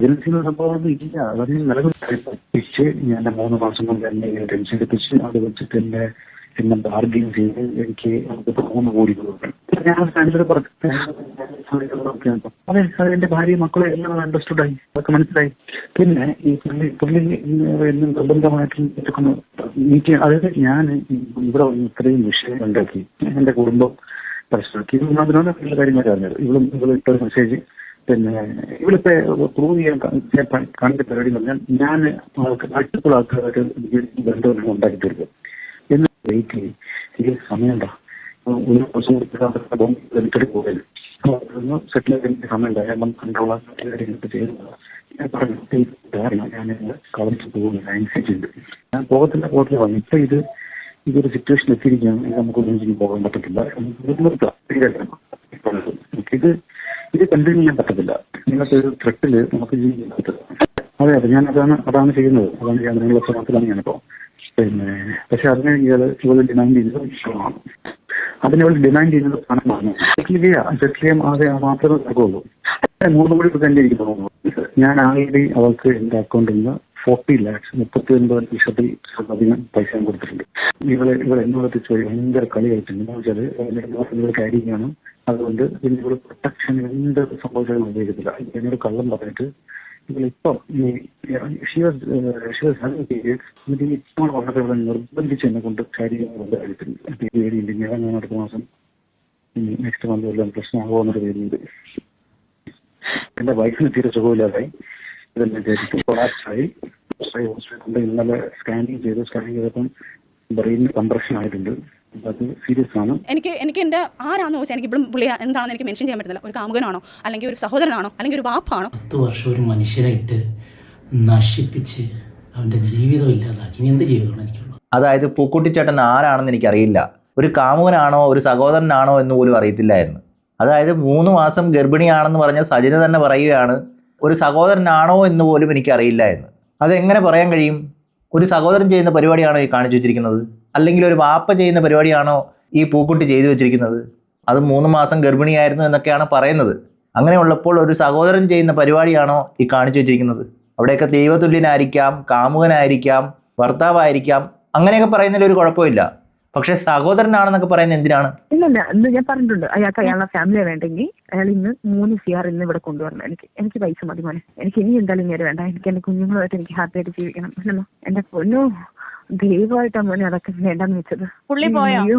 ജനസിന് സംഭവമൊന്നും ഇല്ല. അത് നിലവിളിച്ച് ഞാൻ 3 മാസം കൊണ്ട് എന്നെ ടെൻഷൻ എടുപ്പിച്ച് അത് വെച്ചിട്ട് എന്നെ ബാർഗെയിൻ ചെയ്ത് എനിക്ക് 3 കോടി രൂപ ഞാൻ ഫ്രണ്ട്സിനെ പറഞ്ഞു. അതെ, എന്റെ ഭാര്യ മക്കളെ എല്ലാം അണ്ടർസ്റ്റുഡ് ആയി, അതൊക്കെ മനസ്സിലായി. പിന്നെ ഈ പുള്ളി നിർബന്ധമായിട്ട് മീറ്റ് ചെയ്യാൻ, അതായത് ഞാൻ ഇവിടെ ഇത്രയും വിഷയം ഉണ്ടാക്കി എന്റെ കുടുംബം പ്രശ്നമാക്കി. അതിനോട് നല്ല കാര്യങ്ങളൊക്കെ അറിഞ്ഞത്. ഇവളിട്ടൊരു മെസ്സേജ്, പിന്നെ ഇവളിപ്പോ പ്രൂവ് ചെയ്യാൻ കാണിച്ച പരിപാടി എന്ന് പറഞ്ഞാൽ ഞാൻ മൾട്ടിപ്പിൾ ആൾക്കാരായിട്ട് ബന്ധം ഉണ്ടാക്കി തീർക്കും എന്ന് വെയിറ്റ് ചെയ്യും. എനിക്ക് സമയമുണ്ടോ, ഒരു ദിവസം കൂടി പോകല് സെറ്റിൽ ആക്കി സമയമുണ്ടോ, ഞാൻ കൺട്രോൾ ചെയ്യുന്നത്. ഞാൻ പറഞ്ഞു കാരണം ഞാൻ കളറിച്ച് പോകുന്നില്ല, ആൻസൈറ്റി ഉണ്ട്, ഞാൻ പോകത്തില്ല വന്നു. ഇപ്പൊ ഇതൊരു സിറ്റുവേഷൻ എത്തിയിരിക്കുകയാണ്, നമുക്ക് ഒന്നിനും പോകാൻ പറ്റത്തില്ല, ഇത് കണ്ടിന്യൂ ചെയ്യാൻ പറ്റത്തില്ല. ഇങ്ങനത്തെ ഒരു ത്രെട്ടില് നമുക്ക് ജീവിക്കാൻ പറ്റില്ല. അതെ, ഞാൻ അതാണ് ചെയ്യുന്നത്. അതാണ് ഞാൻ 2 ലക്ഷത്തിലാണ് ഞാനിപ്പോ. പിന്നെ പക്ഷെ അതിനെ ഇവള് ഡിമാൻഡ് ചെയ്തത് ഇഷ്ടമാണ്. അതിനെ ഡിമാൻഡ് ചെയ്യുന്നത് പണമാണ്. സെറ്റിൽ ചെയ്യാൻ മാത്രമേ നടക്കുള്ളൂ. 3 കോടി തന്നെ എനിക്ക് തോന്നുന്നു. ഞാൻ ആകെ അവൾക്ക് എന്റെ അക്കൗണ്ടിൽ നിന്ന് 40 lakhs 39% പൈസ ഞാൻ കൊടുത്തിട്ടുണ്ട്. ഇവളെ എന്നോട് ഭയങ്കര കളി കളിച്ചിട്ടുണ്ട്. എന്ന് വെച്ചാൽ ഇവൾ കാര്യമാണ്, അതുകൊണ്ട് പിന്നെ ഇവള് പ്രൊട്ടക്ഷൻ എന്ത് സംഭവിച്ചാലും ഉപയോഗിക്കത്തില്ല. എന്നോട് കള്ളം പറഞ്ഞിട്ട് ഇവളിപ്പം ഇപ്പോൾ വളരെ നിർബന്ധിച്ച് എന്നെ കൊണ്ട് കാര്യങ്ങൾ കഴിച്ചിട്ടുണ്ട്. പേടിയുണ്ട്, ഞാൻ അടുത്ത മാസം നെക്സ്റ്റ് മന്ത് വല്ലതും പ്രശ്നമാകുമോ എന്നൊരു പേടിയുണ്ട്. എന്റെ വൈഫിന് തീരെ സുഖമില്ലാതായി, ഇതെല്ലാം കേട്ടിട്ട് കൊളാപ്സായി ഹോസ്പിറ്റലിൽ ഇന്നലെ സ്കാനിങ് ചെയ്തപ്പം ബ്രെയിനിന് കംപ്രഷൻ ആയിട്ടുണ്ട്. അത് സീരിയസ് ആണ്. എനിക്ക് എൻ്റെ ആരാണെന്ന് ചോദിച്ചാൽ എനിക്ക് ഇപ്പോഴും പുള്ളി എന്താണെന്ന് എനിക്ക് മെൻഷൻ ചെയ്യാൻ പറ്റുന്നില്ല. ഒരു കാമുകനാണോ, അല്ലെങ്കിൽ ഒരു സഹോദരനാണോ, അല്ലെങ്കിൽ ഒരു വാപ്പാണോ? 10 വർഷം ഒരു മനുഷ്യനെ ഇട്ട് നശിപ്പിച്ച് അവൻ്റെ ജീവിതം ഇല്ലാതാക്കി. ഇനി എന്ത് ജീവിതമാണ് എനിക്കുള്ളത്? അതായത് പൂക്കുട്ടിച്ചേട്ടൻ ആരാണെന്ന് എനിക്കറിയില്ല, ഒരു കാമുകനാണോ ഒരു സഹോദരനാണോ എന്ന് പോലും അറിയത്തില്ലായിരുന്നു. അതായത് 3 മാസം ഗർഭിണിയാണെന്ന് പറഞ്ഞ സജിന തന്നെ പറയുകയാണ് ഒരു സഹോദരനാണോ എന്ന് പോലും എനിക്കറിയില്ല എന്ന്. അതെങ്ങനെ പറയാൻ കഴിയും? ഒരു സഹോദരൻ ചെയ്യുന്ന പരിപാടിയാണോ ഈ കാണിച്ചു വെച്ചിരിക്കുന്നത്, അല്ലെങ്കിൽ ഒരു വാപ്പ ചെയ്യുന്ന പരിപാടിയാണോ ഈ പൂക്കുട്ടി ചെയ്തു വെച്ചിരിക്കുന്നത്? അത് 3 മാസം ഗർഭിണിയായിരുന്നു എന്നൊക്കെയാണ് പറയുന്നത്. അങ്ങനെയുള്ളപ്പോൾ ഒരു സഹോദരൻ ചെയ്യുന്ന പരിപാടിയാണോ ഈ കാണിച്ചു വെച്ചിരിക്കുന്നത്? അവിടെയൊക്കെ ദൈവതുല്യനായിരിക്കാം, കാമുകനായിരിക്കാം, ഭർത്താവായിരിക്കാം, അങ്ങനെയൊക്കെ പറയുന്നതിൽ ഒരു കുഴപ്പമില്ല. പക്ഷെ സഹോദരനാണെന്നൊക്കെ പറയുന്നത് എന്തിനാണ്? ഇല്ല, ഞാൻ പറഞ്ഞിട്ടുണ്ട് അയാൾക്ക് അയാളുടെ ഫാമിലിയെ വേണ്ടെങ്കിൽ അയാൾ ഇന്ന് 3 CR ഇന്ന് ഇവിടെ കൊണ്ടുവരണം. എനിക്ക് പൈസ മതി മോനെ, എനിക്ക് ഇനി എന്തായാലും ഇങ്ങനെ വേണ്ട, എനിക്ക് എന്റെ കുഞ്ഞുങ്ങളുമായിട്ട് എനിക്ക് ഹാപ്പി ആയിട്ട് ജീവിക്കണം. അല്ലല്ലോ എന്റെ പൊന്നോ, ദൈവമായിട്ടാണ് മോനെ അതൊക്കെ വേണ്ടെന്ന് വെച്ചത്. പുള്ളി പോയോ?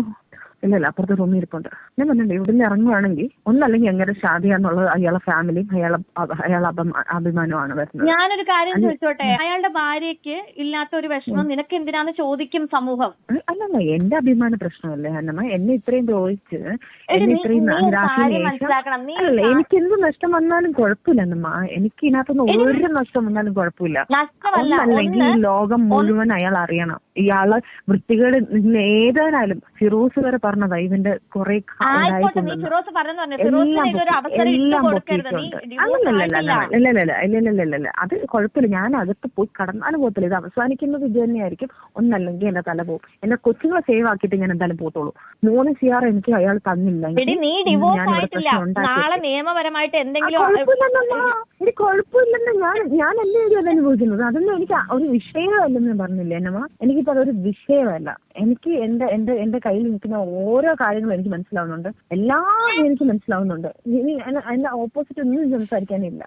ഇല്ല, അപ്പുറത്തെ റൂമിൽ ഇരിപ്പുണ്ട്. ഞാൻ പറഞ്ഞിട്ടുണ്ട് ഇവിടുന്ന് ഇറങ്ങുവാണെങ്കിൽ ഒന്നല്ലെങ്കിൽ എങ്ങനെ ഷാദിയാന്നുള്ളത് അയാളെ ഫാമിലിയും അയാളെ അഭിമാനമാണ് വരുന്നത്. ഞാനൊരു കാര്യം ചോദിച്ചോട്ടെ, അയാളുടെ ഭാര്യയ്ക്ക് ഇല്ലാത്ത ഒരു വിഷമം നിനക്ക് എന്തിനാന്ന് ചോദിക്കും സമൂഹം. അല്ലല്ല, എന്റെ അഭിമാന പ്രശ്നമല്ലേ അന്നമ്മ. എന്നെ ഇത്രയും ദ്രോഹിച്ച് അല്ല, എനിക്ക് എന്ത് നഷ്ടം വന്നാലും കുഴപ്പമില്ല അന്നമ്മ. എനിക്ക് ഇതിനകത്തൊന്നും ഒരു നഷ്ടം വന്നാലും കുഴപ്പമില്ല. ഒന്നല്ലെങ്കിൽ ഈ ലോകം മുഴുവൻ അയാൾ അറിയണം. ഇയാള് വൃത്തികേട് ഏതായാലും ഫിറോസ് വരെ പറഞ്ഞതാ ഇവന്റെ കുറെ എല്ലാം ഇല്ല, അത് കുഴപ്പമില്ല. ഞാൻ അകത്ത് പോയി കടന്നാലും പോകത്തില്ല. ഇത് അവസാനിക്കുന്നത് ഇത് തന്നെയായിരിക്കും. ഒന്നല്ലെങ്കിൽ എന്റെ തല പോകും. എന്റെ കൊച്ചുങ്ങളെ സേവ് ആക്കിയിട്ട് ഞാൻ എന്തായാലും പോത്തോളൂ. 3 CR എനിക്ക് അയാൾ തന്നില്ല. എനിക്ക് കുഴപ്പമില്ലെന്ന് ഞാൻ എന്നെ ഒരു അനുഭവിക്കുന്നത്. അതൊന്നും എനിക്ക് ഒരു വിഷയമല്ലെന്ന് ഞാൻ പറഞ്ഞില്ല എന്നമ്മ. എനിക്കിപ്പോ അതൊരു വിഷയമല്ല. എനിക്ക് എന്റെ കയ്യിൽ നിൽക്കുന്ന ഓരോ കാര്യങ്ങളും എനിക്ക് മനസ്സിലാവുന്നുണ്ട്, എല്ലാം എനിക്ക് മനസ്സിലാവുന്നുണ്ട്. ഇനി എന്റെ ഓപ്പോസിറ്റ് ഒന്നും സംസാരിക്കാനില്ല.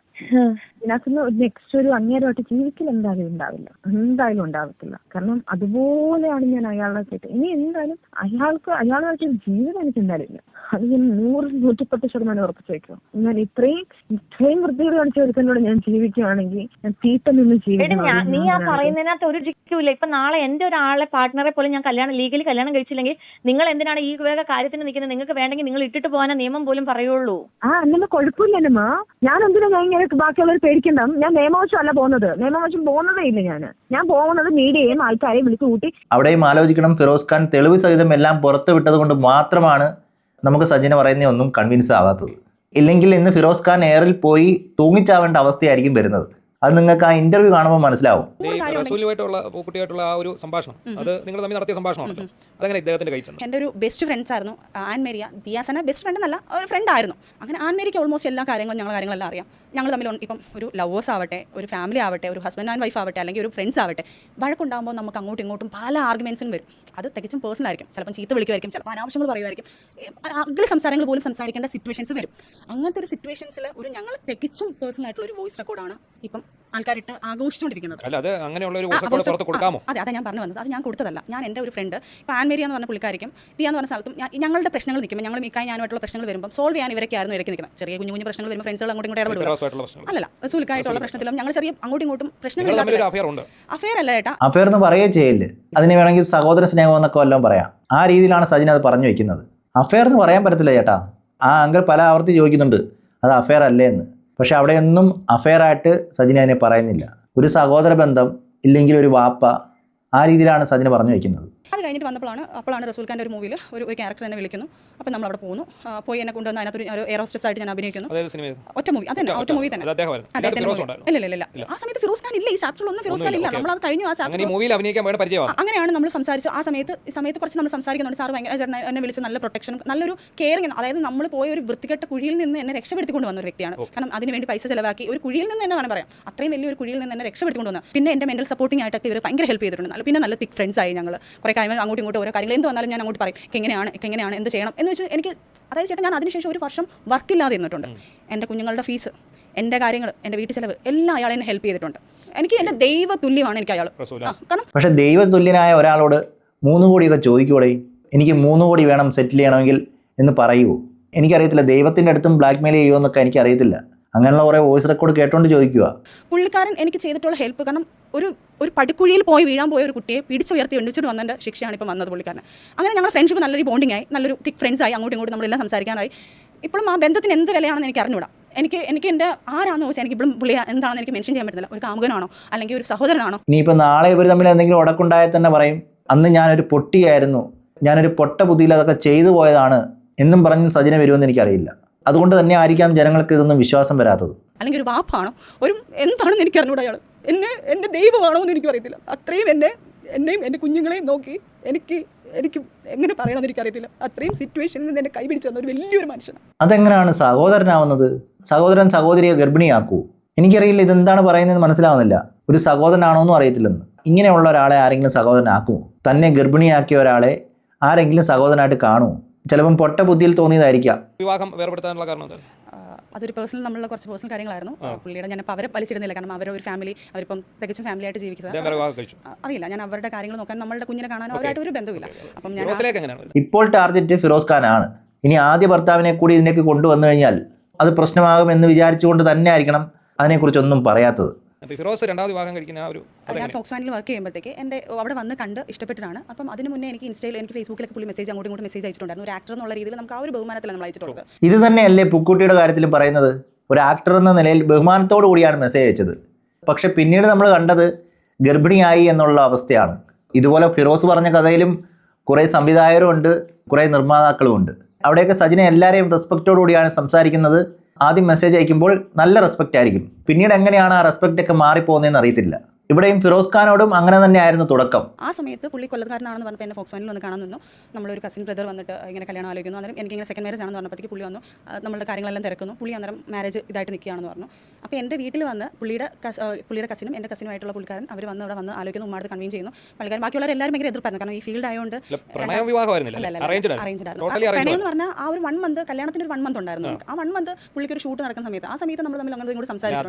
ഇതിനകത്തുനിന്ന് നെക്സ്റ്റ് ഒരു അങ്ങേരമായിട്ട് ജീവിക്കൽ എന്തായാലും ഉണ്ടാവത്തില്ല. കാരണം അതുപോലെയാണ് ഞാൻ അയാളെ കേട്ട്. ഇനി എന്തായാലും അയാളുമായിട്ട് ജീവിതം എനിക്ക് എന്തായാലും ഇല്ല. അത് ഞാൻ 110% ഉറപ്പിച്ചു വയ്ക്കും. ഞാൻ ഇത്രയും വൃത്തിയോട് കാണിച്ച ഒരുത്തനോട് ഞാൻ ജീവിക്കുകയാണെങ്കിൽ ഞാൻ തീട്ട നിന്ന് ജീവിക്കണം. നീ ആ പറയുന്നതിനകത്ത് ഒരു ജിക്കൂല്ല. ഇപ്പൊ നാളെ എന്റെ ഒരാളെ പാർട്ട്ണറെ പോലും ഞാൻ ലീഗലി കല്യാണം കഴിച്ചില്ലെങ്കിൽ നിങ്ങൾ എന്തിനാണ് ഈ വേഗ കാര്യത്തിന് നിൽക്കുന്നത്? നിങ്ങൾക്ക് വേണമെങ്കിൽ നിങ്ങൾ ഇട്ടിട്ട് പോകാൻ നിയമം പോലും പറയുള്ളൂ. അന്നമ്മ കുഴപ്പമില്ല അന്നമ്മ. ഞാൻ എന്തിനാ ഇങ്ങനെ ബാക്കിയുള്ളവർ പേടിക്കണ്ട. ഞാൻ നിയമവശമല്ല പോകുന്നത്, നിയമവശം പോകുന്നതേ ഇല്ല. ഞാൻ പോകുന്നത് മീഡിയയും ആൾക്കാരെയും വിളിച്ചു കൂട്ടി. അവിടെയും ആലോചിക്കണം, ഫിറോസ് ഖാൻ തെളിവ് സഹിതം എല്ലാം പുറത്തു വിട്ടത് കൊണ്ട് മാത്രമാണ് നമുക്ക് സജിന പറയുന്ന ഒന്നും കൺവിൻസ് ആവാത്തത്. ഇല്ലെങ്കിൽ ഇന്ന് ഫിറോസ് ഖാൻ എയറിൽ പോയി തൂങ്ങിച്ചാവേണ്ട അവസ്ഥയായിരിക്കും വരുന്നത്. അത് നിങ്ങൾക്ക് ആ ഇന്റർവ്യൂ കാണുമ്പോൾ മനസ്സിലാവും. റസൂലുമായിട്ടുള്ള കുട്ടിയായിട്ടുള്ള ആ ഒരു സംഭാഷണം അത് നിങ്ങൾ തമ്മിൽ നടത്തിയ സംഭാഷണമാണ്. അതെങ്ങനെ ഇദ്ദേഹത്തിന്റെ കൈ ചെന്നു? എൻ്റെ ഒരു ബെസ്റ്റ് ഫ്രണ്ട്സ് ആയിരുന്നു ആൻ മേരിയ. ദിയാസന ബെസ്റ്റ് ഫ്രണ്ട് എന്നല്ല, ഒരു ഫ്രണ്ട് ആയിരുന്നു. അങ്ങനെ ആൻ മേരിക്ക് ഓൾമോസ്റ്റ് എല്ലാ കാര്യങ്ങളെല്ലാം അറിയാം. ഞങ്ങൾ തമ്മിൽ ഇപ്പം ഒരു ലവേഴ്സ് ആവട്ടെ, ഒരു ഫാമിലി ആവട്ടെ, ഒരു ഹസ്ബൻഡ് ആൻഡ് വൈഫ് ആവട്ടെ, അല്ലെങ്കിൽ ഒരു ഫ്രണ്ട്സ് ആവട്ടെ, വഴക്കുണ്ടാകുമ്പോൾ നമുക്ക് അങ്ങോട്ടും ഇങ്ങോട്ടും പല ആർഗ്യുമെൻറ്റ്സും വരും. അത് തികച്ചും പേഴ്സണൽ ആയിരിക്കും. ചിലപ്പോൾ ചീത്ത വിളിക്കുമായിരിക്കും, ചിലപ്പോൾ അനാവശ്യങ്ങൾ പറയുമായിരിക്കും, അഗ്ലി സംസാരങ്ങൾ പോലും സംസാരിക്കേണ്ട സിറ്റുവേഷൻസ് വരും. അങ്ങനത്തെ ഒരു സിറ്റുവേഷൻസിൽ ഞങ്ങൾ തികച്ചും പേഴ്സണൽ ആയിട്ടുള്ള ഒരു വോയിസ് റെക്കോർഡാണ് ഇപ്പം ആൾക്കാരിട്ട് ആഘോഷിച്ചുകൊണ്ടിരിക്കുന്നത്. അതെ ഞാൻ പറഞ്ഞു വന്നത്. അത് ഞാൻ കൊടുത്തതല്ല. ഞാൻ എൻ്റെ ഒരു ഫ്രണ്ട് ഇപ്പോൾ ആൻ മേരിയ എന്ന് പറഞ്ഞ പുള്ളിക്കാരിക്കും ദിയ എന്ന് പറഞ്ഞ സ്ഥലത്തും ഞങ്ങളുടെ പ്രശ്നങ്ങൾ നിൽക്കുമ്പോൾ ഞങ്ങൾ മിക്കായി ഞാനുമായിട്ടുള്ള പ്രശ്നങ്ങൾ വരുമ്പോൾ സോൾവ് ചെയ്യാൻ ഇവരൊക്കെയായിരുന്നു ഇടയ്ക്ക് നിൽക്കുന്നത്. ചെറിയ കുഞ്ഞു പ്രശ്നങ്ങൾ വരുമ്പോൾ ഫ്രണ്ട്സുകൾ അങ്ങോട്ടും ഇങ്ങോട്ട് ഇടപെടുക അല്ലല്ല, റസൂലുക്കായിട്ടുള്ള പ്രശ്നത്തിലും ഞങ്ങൾ ചെറിയ അങ്ങോട്ടും ഇങ്ങോട്ടും പ്രശ്നങ്ങൾ അഫെയർ അല്ല ചേട്ടാ. അഫെയർ എന്ന് പറയുകയും ചെയ്യില്ല. അതിന് വേണമെങ്കിൽ സഹോദര സ്നേഹം എന്നൊക്കെ വല്ലതും പറയാം. ആ രീതിയിലാണ് സജിൻ അത് പറഞ്ഞു വെക്കുന്നത്. അഫെയർ എന്ന് പറയാൻ പറ്റത്തില്ല ചേട്ടാ. ആ അങ്കിൾ പല ആവർത്തി ചോദിക്കുന്നുണ്ട് അത് അഫെയർ അല്ലേ എന്ന്. പക്ഷെ അവിടെയൊന്നും അഫെയർ ആയിട്ട് സജിൻ അതിനെ പറയുന്നില്ല. ഒരു സഹോദര ബന്ധം ഇല്ലെങ്കിൽ ഒരു വാപ്പ, ആ രീതിയിലാണ് സജിന് പറഞ്ഞു വയ്ക്കുന്നത്. അത് കഴിഞ്ഞിട്ട് അപ്പോഴാണ് റസൂൽ ഖാൻ്റെ ഒരു മൂവിയിൽ ഒരു ക്യാരക്ടർ എന്നെ വിളിക്കുന്നു. അപ്പോൾ നമ്മൾ അവിടെ പോകുന്നു. പോയി എന്നെ കൊണ്ടുവന്ന് അതിനകത്തൊരു എയർ ഹോസ്റ്റസ് ആയിട്ട് ഞാൻ അഭിനയിക്കുന്നു. ഒറ്റ മൂവി തന്നെ, ഒറ്റ മൂവി തന്നെ. ഇല്ല ആ സമയത്ത് ഫിറോസ് ഖാൻ ഇല്ല. ഈ ചാപ്റ്ററിലൊന്നും ഫിറോസ് ഖാൻ ഇല്ല. നമ്മൾ അത് കഴിഞ്ഞു. ആ ചാപ്റ്റർ അങ്ങനെയാണ് നമ്മൾ സംസാരിച്ചു. ആ സമയത്ത് കുറച്ച് നമ്മൾ സംസാരിക്കുന്നുണ്ട്. സാർ ഭയങ്കര എന്നെ വിളിച്ച് നല്ല പ്രൊട്ടക്ഷൻ, നല്ലൊരു കെയറിങ്. അതായത് നമ്മൾ പോയ ഒരു വൃത്തികെട്ട കുഴിയിൽ നിന്ന് എന്നെ രക്ഷപ്പെടുത്തിക്കൊണ്ട് വന്ന ഒരു വ്യക്തിയാണ്. കാരണം അതിനുവേണ്ടി പൈസ ചിലവാക്കി ഒരു കുഴിയിൽ നിന്ന് തന്നെ വേണം പറയാം. അത്രയും വലിയൊരു കുഴിയിൽ നിന്ന് എന്നെ രക്ഷപ്പെടുത്തിക്കൊണ്ട് വന്നത്. പിന്നെ എൻ്റെ മെന്റൽ സപ്പോർട്ടിംഗ് ആയിട്ടൊക്കെ ഇവർ ഭയങ്കര ഹെൽപ്പ് ചെയ്തിട്ടുണ്ട്. പിന്നെ നല്ല തിക് ഫ്രണ്ട്സ് ആയി ഞങ്ങൾ. കുറേ കാര്യങ്ങൾ അങ്ങോട്ടും ഇങ്ങോട്ടും ഓരോ കാര്യങ്ങൾ എന്ത് വന്നാലും ഞാൻ അങ്ങോട്ട് പറയും എങ്ങനെയാണ് എന്ത് ചെയ്യണം എന്ന് വെച്ചാൽ എനിക്ക്. അതായത് ചേട്ടാ ഞാൻ അതിനുശേഷം ഒരു വർഷം വർക്കില്ലാതെ ഇരുന്നിട്ടുണ്ട്. എൻ്റെ കുഞ്ഞുങ്ങളുടെ ഫീസ്, എൻ്റെ കാര്യങ്ങൾ, എൻ്റെ വീട്ടു ചെലവ് എല്ലാം അയാൾ എന്നെ ഹെൽപ്പ് ചെയ്തിട്ടുണ്ട്. എനിക്ക് എൻ്റെ ദൈവ തുല്യമാണ് എനിക്ക് അയാൾ. പക്ഷേ ദൈവതുല്യനായ ഒരാളോട് 3 കോടിയൊക്കെ ചോദിക്കൂടെ? എനിക്ക് 3 കോടി വേണം സെറ്റിൽ ചെയ്യണമെങ്കിൽ എന്ന് പറയുമോ? എനിക്കറിയത്തില്ല. ദൈവത്തിൻ്റെ അടുത്തും ബ്ലാക്ക് മെയിൽ ചെയ്യുമോ എന്നൊക്കെ എനിക്കറിയത്തില്ല. അങ്ങനെയുള്ള കുറേ വോയിസ് റെക്കോർഡ് കേട്ടോണ്ട് ചോദിക്കുക. പുള്ളിക്കാരൻ എനിക്ക് ചെയ്തിട്ടുള്ള ഹെൽപ്പ്, കാരണം ഒരു പടിക്കുഴിയിൽ വീഴാൻ പോയ ഒരു കുട്ടിയെ പിടിച്ചുയർത്തി എണ്ണിച്ചിട്ട് വന്നതിൻ്റെ ശിക്ഷയാണ് ഇപ്പം വന്നത് പുള്ളിക്കാരൻ. അങ്ങനെ ഞങ്ങളുടെ ഫ്രണ്ട്ഷിപ്പ് നല്ലൊരു ബോണ്ടിങ് ആയി, നല്ലൊരു തിക് ഫ്രണ്ട്സ് ആയി. അങ്ങോട്ടും ഇങ്ങോട്ടും നമ്മളെല്ലാം സംസാരിക്കാനായി. ഇപ്പോഴും ആ ബന്ധത്തിന് എന്ത് വിലയാണെന്ന് എനിക്ക് അറിഞ്ഞൂടാ. എനിക്ക് എൻ്റെ ആരാണെന്ന് ചോദിച്ചാൽ എനിക്ക് ഇപ്പോഴും പുള്ളി എന്താണെന്ന് എനിക്ക് മെൻഷൻ ചെയ്യാൻ പറ്റുന്നില്ല. ഒരു കാമുകനാണോ അല്ലെങ്കിൽ ഒരു സഹോദരനാണോ? ഇനിയിപ്പോൾ നാളെ ഇവർ തമ്മിൽ എന്തെങ്കിലും ഉടക്കുണ്ടായാൽ തന്നെ പറയും അന്ന് ഞാനൊരു പൊട്ടിയായിരുന്നു, ഞാനൊരു പൊട്ട ബുദ്ധിയിൽ അതൊക്കെ ചെയ്തു പോയതാണ് എന്നും പറഞ്ഞ് സജിന വരുമെന്ന് എനിക്കറിയില്ല. അതുകൊണ്ട് തന്നെ ആയിരിക്കാം ജനങ്ങൾക്ക് ഇതൊന്നും വിശ്വാസം വരാത്തത്. അല്ലെങ്കിൽ ഒരു വാപ്പാണോ, ഒരു എന്താണെന്ന് എനിക്ക് അറിഞ്ഞൂടാ. അയാൾ എൻ്റെ ദൈവമാണോ എന്ന് എനിക്കും അറിയത്തില്ല. അത്രയും എന്നെയും എൻ്റെ കുഞ്ഞുങ്ങളെയും നോക്കി എനിക്ക് എങ്ങനെ പറയണമെന്ന് എനിക്കറിയത്തില്ല. അത്രയും സിറ്റുവേഷനിൽ നിന്ന് എന്നെ കൈപിടിച്ച് വന്ന ഒരു വലിയൊരു മനുഷ്യനാണ്. അതെങ്ങനെയാണ് സഹോദരനാവുന്നത്? സഹോദരൻ സഹോദരിയെ ഗർഭിണിയാക്കൂ? എനിക്കറിയില്ല. ഇതെന്താണ് പറയുന്നത് മനസ്സിലാവുന്നില്ല. ഒരു സഹോദരനാണോന്നും അറിയത്തില്ലെന്ന്. ഇങ്ങനെയുള്ള ഒരാളെ ആരെങ്കിലും സഹോദരനാക്കുമോ? തന്നെ ഗർഭിണിയാക്കിയ ഒരാളെ ആരെങ്കിലും സഹോദരനായിട്ട് കാണുമോ? ചിലപ്പം പൊട്ട ബുദ്ധിയിൽ തോന്നിയതായിരിക്കാം. വിവാഹം വേർപെടുത്താനുള്ള കാരണം അതൊരു പേഴ്സണൽ നമ്മളുള്ള കുറച്ച് പേഴ്സണൽ കാര്യങ്ങളായിരുന്നു. പുള്ളിയുടെ ഞാനിപ്പോൾ അവരെ വലിച്ചിടുന്നില്ല. കാരണം അവരൊരു ഫാമിലി, അവരിപ്പം തികച്ചും ഫാമിലി ആയിട്ട് ജീവിക്കുന്നത്. അറിയില്ല, ഞാൻ അവരുടെ കാര്യങ്ങൾ നോക്കാൻ, നമ്മളുടെ കുഞ്ഞിനെ കാണാനോ അവരായിട്ട് ഒരു ബന്ധമില്ല. അപ്പം ഞാൻ ഇപ്പോൾ ടാർഗറ്റ് ഫിറോസ് ഖാനാണ്. ഇനി ആദ്യ ഭർത്താവിനെ കൂടി ഇതിലേക്ക് കൊണ്ടുവന്നു കഴിഞ്ഞാൽ അത് പ്രശ്നമാകുമെന്ന് വിചാരിച്ചുകൊണ്ട് തന്നെ ആയിരിക്കണം അതിനെക്കുറിച്ചൊന്നും പറയാത്തത്. ഫിറോസ് രണ്ടാമത് വിവാഹം കഴിക്കുന്ന ഞാൻ ഫോക്സ് വാനിൽ വർക്ക് ചെയ്യുമ്പോഴത്തേക്ക് എൻ്റെ അവിടെ വന്ന് കണ്ട് ഇഷ്ടപ്പെട്ടിട്ടാണ്. അപ്പം അതിന് മുന്നേ എനിക്ക് ഇൻസ്റ്റയിൽ, എനിക്ക് ഫേസ്ബുക്കിലൊക്കെ പുള്ളി മെസ്സേജ് അങ്ങോട്ടും ഇങ്ങോട്ട് മെസ്സേജ് അയച്ചിട്ടുണ്ടായിരുന്നു. ഒരു ആക്ടർ എന്നുള്ള രീതിയിൽ നമുക്ക് ആ ഒരു ബഹുമാനത്തിൽ നമ്മൾ അയച്ചിട്ടുള്ളത്. ഇത് തന്നെയല്ലേ പുക്കുട്ടിയുടെ കാര്യത്തിലും പറയുന്നത്? ഒരു ആക്ടർ എന്ന നിലയിൽ ബഹുമാനത്തോടു കൂടിയാണ് മെസ്സേജ് അയച്ചത്. പക്ഷെ പിന്നീട് നമ്മൾ കണ്ടത് ഗർഭിണിയായി എന്നുള്ള അവസ്ഥയാണ്. ഇതുപോലെ ഫിറോസ് പറഞ്ഞ കഥയിലും കുറേ സംവിധായകരും ഉണ്ട്, കുറേ നിർമ്മാതാക്കളും ഉണ്ട്. അവിടെയൊക്കെ സജിനെ എല്ലാവരെയും റെസ്പെക്റ്റോടു കൂടിയാണ് സംസാരിക്കുന്നത്. ആദ്യം മെസ്സേജ് അയക്കുമ്പോൾ നല്ല റെസ്പെക്റ്റ് ആയിരിക്കും. പിന്നീട് എങ്ങനെയാണ് ആ റെസ്പെക്റ്റ് ഒക്കെ മാറിപ്പോകുന്നതെന്ന് അറിയത്തില്ല. ഇവിടെയും ഫിറോസ് ഖാനോടും അങ്ങനെ തന്നെയായിരുന്നു തുടക്കം. ആ സമയത്ത് പുള്ളി കൊല്ലക്കാരനാണെന്ന് പറഞ്ഞപ്പോൾ എന്നെ ഫോക്സ് വാനിൽ ഒന്ന് കാണാൻ നിന്നു. നമ്മളൊരു കസിൻ ബ്രദർ വന്നിട്ട് ഇങ്ങനെ കല്യാണം ആലോചിക്കുന്നു. അന്നേരം എനിക്കിങ്ങനെ സെക്കൻഡ് മാരേജ് ആണെന്ന് പറഞ്ഞപ്പോഴത്തേക്ക് പുള്ളി വന്നു, നമ്മളുടെ കാര്യങ്ങളെല്ലാം തിരക്കുന്നു. പുള്ളി അന്നേരം മാരേജ് ഇതായിട്ട് നിൽക്കുകയാണെന്ന് പറഞ്ഞു. അപ്പോൾ എൻ്റെ വീട്ടിൽ വന്ന് പുള്ളിയുടെ കസിനും എൻ്റെ കസിനുമായിട്ടുള്ള പുള്ളിക്കാരൻ അവർ വന്ന് അവിടെ വന്ന് ആലോചിക്കുന്നു. ഉമ്മാടുത്ത് കൺവീൻ ചെയ്യുന്നു. പുള്ളിക്കാരൻ ബാക്കിയുള്ളവർ എല്ലാവരും ഭയങ്കര എതിർപ്പായിരുന്നു. കാരണം ഈ ഫീൽഡ് ആയതുകൊണ്ട് അറേഞ്ച്ഡ് പ്രണയം എന്ന് പറഞ്ഞാൽ ആ ഒരു 1 മന്ത് കല്യാണത്തിന് ഒരു 1 മന്ത് ഉണ്ടായിരുന്നു. ആ 1 മന്ത് പുള്ളിക്ക് ഒരു ഷൂട്ട് നടക്കുന്ന സമയത്ത്, ആ സമയത്ത് നമ്മൾ തമ്മിൽ അങ്ങോട്ട് ഇങ്ങോട്ട് സംസാരിച്ചു.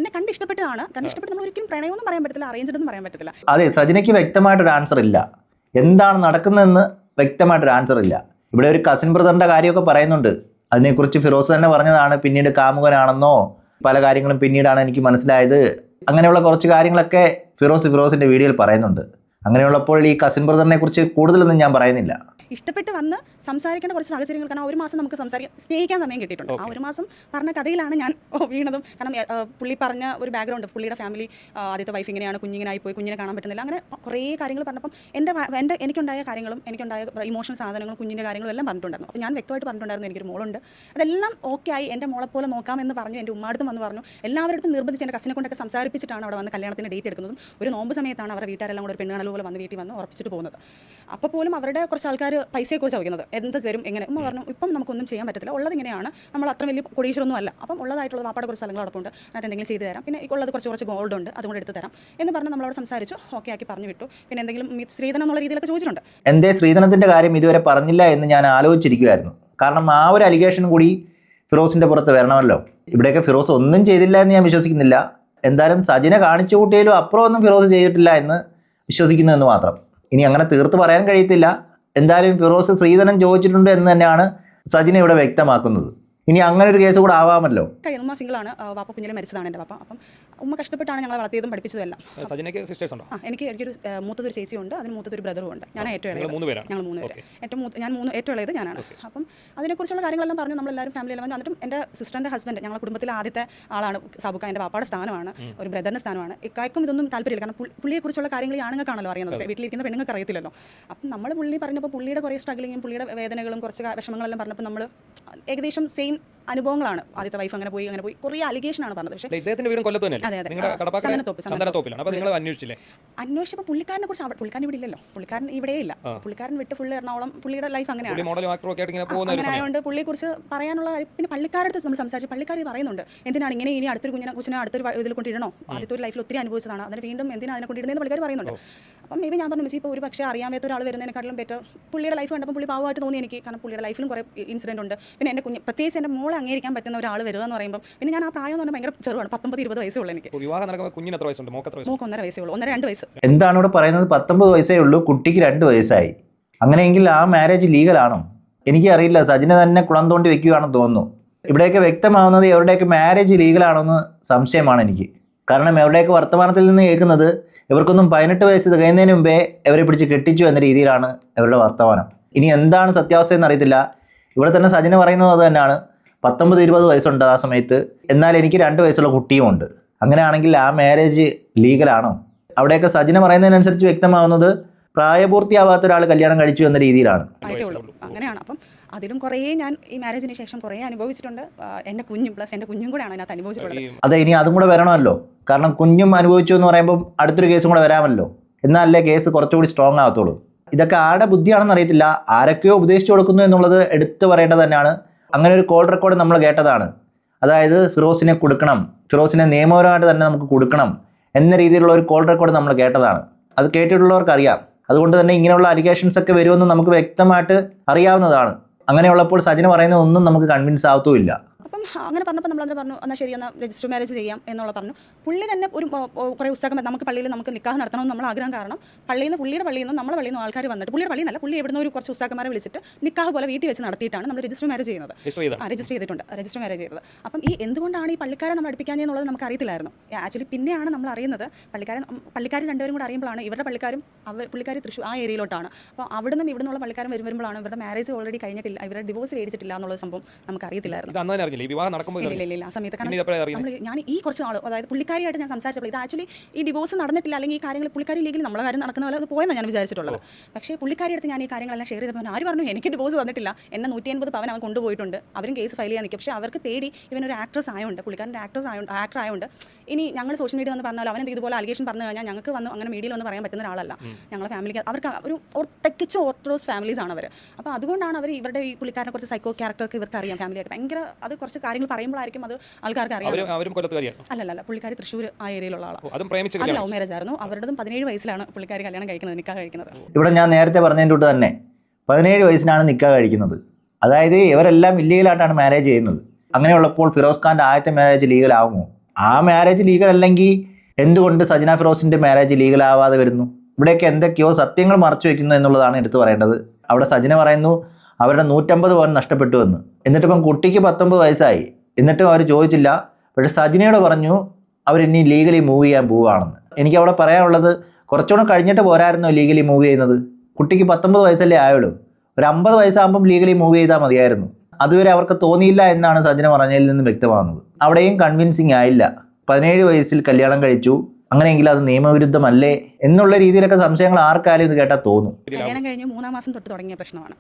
എന്നെ കണ്ട് ഇഷ്ടപ്പെട്ടതാണ്. കണ്ടിഷ്ടപ്പെട്ട് നമ്മൾ ഒരിക്കലും പ്രണയമൊന്നും പറയാൻ പറ്റില്ല, അറേഞ്ച്ഡ് ഒന്നും പറയാൻ പറ്റില്ല. അതെ, സജിനയ്ക്ക് വ്യക്തമായിട്ടൊരു ആൻസർ ഇല്ല. എന്താണ് നടക്കുന്നതെന്ന് വ്യക്തമായിട്ടൊരു ആൻസർ ഇല്ല. ഇവിടെ ഒരു കസിൻ ബ്രദറിന്റെ കാര്യമൊക്കെ പറയുന്നുണ്ട്. അതിനെക്കുറിച്ച് ഫിറോസ് തന്നെ പറഞ്ഞതാണ്, പിന്നീട് കാമുകനാണെന്നോ പല കാര്യങ്ങളും പിന്നീടാണ് എനിക്ക് മനസ്സിലായത്. അങ്ങനെയുള്ള കുറച്ച് കാര്യങ്ങളൊക്കെ ഫിറോസിന്റെ വീഡിയോയിൽ പറയുന്നുണ്ട്. അങ്ങനെയുള്ളപ്പോൾ ഈ കസിൻ ബ്രദറിനെ കുറിച്ച് കൂടുതലൊന്നും ഞാൻ പറയുന്നില്ല. ഇഷ്ടപ്പെട്ട് വന്ന് സംസാരിക്കേണ്ട കുറച്ച് സാഹചര്യങ്ങൾ, കാരണം 1 മാസം നമുക്ക് സ്നേഹിക്കാൻ സമയം കിട്ടിയിട്ടുണ്ട്. ആ 1 മാസം പറഞ്ഞ കഥയിലാണ് ഞാൻ വീണതും. കാരണം പുള്ളി പറഞ്ഞ ഒരു ബാക്ക്ഗ്രൗണ്ട്, പുള്ളിയുടെ ഫാമിലി, ആദ്യത്തെ വൈഫ് ഇങ്ങനെയാണ്, കുഞ്ഞിങ്ങനായി പോയി, കുഞ്ഞിനെ കാണാൻ പറ്റുന്നില്ല, അങ്ങനെ കുറേ കാര്യങ്ങൾ പറഞ്ഞപ്പം എനിക്കുണ്ടായ കാര്യങ്ങളും എനിക്കുണ്ടായ ഇമോഷണൽ സാധനങ്ങളും കുഞ്ഞിൻ്റെ കാര്യങ്ങളും എല്ലാം പറഞ്ഞിട്ടുണ്ടായിരുന്നു. അപ്പോൾ ഞാൻ വ്യക്തമായിട്ട് പറഞ്ഞിട്ടുണ്ടായിരുന്നു എനിക്കൊരു മോളുണ്ട്, അതെല്ലാം ഓക്കെ ആയി, എൻ്റെ മോളെ പോലെ നോക്കാമെന്ന് പറഞ്ഞു. എൻ്റെ ഉമ്മാടുത്തും വന്ന് പറഞ്ഞു, എല്ലാവരുടെ നിർബന്ധിച്ച് എൻ്റെ കസിനെ കൊണ്ടൊക്കെ സംസാരിപ്പിച്ചിട്ടാണ് അവിടെ വന്ന് കല്യാണത്തിന് ഡേറ്റ് എടുക്കുന്നതും. ഒരു നോമ്പ് സമയത്താണ് അവരുടെ വീട്ടുകാരെല്ലാം കൂടെ ഒരു പെണ്ണുകാണൽ പോലെ വന്ന് വീട്ടിൽ വന്ന് ഉറപ്പിച്ചിട്ട് പോകുന്നത്. അപ്പോൾ പോലും അവരുടെ കുറച്ച് ആൾക്കാർ പൈസയെക്കുറിച്ച് ചോദിക്കുന്നത്, എന്ത് തരും എങ്ങനെ. ഉമ്മ പറഞ്ഞു, ഇപ്പം നമുക്കൊന്നും ചെയ്യാൻ പറ്റത്തില്ല, ഉള്ളത് ഇങ്ങനെയാണ്, നമ്മൾ അത്ര വലിയ കൊടീശ്വരൊന്നും അല്ല, അപ്പം ഉള്ളതായിട്ടുള്ള വാപ്പാടെ കുറച്ച് സ്ഥലങ്ങൾ അടപ്പുണ്ട്, അതിനകത്ത് എന്തെങ്കിലും ചെയ്തു തരാം, പിന്നെ ഉള്ളത് കുറച്ച് ഗോൾഡ് ഉണ്ട്, അതുകൊണ്ട് എടുത്ത് തരാം എന്ന് പറഞ്ഞ് നമ്മളവിടെ സംസാരിച്ചു, ഓക്കെ ആക്കി പറഞ്ഞു വിട്ടു. പിന്നെ എന്തെങ്കിലും സ്ത്രീധനം എന്നുള്ള രീതിയിലൊക്കെ ചോദിച്ചിട്ടുണ്ട്. എൻ്റെ സ്ത്രീധനത്തിൻ്റെ കാര്യം ഇതുവരെ പറഞ്ഞില്ല എന്ന് ഞാൻ ആലോചിച്ചിരിക്കുമായിരുന്നു. കാരണം ആ ഒരു അലിഗേഷൻ കൂടി ഫിറോസിൻ്റെ പുറത്ത് വരണമല്ലോ. ഇവിടെയൊക്കെ ഫിറോസ് ഒന്നും ചെയ്തില്ല എന്ന് ഞാൻ വിശ്വസിക്കുന്നില്ല. എന്തായാലും സജിനെ കാണിച്ചു കൂട്ടിയാലും അപ്പുറമൊന്നും ഫിറോസ് ചെയ്തിട്ടില്ല എന്ന് വിശ്വസിക്കുന്നു എന്ന് മാത്രം. ഇനി അങ്ങനെ തീർത്ത് പറയാൻ കഴിയത്തില്ല. എന്തായാലും ഫിറോസ് സ്ത്രീധനം ചോദിച്ചിട്ടുണ്ട് എന്ന് തന്നെയാണ് സജിനെ ഇവിടെ വ്യക്തമാക്കുന്നത്. ഇനി അങ്ങനെ ഒരു കേസ് കൂടെ ആവാമല്ലോ. ഉമ്മ സിംഗിളാണ്, വാപ്പ കുഞ്ഞിലെ മരിച്ചതാണ് എൻ്റെ വാപ്പ. അപ്പം ഉമ്മ കഷ്ടപ്പെട്ടാണ് ഞങ്ങളെ വളർത്തിയതും പഠിപ്പിച്ചതും എല്ലാം. സജിനയ്ക്ക് സിസ്റ്റേഴ്സ് ഉണ്ടോ? എനിക്കൊരു മൂത്തതൊരു ചേച്ചിയുണ്ട്, അതിന് മൂത്തതൊരു ബ്രദറും ഉണ്ട്. ഞാൻ ഏറ്റവും ഇളയത്. ഞങ്ങൾ 3 പേര്. ഏറ്റവും ഇളയത് ഞാനാണ്. അപ്പം അതിനെക്കുറിച്ചുള്ള കാര്യങ്ങളെല്ലാം പറഞ്ഞു. നമ്മളെല്ലാവരും ഫാമിലിയിൽ വന്നിട്ടും എൻ്റെ സിസ്റ്ററിൻ്റെ ഹസ്ബൻഡ് ഞങ്ങളുടെ കുടുംബത്തിലെ ആദ്യത്തെ ആളാണ് സാബുക്ക. എൻ്റെ വാപ്പാടെ സ്ഥാനമാണ്, ഒരു ബ്രദറിൻ്റെ സ്ഥാനമാണ്. ഇക്കായ്ക്കും ഇതൊന്നും താല്പര്യമില്ല, കാരണം പുള്ളിയെക്കുറിച്ചുള്ള കാര്യങ്ങൾ ഈ ആണുങ്ങൾക്കാണല്ലോ അറിയുന്നത്, വീട്ടിലിരിക്കുന്ന പെണ്ണുങ്ങൾക്ക് അറിയത്തില്ലല്ലോ. അപ്പം നമ്മൾ പുള്ളി പറഞ്ഞപ്പോൾ പുള്ളിയുടെ കുറേ സ്ട്രഗ്ലിങ്ങും പുള്ളിയുടെ വേദനകളും കുറച്ച് വിഷമങ്ങളെല്ലാം പറഞ്ഞപ്പോൾ നമ്മൾ ഏകദേശം സെയിം അനുഭവങ്ങളാണ്. ആദ്യത്തെ വൈഫ് അങ്ങനെ പോയി കുറേ അലിഗേഷനാണ് പറഞ്ഞത്. പക്ഷേ ഇദ്ദേഹത്തിന്റെ വീടും കൊല്ലത്ത് തന്നെയല്ലേ? അന്വേഷിച്ചപ്പോൾ പുള്ളിക്കാരനെ കുറിച്ച് പുള്ളിക്കാരൻ ഇവിടെ ഇല്ലല്ലോ, പുള്ളിക്കാരൻ ഇവിടെ ഇല്ല, പുള്ളിക്കാരൻ വിട്ട് ഫുള്ള് എറണാകുളം, പുള്ളിയുടെ ലൈഫ് അങ്ങനെയാണ്. അങ്ങനെ ആയതുകൊണ്ട് പുള്ളിയെക്കുറിച്ച് പറയാനുള്ള കാര്യം. പിന്നെ പള്ളിക്കാരടുത്ത് നമ്മൾ സംസാരിച്ചു, പള്ളിക്കാർ പറയുന്നുണ്ട് എന്തിനാണ് ഇങ്ങനെ, ഇനി അടുത്തൊരു കുഞ്ഞിനെ അടുത്തൊരു ഇതിൽ കൊണ്ടിടണോ, ആദ്യത്തെ ഒരു ലൈഫിൽ ഒത്തിരി അനുഭവിച്ചതാണ്, അതിന് വീണ്ടും എന്തിനാ അതിനെ കൊണ്ടിടുന്നതെന്ന് പള്ളിക്കാർ പറയുന്നുണ്ട്. അപ്പം മേ ബി ഞാൻ പറഞ്ഞു, ഇപ്പോൾ ഒരു പക്ഷേ അറിയാത്ത ഒരാൾ വരുന്നതിനെക്കാട്ടിലും ബെറ്റർ പുള്ളിയുടെ ലൈഫ് കണ്ടപ്പോൾ പുള്ളി പാവമായിട്ട് തോന്നി എനിക്ക്. കാരണം പുള്ളിയുടെ ലൈഫിലും കുറേ ഇൻസിഡൻറ്റ് ഉണ്ട്. പിന്നെ എൻ്റെ കുഞ്ഞ്, പ്രത്യേകിച്ച് എൻ്റെ മോളെ അംഗീകരിക്കാൻ പറ്റുന്ന ഒരാൾ വരിക എന്ന് പറയുമ്പോൾ, പിന്നെ ഞാൻ ആ പ്രായം എന്ന് പറഞ്ഞാൽ ഭയങ്കര ചെറുതാണ്, 19-20 വയസ്സേ ഉള്ളൂ എനിക്ക്. വിവാഹം നടക്കുമ്പോൾ കുഞ്ഞിന് എത്ര വയസ്സുണ്ട്? മോക്ക് 1.5 വയസ്സേ ഉള്ളൂ, 1-2 വയസ്സ്. എന്താണ് ഇവിടെ പറയുന്നത്? 19 വയസ്സേ ഉള്ളൂ, കുട്ടിക്ക് 2 വയസ്സായി. അങ്ങനെയെങ്കിൽ ആ മാരേജ് ലീഗലാണോ? എനിക്കറിയില്ല. സജിനെ തന്നെ കുളം തോണ്ടി വെക്കുകയാണെന്ന് തോന്നുന്നു. ഇവിടെയൊക്കെ വ്യക്തമാവുന്നത് എവിടെയൊക്കെ മാരേജ് ലീഗലാണോ എന്ന് സംശയമാണ് എനിക്ക്. കാരണം എവിടെയൊക്കെ വർത്തമാനത്തിൽ നിന്ന് കേൾക്കുന്നത് ഇവർക്കൊന്നും 18 വയസ്സ് തികയുന്നതിന് മുമ്പേ ഇവരെ പിടിച്ച് കെട്ടിച്ചു എന്ന രീതിയിലാണ് ഇവരുടെ വർത്തമാനം. ഇനി എന്താണ് സത്യാവസ്ഥ എന്ന് അറിയത്തില്ല. ഇവിടെ തന്നെ സജിന പറയുന്നത് അത് തന്നെയാണ്, 19-20 വയസ്സുണ്ട് ആ സമയത്ത്, എന്നാൽ എനിക്ക് 2 വയസ്സുള്ള കുട്ടിയുമുണ്ട്. അങ്ങനെയാണെങ്കിൽ ആ മാരേജ് ലീഗലാണോ? അവിടെയൊക്കെ സജിന പറയുന്നതിനനുസരിച്ച് വ്യക്തമാവുന്നത് പ്രായപൂർത്തിയാവാത്ത ഒരാൾ കല്യാണം കഴിച്ചു എന്ന രീതിയിലാണ്. അങ്ങനെയാണ്. അപ്പം അതിലും കുറേ ഞാൻ ഈ മാരേജിന് ശേഷം കുറേ അനുഭവിച്ചിട്ടുണ്ട്. എൻ്റെ കുഞ്ഞും പ്ലസ് എൻ്റെ കുഞ്ഞും കൂടെയാണ് അതിനകത്ത് അനുഭവിച്ചിട്ടുള്ളത്. അതെ, ഇനി അതും കൂടെ വരണമല്ലോ. കാരണം കുഞ്ഞും അനുഭവിച്ചു എന്ന് പറയുമ്പോൾ അടുത്തൊരു കേസും കൂടെ വരാമല്ലോ. എന്നാലല്ലേ കേസ് കുറച്ചുകൂടി സ്ട്രോങ് ആകത്തുള്ളൂ. ഇതൊക്കെ ആരുടെ ബുദ്ധിയാണെന്ന് അറിയത്തില്ല. ആരൊക്കെയോ ഉപദേശിച്ചു കൊടുക്കുന്നു എന്നുള്ളത് എടുത്തു പറയേണ്ടത് തന്നെയാണ്. അങ്ങനെ ഒരു കോൾ റെക്കോർഡ് നമ്മൾ കേട്ടതാണ്. അതായത് ഫിറോസിനെ കൊടുക്കണം, ഫിറോസിനെ നിയമപരമായിട്ട് തന്നെ നമുക്ക് കൊടുക്കണം എന്ന രീതിയിലുള്ള ഒരു കോൾ റെക്കോർഡ് നമ്മൾ കേട്ടതാണ്. അത് കേട്ടിട്ടുള്ളവർക്ക് അറിയാം. അതുകൊണ്ട് തന്നെ ഇങ്ങനെയുള്ള അലിഗേഷൻസ് ഒക്കെ വരുമെന്ന് നമുക്ക് വ്യക്തമായിട്ട് അറിയാവുന്നതാണ്. അങ്ങനെയുള്ളപ്പോൾ സജിന പറയുന്നതൊന്നും നമുക്ക് കൺവിൻസ് ആവത്തുമില്ല. അപ്പം അങ്ങനെ പറഞ്ഞപ്പോൾ നമ്മളതിന് പറഞ്ഞു, എന്നാൽ ശരി, എന്നാൽ രജിസ്റ്റർ മാരേജ് ചെയ്യാം എന്നുള്ള പറഞ്ഞു. പുള്ളി തന്നെ ഒരു കുറേ പുസ്തകം നമുക്ക് പള്ളിയിൽ നമുക്ക് നിക്കാഹ് നടത്തണമെന്ന് നമ്മൾ ആഗ്രഹം. കാരണം പുള്ളിയുടെ പള്ളിയിൽ നിന്ന് നമ്മളെ പള്ളിയിൽ നിന്ന് ആൾക്കാർ വന്നിട്ട്, പുള്ളിയുടെ പള്ളിയിൽ നിന്നല്ല, പുള്ളി എവിടുന്ന് ഒരു കുറച്ച് പുസ്തകന്മാരെ വിളിച്ചിട്ട് നിക്കാഹ് പോലെ വീട്ടിൽ വെച്ച് നടത്തിയിട്ടാണ് നമ്മൾ രജിസ്റ്റർ മാരേജ് ചെയ്യുന്നത്. രജിസ്റ്റർ ചെയ്തിട്ടുണ്ട്, രജിസ്റ്റർ മാരേജ് ചെയ്തത്. അപ്പം ഈ എന്തുകൊണ്ടാണ് ഈ പള്ളിക്കാരെ നമ്മൾ അടുപ്പിക്കാൻ എന്നുള്ളത് നമുക്ക് അറിയത്തില്ലായിരുന്നു. ആക്ച്വലി പിന്നെയാണ് നമ്മൾ അറിയുന്നത്. പള്ളിക്കാർ രണ്ടുപേരും കൂടെ അറിയുമ്പോഴാണ്, ഇവരുടെ പള്ളിക്കാരും പുള്ളിക്കാരി തൃശ്ശൂർ ആ ഏരിയയിലോട്ടാണ്. അപ്പോൾ അവിടെ നിന്നും ഇവിടെ നിന്നുള്ള പള്ളിക്കാരും വരുമ്പോഴാണ് ഇവരുടെ മാരേജ് ഓൾറെഡി കഴിഞ്ഞിട്ടില്ല, ഇവരുടെ ഡിവോഴ്സ് മേടിച്ചിട്ടില്ല എന്നുള്ള സംഭവം നമുക്ക് അറിയത്തില്ലായിരുന്നു. ആ സമയത്ത് ഞാൻ ഈ കുറച്ച് നാൾ, അതായത് പുള്ളിക്കാരിയായിട്ട് ഞാൻ സംസാരിച്ചപ്പോൾ, ഇത് ആക്ച്വലി ഈ ഡിവോഴ്സ് നടന്നിട്ടില്ല, അല്ലെങ്കിൽ ഈ കാര്യങ്ങൾ പുള്ളിക്കാരി ലീഗിൽ നമ്മളെ കാര്യം നടക്കുന്ന പോലെ അത് പോയെന്നാണ് ഞാൻ വിചാരിച്ചിട്ടുള്ളത്. പക്ഷേ പുള്ളിക്കാരിയടുത്ത് ഞാൻ ഈ കാര്യങ്ങളെല്ലാം ഷെയർ ചെയ്തപ്പോൾ ആര് പറഞ്ഞു എനിക്ക് ഡിവോഴ്സ് വന്നിട്ടില്ല, എന്നെ 150 പവൻ അവൻ കൊണ്ടുപോയിട്ടുണ്ട്, അവരും കേസ് ഫയൽ ചെയ്യാൻ നിൽക്കും. പക്ഷേ അവർക്ക് പേടി, ഇവനൊരു ആക്ട്രസ് ആയതുകൊണ്ട്, പുള്ളിക്കാരൻ്റെ ആക്ടർ ആയതുകൊണ്ട്, ഇനി ഞങ്ങൾ സോഷ്യൽ മീഡിയ വന്ന് പറഞ്ഞാൽ അവൻ ഇതുപോലെ അലിഗേഷൻ പറഞ്ഞു കഴിഞ്ഞാൽ ഞങ്ങൾക്ക് വന്ന് അങ്ങനെ മീഡിയയിൽ വന്ന് പറയാൻ പറ്റുന്ന ഒരാളല്ല. ഞങ്ങളുടെ ഫാമിലിക്ക് അവർക്ക് ഒരു തികച്ച ഓർത്തഡോക്സ് ഫാമിലീസ് ആണ് അവർ. അപ്പോൾ അതുകൊണ്ടാണ് അവർ ഇവരുടെ ഈ പുള്ളിക്കാരനെ കുറച്ച് സൈക്കോ ക്യാരക്ടർക്ക് ഇവർക്ക് അറിയാം, ഫാമിലിയായിട്ട് ഭയങ്കര അത് കുറച്ച് കാര്യങ്ങൾ പറയുമ്പോഴായിരിക്കും അത് ആൾക്കാർക്ക് അറിയാം. അല്ലല്ല, പുള്ളിക്കാരി തൃശ്ശൂർ ആ ഏരിയയിലുള്ള ആളാണ്. അത് ലവ് മാരേജ് ആയിരുന്നു. അവരുടെതും 17 വയസ്സിലാണ് പുള്ളിക്കാരി കല്യാണം കഴിക്കുന്നത്, നിക്കാഹ് കഴിക്കുന്നത്. ഇവിടെ ഞാൻ നേരത്തെ പറഞ്ഞതിൻ്റെ തൊട്ട് തന്നെ 17 വയസ്സിനാണ് നിക്കാഹ് കഴിക്കുന്നത്. അതായത് ഇവരെല്ലാം ഇല്ലീഗലായിട്ടാണ് മാരേജ് ചെയ്യുന്നത്. അങ്ങനെയുള്ളപ്പോൾ ഫിറോസ് ഖാൻ്റെ ആദ്യത്തെ മാരേജ് ലീഗലാവുമോ? ആ മാരേജ് ലീഗൽ അല്ലെങ്കിൽ എന്തുകൊണ്ട് സജിന ഫിറോസിൻ്റെ മാരേജ് ലീഗലാവാതെ വരുന്നു? ഇവിടെയൊക്കെ എന്തൊക്കെയോ സത്യങ്ങൾ മറച്ചു വയ്ക്കുന്നു എന്നുള്ളതാണ് എടുത്തു പറയേണ്ടത്. അവിടെ സജിന പറയുന്നു അവരുടെ 150 പവൻ നഷ്ടപ്പെട്ടു എന്ന്. എന്നിട്ടിപ്പം കുട്ടിക്ക് 19 വയസ്സായി, എന്നിട്ടും അവർ ചോദിച്ചില്ല. പക്ഷേ സജിനയോട് പറഞ്ഞു അവരിനി ലീഗലി മൂവ് ചെയ്യാൻ പോവുകയാണെന്ന്. എനിക്ക് അവിടെ പറയാനുള്ളത്, കുറച്ചുകൂടെ കഴിഞ്ഞിട്ട് പോരായിരുന്നോ ലീഗലി മൂവ് ചെയ്യുന്നത്? കുട്ടിക്ക് 19 വയസ്സല്ലേ ആയുള്ളൂ. ഒരു 50 വയസ്സാകുമ്പം ലീഗലി മൂവ് ചെയ്താൽ മതിയായിരുന്നു. അതുവരെ അവർക്ക് തോന്നിയില്ല എന്നാണ് സജന പറഞ്ഞതിൽ നിന്ന് വ്യക്തമാകുന്നത്. അവിടെയും കൺവിൻസിങ് ആയില്ല. 17 വയസ്സിൽ കല്യാണം കഴിച്ചു, അങ്ങനെയെങ്കിൽ അത് നിയമവിരുദ്ധമല്ലേ എന്നുള്ള രീതിയിലൊക്കെ സംശയങ്ങൾ ആർക്കാലും ഇത് കേട്ടാൽ തോന്നും. കല്യാണം കഴിഞ്ഞ് 3-ാം മാസം തൊട്ട് തുടങ്ങിയ പ്രശ്നമാണ്.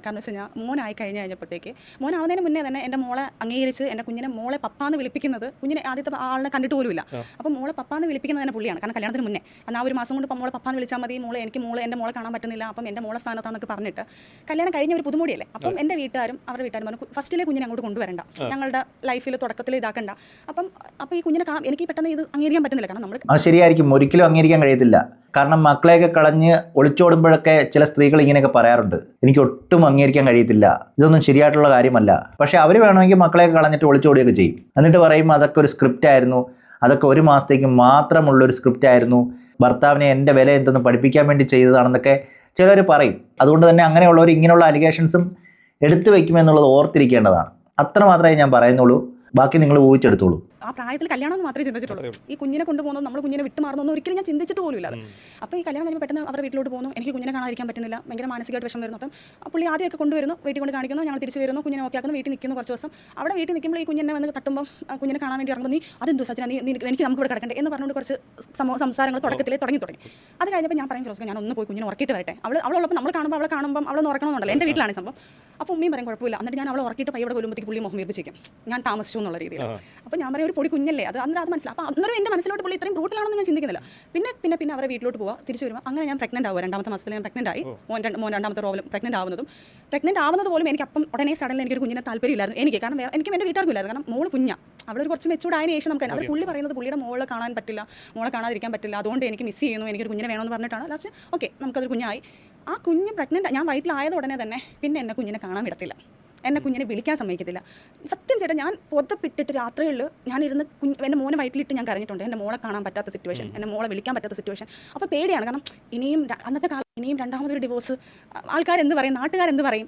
കാരണം വെച്ച് കഴിഞ്ഞാൽ മോനായി കഴിഞ്ഞപ്പോഴത്തേക്ക്, മോനാവുന്നതിന് മുന്നേ തന്നെ എൻ്റെ മോളെ അംഗീകരിച്ച് എൻ്റെ കുഞ്ഞിനെ മോളെ പപ്പാന്ന് വിളിപ്പിക്കുന്നത്, കുഞ്ഞിനെ ആദ്യത്തെ ആളിനെ കണ്ടിട്ട് പോലുമില്ല. അപ്പം മോളെ പപ്പാന്ന് വിളിപ്പിക്കുന്നത് തന്നെ പുള്ളിയാണ്. കാരണം കല്യാണത്തിന് മുന്നേ എന്നാൽ ആ ഒരു മാസം കൊണ്ട് മോളെ പപ്പാന്ന് വിളിച്ചാൽ മതി, എൻ്റെ മോളെ കാണാൻ പറ്റുന്നില്ല, അപ്പം എൻ്റെ മോളെ സ്ഥാനത്താന്നൊക്കെ പറഞ്ഞിട്ട് കല്യാണം കഴിഞ്ഞ ഒരു പുതുമോടിയല്ലേ. അപ്പം എൻ്റെ വീട്ടുകാരും അവരുടെ വീട്ടുകാരും പറഞ്ഞു ഫസ്റ്റിലെ കുഞ്ഞിനെ അങ്ങോട്ട് കൊണ്ടുവരണ്ട, ഞങ്ങളുടെ ലൈഫിൽ തുടക്കത്തിൽ ഇതാക്കണ്ട. അപ്പം ഈ കുഞ്ഞിനെ എനിക്ക് പെട്ടെന്ന് ഇത് അംഗീകരിക്കാൻ പറ്റുന്നില്ല. കാരണം നമ്മൾ അത് ശരിയായിരിക്കും, ഒരിക്കലും അംഗീകരിക്കാൻ കഴിയത്തില്ല. കാരണം മക്കളെയൊക്കെ കളഞ്ഞ് ഒളിച്ചോടുമ്പോഴൊക്കെ ചില സ്ത്രീകൾ ഇങ്ങനെയൊക്കെ പറയാറുണ്ട്, എനിക്ക് ഒട്ടും അംഗീകരിക്കാൻ കഴിയത്തില്ല, ഇതൊന്നും ശരിയായിട്ടുള്ള കാര്യമല്ല. പക്ഷേ അവർ വേണമെങ്കിൽ മക്കളെയൊക്കെ കളഞ്ഞിട്ട് ഒളിച്ചോടുകയൊക്കെ ചെയ്യും. എന്നിട്ട് പറയും അതൊക്കെ ഒരു സ്ക്രിപ്റ്റ് ആയിരുന്നു, അതൊക്കെ ഒരു മാസത്തേക്ക് മാത്രമുള്ളൊരു സ്ക്രിപ്റ്റ് ആയിരുന്നു, ഭർത്താവിനെ എൻ്റെ വില എന്തെന്ന് പഠിപ്പിക്കാൻ വേണ്ടി ചെയ്തതാണെന്നൊക്കെ ചിലർ പറയും. അതുകൊണ്ട് തന്നെ അങ്ങനെയുള്ളവർ ഇങ്ങനെയുള്ള അലിഗേഷൻസും എടുത്തു വയ്ക്കുമെന്നുള്ളത് ഓർത്തിരിക്കേണ്ടതാണ്. അത്ര മാത്രമേ ഞാൻ പറയുന്നുള്ളൂ, ബാക്കി നിങ്ങൾ ഊഹിച്ചെടുത്തോളൂ. ആ പ്രായത്തിൽ കല്യാണം എന്ന് മാത്രമേ ചിന്തിച്ചിട്ടുള്ളൂ. ഈ കുഞ്ഞിനെ കൊണ്ടുപോകുന്നത്, നമ്മൾ കുഞ്ഞിനെ വിട്ട് മാറുന്നൊന്നും ഒരിക്കലും ഞാൻ ചിന്തിച്ചിട്ട് പോലും ഇല്ല. അപ്പോൾ ഈ കല്യാണം കഴിയുമ്പോൾ പെട്ടെന്ന് അവരുടെ വീട്ടിലോട്ട് പോകുന്നു, എനിക്ക് കുഞ്ഞിനെ കാണാതിരിക്കാൻ പറ്റുന്നില്ല, ഭയങ്കര മാനസികമായിട്ട് വിഷമം വരുന്നു. അപ്പം പുള്ളി ആദ്യമൊക്കെ കൊണ്ടുവരുന്നു, വീട്ടിൽ കൊണ്ട് കാണിക്കുന്നു, ഞങ്ങൾ തിരിച്ച് വരുന്നു, കുഞ്ഞിനെ ഓക്കെ ആക്കുന്നു, വീട്ടിൽ നിൽക്കുന്നു കുറച്ച് ദിവസം. അവിടെ വീട്ടിൽ നിൽക്കുമ്പോൾ ഈ കുഞ്ഞിനെ വന്ന് തട്ടുമ്പോൾ കുഞ്ഞിനെ കാണാൻ വേണ്ടി ഇറങ്ങുമ്പോൾ നീ അതെന്തോ സച്ചിന, എനിക്ക് നമുക്ക് ഇവിടെ കിടക്കണ്ടേ എന്ന് പറഞ്ഞുകൊണ്ട് കുറച്ച് സംസാരങ്ങൾ തുടക്കത്തിലേ തുടങ്ങി. അത് കഴിഞ്ഞപ്പോൾ ഞാൻ പറയും ഫിറോസ്ക ഞാൻ ഒന്ന് പോയി കുഞ്ഞിനെ ഉറക്കിയിട്ട് വരട്ടെ. അവളുള്ളപ്പോൾ നമ്മൾ കാണുമ്പോൾ അവളെ ഉറക്കണമെന്നുണ്ടല്ലോ. എൻ്റെ വീട്ടിലാണ് സംഭവം. അപ്പോൾ ഉമ്മയും പറയും കുഴപ്പമില്ല. എന്നിട്ട് ഞാൻ അവളെ ഉറക്കിയിട്ട് പയ്യോടെ കൊല്ലുമ്പോഴത്തേക്ക് പുള്ളി മുഖം വീർപ്പിച്ചിരിക്കും, ഞാൻ താമസിച്ചു എന്നുള്ള രീതിയിൽ. അപ്പോൾ ഞാൻ പറയും ഒരു പൊടി കുഞ്ഞല്ലേ അത് മനസ്സിലാവും. അപ്പോൾ അന്നേരം എൻ്റെ മനസ്സിലോട്ട് പുള്ളി ഇത്രയും ബ്രൂട്ടലാണെന്ന് ഞാൻ ചിന്തിക്കുന്നില്ല. പിന്നെ അവരെ വീട്ടിലോട്ട് പോവുക, തിരിച്ചു വരുമ്പോൾ അങ്ങനെ ഞാൻ പ്രഗ്നൻ്റ് ആവുക. 2ാമത്തെ മാസത്തിൽ ഞാൻ പ്രഗ്നൻ്റ് ആയി. മോൻ 2ാമത്തെ റോവിലും പ്രഗ്നൻ്റ് ആവുന്നത് പോലും എനിക്ക് അപ്പം ഉടനെ സഡൻലി എനിക്കൊരു കുഞ്ഞിനെ താല്പര്യമില്ലായിരുന്നു. എനിക്ക് കാരണം എനിക്ക് എൻ്റെ വീട്ടുകാർക്കില്ലായിരുന്നു. കാരണം മോള് കുഞ്ഞാണ്, അവളൊരു കുറച്ച് മെച്ചൂർഡ് ആയതിനു ശേഷം നമുക്ക് അവർ പുള്ളി പറയുന്നത് പുള്ളിയുടെ മോളെ കാണാൻ പറ്റില്ല, മോളെ കാണാതിരിക്കാൻ പറ്റില്ല, അതുകൊണ്ട് എനിക്ക് മിസ് ചെയ്യുന്നു, എനിക്കൊരു കുഞ്ഞിനെ വേണമെന്ന് പറഞ്ഞിട്ടാണ് ലാസ്റ്റ് ഓക്കെ നമുക്കതൊരു കുഞ്ഞായി. ആ കുഞ്ഞ് പ്രഗ്നൻ്റ് ഞാൻ വയറ്റിലായത് ഉടനെ തന്നെ പിന്നെ എന്നെ കുഞ്ഞിനെ കാണാൻ വിടത്തില്ല, എന്നെ കുഞ്ഞിനെ വിളിക്കാൻ സമ്മതിക്കത്തില്ല. സത്യം ചേട്ടാ, ഞാൻ പുറത്തിട്ടിട്ട് രാത്രികളിൽ ഞാനിരുന്ന് എൻ്റെ മോനെ വയറ്റിലിട്ട് ഞാൻ കരഞ്ഞിട്ടുണ്ട്. എൻ്റെ മോളെ കാണാൻ പറ്റാത്ത സിറ്റുവേഷൻ, എൻ്റെ മോളെ വിളിക്കാൻ പറ്റാത്ത സിറ്റുവേഷൻ. അപ്പോൾ പേടിയാണ്. കാരണം അന്നത്തെ കാലം ഇനിയും 2ാമതൊരു ഡിവോഴ്സ്, ആൾക്കാരെന്ത് പറയും, നാട്ടുകാരെന്ത് പറയും,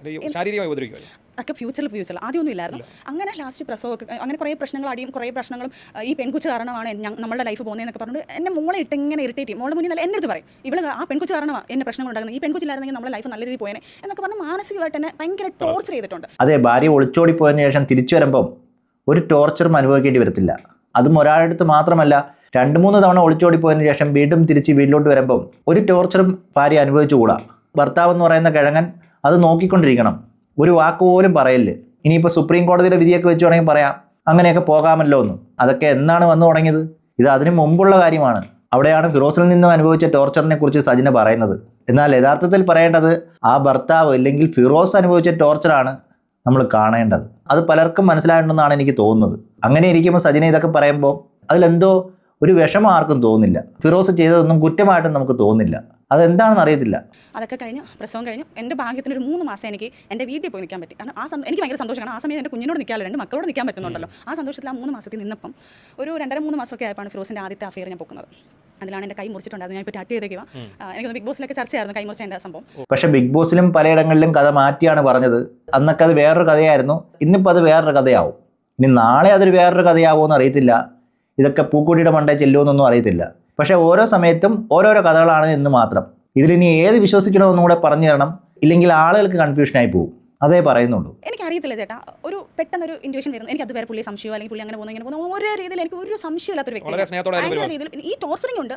അതൊക്കെ ഫ്യൂച്ചറിൽ ആദ്യമൊന്നും ഇല്ലായിരുന്നു. അങ്ങനെ ലാസ്റ്റ് പ്രസവമൊക്കെ അങ്ങനെ കുറേ പ്രശ്നങ്ങൾ, അടിയും കുറേ പ്രശ്നങ്ങളും ഈ പെൺകുച്ച് കാരണമാണ് നമ്മളുടെ ലൈഫ് പോകുന്നതെന്നൊക്കെ പറഞ്ഞിട്ട് എന്നെ മോളെ ഇട്ട് ഇങ്ങനെ ഇറിറ്റേറ്റ് ചെയ്യും. മോളെ മുന്നിൽ നല്ല എൻ്റെ അടുത്ത് പറയും ഇവള് ആ പെൺകുച്ച് കാരണമാണ് എന്നെ പ്രശ്നങ്ങൾ ഉണ്ടാകുന്നത്, ഈ പെൺകുച്ചില്ലായിരുന്നെങ്കിൽ നമ്മുടെ ലൈഫ് നല്ല രീതിയിൽ പോയേനെ എന്നൊക്കെ പറഞ്ഞ് മാനസികമായിട്ട് എന്നെ ഭയങ്കര ടോർച്ചർ ചെയ്തിട്ടുണ്ട്. അതെ, ഭാര്യ ഒളിച്ചോടിപ്പോയതിനു ശേഷം തിരിച്ചു വരുമ്പം ഒരു ടോർച്ചറും അനുഭവിക്കേണ്ടി വരത്തില്ല. അതും ഒരാളുടെ അടുത്ത് മാത്രമല്ല, 2-3 തവണ ഒളിച്ചോടിപ്പോയതിനു ശേഷം വീണ്ടും തിരിച്ച് വീട്ടിലോട്ട് വരുമ്പം ഒരു ടോർച്ചറും ഭാര്യ അനുഭവിച്ചുകൂടാ. ഭർത്താവ് എന്ന് പറയുന്ന കിഴങ്ങൻ അത് നോക്കിക്കൊണ്ടിരിക്കണം, ഒരു വാക്ക് പോലും പറയില്ല. ഇനിയിപ്പോൾ സുപ്രീം കോടതിയുടെ വിധിയൊക്കെ വെച്ച് വേണമെങ്കിൽ പറയാം അങ്ങനെയൊക്കെ പോകാമല്ലോ എന്ന്. അതൊക്കെ എന്നാണ് വന്നു തുടങ്ങിയത്? ഇത് അതിന് മുമ്പുള്ള കാര്യമാണ്. അവിടെയാണ് ഫിറോസിൽ നിന്നും അനുഭവിച്ച ടോർച്ചറിനെ കുറിച്ച് സജിന പറയുന്നത്. എന്നാൽ യഥാർത്ഥത്തിൽ പറയേണ്ടത് ആ ഭർത്താവ് അല്ലെങ്കിൽ ഫിറോസ് അനുഭവിച്ച ടോർച്ചറാണ് നമ്മൾ കാണേണ്ടത്. അത് പലർക്കും മനസ്സിലായിട്ടുണ്ടെന്നാണ് എനിക്ക് തോന്നുന്നത്. അങ്ങനെ ഇരിക്കുമ്പോൾ സജിന ഇതൊക്കെ പറയുമ്പോൾ അതിലെന്തോ ഒരു വിഷമം ആർക്കും തോന്നില്ല. ഫിറോസ് ചെയ്തതൊന്നും കുറ്റമായിട്ടും നമുക്ക് തോന്നില്ല. അതെന്താണെന്ന് അറിയത്തില്ല. അതൊക്കെ കഴിഞ്ഞ് പ്രസവം കഴിഞ്ഞു എൻ്റെ ഭാഗ്യത്തിന് ഒരു 3 മാസം എനിക്ക് എൻ്റെ വീട്ടിൽ പോയി നിൽക്കാൻ പറ്റി. കാരണം എനിക്ക് ഭയങ്കര സന്തോഷമാണ്. ആ സമയം എൻ്റെ കുഞ്ഞിനോട് നിൽക്കാമല്ലോ, 2 മക്കളോട് നിൽക്കാൻ പറ്റുന്നുണ്ടല്ലോ. ആ സന്തോഷത്തിൽ ആ 3 മാസത്തിൽ നിന്നപ്പം ഒരു 2.5-3 മാസമൊക്കെ ആയപ്പോൾ ഫിറോസിൻ്റെ ആദ്യത്തെ അഫെയർ ഞാൻ പൊക്കുന്നത്. അതിലാണ് എൻ്റെ കൈ മുറിച്ചിട്ടുണ്ടായിരുന്നു. ഞാൻ ഇപ്പോൾ ടാറ്റ് ചെയ്തേക്കുക. എനിക്കൊന്ന് ബിഗ് ബോസിലൊക്കെ ചർച്ചയായിരുന്നു കൈ മുറിച്ചതിൻ്റെ സംഭവം. പക്ഷേ ബിഗ് ബോസിലും പലയിടങ്ങളിലും കഥ മാറ്റിയാണ് പറഞ്ഞത്. അന്നൊക്കെ അത് വേറൊരു കഥയായിരുന്നു, ഇന്നിപ്പോൾ അത് വേറൊരു കഥയാവും. ഇനി നാളെ അതൊരു വേറൊരു കഥയാവുമെന്ന് അറിയത്തില്ല. ഇതൊക്കെ പൂക്കുട്ടിയുടെ മണ്ടേ ചെല്ലുമെന്നൊന്നും അറിയത്തില്ല. പക്ഷേ ഓരോ സമയത്തും ഓരോരോ കഥകളാണ് എന്ന് മാത്രം. ഇതിലിനി ഏത് വിശ്വസിക്കണമെന്നും കൂടെ പറഞ്ഞു തരണം, ഇല്ലെങ്കിൽ ആളുകൾക്ക് കൺഫ്യൂഷനായി പോകും. അതേ പറയുന്നുള്ളൂ. എനിക്കറിയത്തില്ല ചേട്ടാ, ഒരു പെട്ടെന്നൊരു ഇൻഡ്യൂഷൻ വരുന്നു. എനിക്ക് അതുവരെ പുള്ളിയെ സംശയമോ അല്ലെങ്കിൽ പുള്ളി അങ്ങനെ പോകുന്ന ഓരോ രീതിയിൽ എനിക്ക് ഒരു സംശയമില്ലാത്തൊരു വ്യക്തി. ഈ ടോർച്ചറിംഗ് ഉണ്ട്,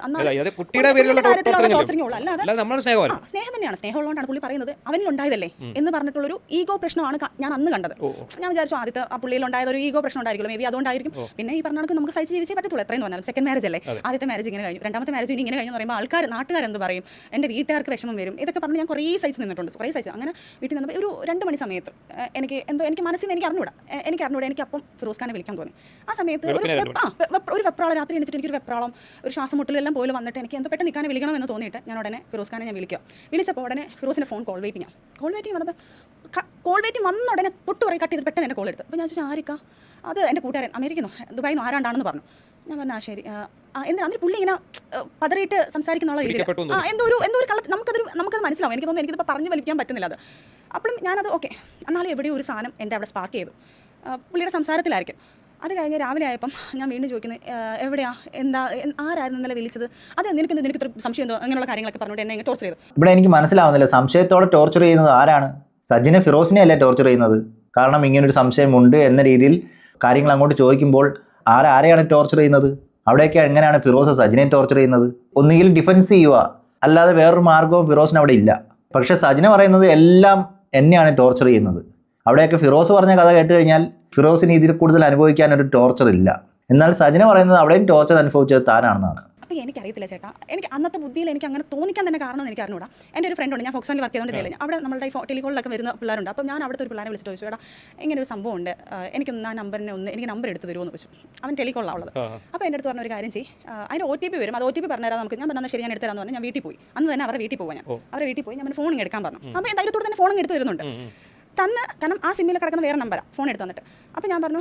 സ്നേഹം തന്നെയാണ്. സ്നേഹമുള്ളതുകൊണ്ടാണ് പുള്ളി പറയുന്നത് അവനിൽ ഉണ്ടായതല്ലേ എന്ന് പറഞ്ഞിട്ടുള്ളൊരു ഈഗോ പ്രശ്നമാണ് ഞാൻ അന്ന് കണ്ടത്. ഞാൻ വിചാരിച്ചു ആദ്യത്തെ ആ പുള്ളിയിൽ ഉണ്ടായത് ഒരു ഈഗോ പ്രശ്നം ഉണ്ടായിരിക്കും, മേ ബി അതുകൊണ്ടായിരിക്കും. പിന്നെ ഈ പറഞ്ഞ നമുക്ക് സഹിച്ച് ജീവിച്ചേ പറ്റത്തുള്ളൂ. എത്രയും തോന്നാലും സെക്കൻഡ് മാരേജ് അല്ലേ, ആദ്യത്തെ മാരേജ് ഇങ്ങനെ കഴിഞ്ഞു, 2ാമത്തെ മാരേജ് ഇനി ഇങ്ങനെ കഴിഞ്ഞു പറയുമ്പോൾ നാട്ടുകാരെന്ത് പറയും, എൻ്റെ വീട്ടുകാർക്ക് വിഷമം വരും, ഇതൊക്കെ പറഞ്ഞ് ഞാൻ കുറേ സഹിച്ച് നിന്നിട്ടുണ്ട്. കുറേ സഹിച്ച് അങ്ങനെ വീട്ടിൽ നിന്നപ്പോൾ ഒരു 2 മണി സമയത്ത് എനിക്ക് മനസ്സിൽ എനിക്ക് അറിഞ്ഞൂടാ, എനിക്ക് അപ്പം ഫിറോസ് ഖാനെ വിളിക്കാൻ തോന്നി. ആ സമയത്ത് ഒരു വെപ്രാളം, രാത്രി എണിച്ചിട്ട് എനിക്കൊരു വെപ്രാളം, ഒരു ശ്വാസം മുട്ടലെല്ലാം പോലെ വന്നിട്ട് എനിക്ക് എന്തോ പെട്ടെന്ന് നിൽക്കാനെ വിളിക്കണമെന്ന് തോന്നിയിട്ട് ഞാൻ ഉടനെ ഫിറോസ് ഖാനെ ഞാൻ വിളിച്ചപ്പോൾ ഉടനെ ഫിറോസിൻ്റെ ഫോൺ കോൾ വെയിറ്റിംഗ് വന്ന ഉടനെ തൊട്ട് പറയും കട്ട് ചെയ്ത് പെട്ടെന്ന് എൻ്റെ കോൾ എടുത്തു. അപ്പോൾ ഞാൻ ചോദിച്ചാൽ ആരിക്കാ? അത് എൻ്റെ കൂട്ടുകാരൻ അമേരിക്കന്നോ ദുബായിന്നോ ആരാണ്ടാണെന്ന് പറഞ്ഞു. ഞാൻ പറഞ്ഞു ആ ശരി. എന്തിനാ അതിൽ പുള്ളി ഇങ്ങനെ പതറിയിട്ട് സംസാരിക്കുന്നുള്ള രീതിയിൽ എന്തോ ഒരു നമുക്കത് മനസ്സിലാവും. എനിക്ക് തോന്നുന്നു എനിക്കിപ്പോൾ പറഞ്ഞു വലിക്കാൻ പറ്റുന്നില്ല അത്. അപ്പോഴും ഞാനത് ഓക്കെ എന്നാലും എവിടെയോ ഒരു സാധനം എൻ്റെ അവിടെ സ്പാർക്ക് ചെയ്തു. പുള്ളിയുടെ സംസാരത്തിലായിരിക്കും. അത് കഴിഞ്ഞ് രാവിലെ ആയപ്പം ഞാൻ വീണ്ടും ചോദിക്കുന്നത് എവിടെയാ എന്താ ആരായിരുന്നു ഇന്നലെ വിളിച്ചത്, അത് നിനക്ക് ഇത്ര സംശയം എന്തോ അങ്ങനെയുള്ള കാര്യങ്ങളൊക്കെ പറഞ്ഞുകൊണ്ട് എന്നെ ടോർച്ചർ ചെയ്തു. ഇവിടെ എനിക്ക് മനസ്സിലാവുന്നില്ല, സംശയത്തോടെ ടോർച്ചർ ചെയ്യുന്നത് ആരാണ്? സജിനെ ഫിറോസിനെ അല്ലേ ടോർച്ചർ ചെയ്യുന്നത്? കാരണം ഇങ്ങനൊരു സംശയമുണ്ട് എന്ന രീതിയിൽ കാര്യങ്ങൾ അങ്ങോട്ട് ചോദിക്കുമ്പോൾ ആരെയാണ് ടോർച്ചർ ചെയ്യുന്നത്? അവിടെയൊക്കെ എങ്ങനെയാണ് ഫിറോസ് സജിനെ ടോർച്ചർ ചെയ്യുന്നത്? ഒന്നുകിൽ ഡിഫെൻസ് ചെയ്യുക, അല്ലാതെ വേറൊരു മാർഗവും ഫിറോസിന് അവിടെ ഇല്ല. പക്ഷേ സജിന പറയുന്നത് എല്ലാം എന്നെയാണ് ടോർച്ചർ ചെയ്യുന്നത്. അവിടെയൊക്കെ ഫിറോസ് പറഞ്ഞ കഥ കേട്ട് കഴിഞ്ഞാൽ ഫിറോസിന് ഇതിൽ കൂടുതൽ അനുഭവിക്കാൻ ഒരു ടോർച്ചർ ഇല്ല. എന്നാൽ സജിന പറയുന്നത് അവിടെയും ടോർച്ചർ അനുഭവിച്ചത് താനാണെന്നാണ്. അപ്പോൾ എനിക്കറിയത്തില്ല ചേട്ടാ, എനിക്ക് അന്നത്തെ ബുദ്ധിയിൽ എനിക്ക് അങ്ങനെ തോന്നിക്കാൻ തന്നെ കാരണം എനിക്ക് അറിഞ്ഞൂടാ. എൻ്റെ ഒരു ഫ്രണ്ടുണ്ട്, ഞാൻ ഫോക്സോണിൽ വർക്ക് ചെയ്തുകൊണ്ട് അവിടെ നമ്മുടെ ടെലികോളിലൊക്കെ വരുന്ന പിള്ളേരുണ്ട്. അപ്പോൾ ഞാൻ അവിടുത്തെ ഒരു പിള്ളേരെ വിളിച്ചിട്ട് ചോദിച്ചു, ചേട്ടാ ഇങ്ങനെ ഒരു സംഭവം ഉണ്ട്, എനിക്കൊന്ന് ആ നമ്പറിനെ എനിക്ക് നമ്പർ എടുത്ത് തരുമോ എന്ന് ചോദിച്ചു. അവൻ ടെലികോളിലാണ് ഉള്ളത്. അപ്പോൾ എൻ്റെ അടുത്ത് പറഞ്ഞ ഒരു കാര്യം ചെയ്യും, അതിൻ്റെ OTP വരും, അത് OTP പറഞ്ഞുതരാം നമുക്ക്. ഞാൻ പറഞ്ഞാൽ ശരി, ഞാൻ എടുത്തരാന്ന് പറഞ്ഞാൽ ഞാൻ വീട്ടിൽ പോയി. അന്ന് തന്നെ അവരുടെ വീട്ടിൽ പോകാൻ അവരുടെ വീട്ടിൽ പോയി ഞാൻ ഫോണിങ് എടുക്കാൻ പറഞ്ഞു. അപ്പോൾ ധൈര്യത്തോടെ തന്നെ ഫോണിങ് എടുത്ത് തരുന്നുണ്ട് തന്ന്. കാരണം ആ സിമ്മിൽ കിടക്കുന്ന വേറെ നമ്പറാണ് ഫോൺ എടുത്ത് തന്നിട്ട്. അപ്പോൾ ഞാൻ പറഞ്ഞു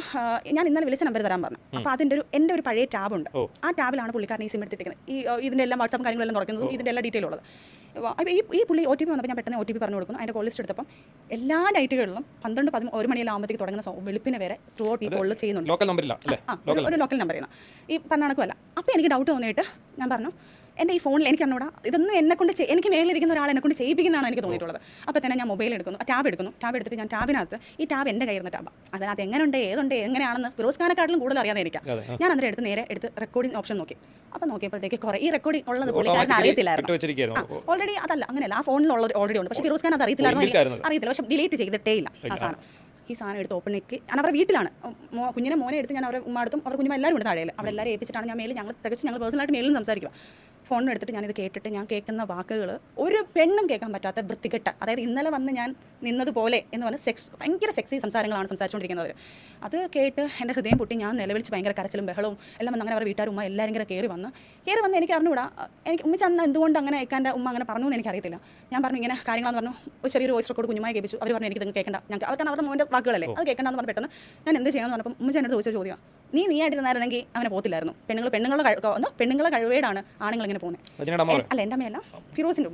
ഞാൻ ഇന്നലെ വിളിച്ച നമ്പർ തരാൻ പറഞ്ഞു. അപ്പോൾ അതിൻ്റെ എൻ്റെ ഒരു പഴയ ടാബുണ്ട്, ആ ടാബിലാണ് പുള്ളിക്കാരൻ ഈ സിം എടുത്തിട്ടിരിക്കുന്നത്. ഇതിൻ്റെ എല്ലാം വാട്സാപ്പ് കാര്യങ്ങളെല്ലാം തുറക്കുന്നതും ഇതിൻ്റെ എല്ലാ ഡീറ്റെയിലും ഉള്ളത്. അപ്പോൾ ഈ പുള്ളി OTP വന്നപ്പോൾ ഞാൻ പെട്ടെന്ന് OTP പറഞ്ഞു കൊടുക്കുന്നു. അതിൻ്റെ കോൾ ലിസ്റ്റ് എടുത്തപ്പം എല്ലാ നൈറ്റുകളിലും 12-1 മണിയെല്ലാം ആകുമ്പോഴത്തേക്ക് തുടങ്ങുന്ന വെളുപ്പിനെ വരെ ത്രൂ ഔട്ട് ഈ കോളിൽ ചെയ്യുന്നുണ്ട്. ഒരു ലോക്കൽ നമ്പർ ചെയ്യുന്ന ഈ പറഞ്ഞ. അപ്പോൾ എനിക്ക് ഡൗട്ട് തോന്നിയിട്ട് ഞാൻ പറഞ്ഞു, എൻ്റെ ഈ ഫോണിൽ എനിക്ക് അറിഞ്ഞൂടാ, ഇതൊന്നും എന്നെക്കൊണ്ട് എനിക്ക് മേളിലിരിക്കുന്ന ഒരാൾ എന്നെക്കൊണ്ട് ചെയ്യിപ്പിക്കുന്നതാണ് എനിക്ക് തോന്നിയിട്ടുള്ളത്. അപ്പോൾ തന്നെ ഞാൻ മൊബൈൽ എടുക്കുന്നു, ടാബ് എടുത്തിട്ട് ഞാൻ ടാബിനകത്ത് ഈ ടാബ് എൻ്റെ കയ്യിൽ നിന്ന് ടാബാണ്. അതിനകത്ത് എങ്ങനെയുണ്ട് ഏതുണ്ട് എങ്ങനെയാണെന്ന് ഫിറോസ് ഖാനെക്കാട്ടിലും കൂടുതൽ അറിയാതെ എനിക്ക്. ഞാൻ അന്നേരം നേരെ എടുത്ത് റെക്കോർഡിംഗ് ഓപ്ഷൻ നോക്കി. അപ്പോൾ നോക്കിയപ്പോഴത്തേക്ക് കുറേ ഈ റെക്കോർഡിംഗ് ഉള്ളത് പുള്ളിക്കാരൻ അറിയത്തില്ലായിരുന്നു. ഓൾറെഡി അതല്ല അങ്ങനെയല്ല, ആ ഫോണിലുള്ളത് ഓൾറെഡി ഉണ്ട്. പക്ഷേ ഫിറോസ് ഖാൻ അത് അറിയത്തില്ല. പക്ഷേ ഡിലീറ്റ് ചെയ്തിട്ടേ ഇല്ല ആ സാധനം. ഈ സാധനം എടുത്ത് ഓപ്പൺ ആക്കി ഞാൻ അവരുടെ വീട്ടിലാണ് മോനെ എടുത്ത് ഞാൻ അവരുടെ ഉമ്മാടുത്തും അവരുടെ കുഞ്ഞുമ്മ എല്ലാവരും ഉണ്ട് താഴെ. അവിടെ എല്ലാവരും ഏൽപ്പിച്ചിട്ടാണ് ഞാൻ ഞങ്ങൾ പേഴ്സണലായിട്ട് മേലിൽ സംസാരിക്കുക. ഫോണിൽ എടുത്തിട്ട് ഞാനിത് കേട്ടിട്ട് ഞാൻ കേൾക്കുന്ന വാക്കുകൾ ഒരു പെണ്ണും കേൾക്കാൻ പറ്റാത്ത വൃത്തികെട്ട, അതായത് ഇന്നലെ വന്ന് ഞാൻ നിന്നതുപോലെ എന്ന് പറഞ്ഞാൽ ഭയങ്കര സെക്സി സംസാരങ്ങളാണ് സംസാരിച്ചുകൊണ്ടിരിക്കുന്നവർ. അത് കേട്ട് എൻ്റെ ഹൃദയം പൊട്ടി ഞാൻ നിലവിളിച്ച് ഭയങ്കര കരച്ചിലും ബഹളവും എല്ലാം വന്ന്. അങ്ങനെ അവരുടെ വീട്ടുകാർ ഉമ്മ എല്ലാവരും ഇങ്ങനെ കയറി വന്ന് എനിക്ക് അറിഞ്ഞുകൂടാ. എനിക്ക് ഉമ്മിച്ച് അന്ന് എന്തുകൊണ്ട് അങ്ങനെ ഏക്കാൻ്റെ ഉമ്മ അങ്ങനെ പറഞ്ഞു എന്ന് എനിക്കറിയത്തില്ല. ഞാൻ പറഞ്ഞു ഇങ്ങനെ കാര്യങ്ങളെന്ന് പറഞ്ഞു. ഒരു ചെറിയൊരു വോയിസ് റെക്കോർഡ് കുഞ്ഞുമായി കേൾപ്പിച്ചു. അവർ പറഞ്ഞു എനിക്കിത് കേൾക്കണ്ട, ഞങ്ങൾക്ക് അവർക്ക് അവരുടെ മോൻ്റെ വാക്കുകളല്ലേ, അത് കേൾക്കണ്ടെന്ന് പറഞ്ഞ് പെട്ടെന്ന് ഞാൻ എന്ത് ചെയ്യണമെന്ന് പറഞ്ഞപ്പോൾ ഉമ്മച്ച് എൻ്റെ ചോദിച്ച ചോദ്യം, നീ ആയിട്ടിരുന്നായിരുന്നെങ്കിൽ അവനെ പോകത്തില്ലായിരുന്നു. പെണ്ണുങ്ങളെ കഴിവേടാണ് ആണുങ്ങൾ ഇങ്ങനെ പോകുന്നത്. അല്ല എൻ്റെ അമ്മയല്ല, ഫിറോസിൻ്റെ.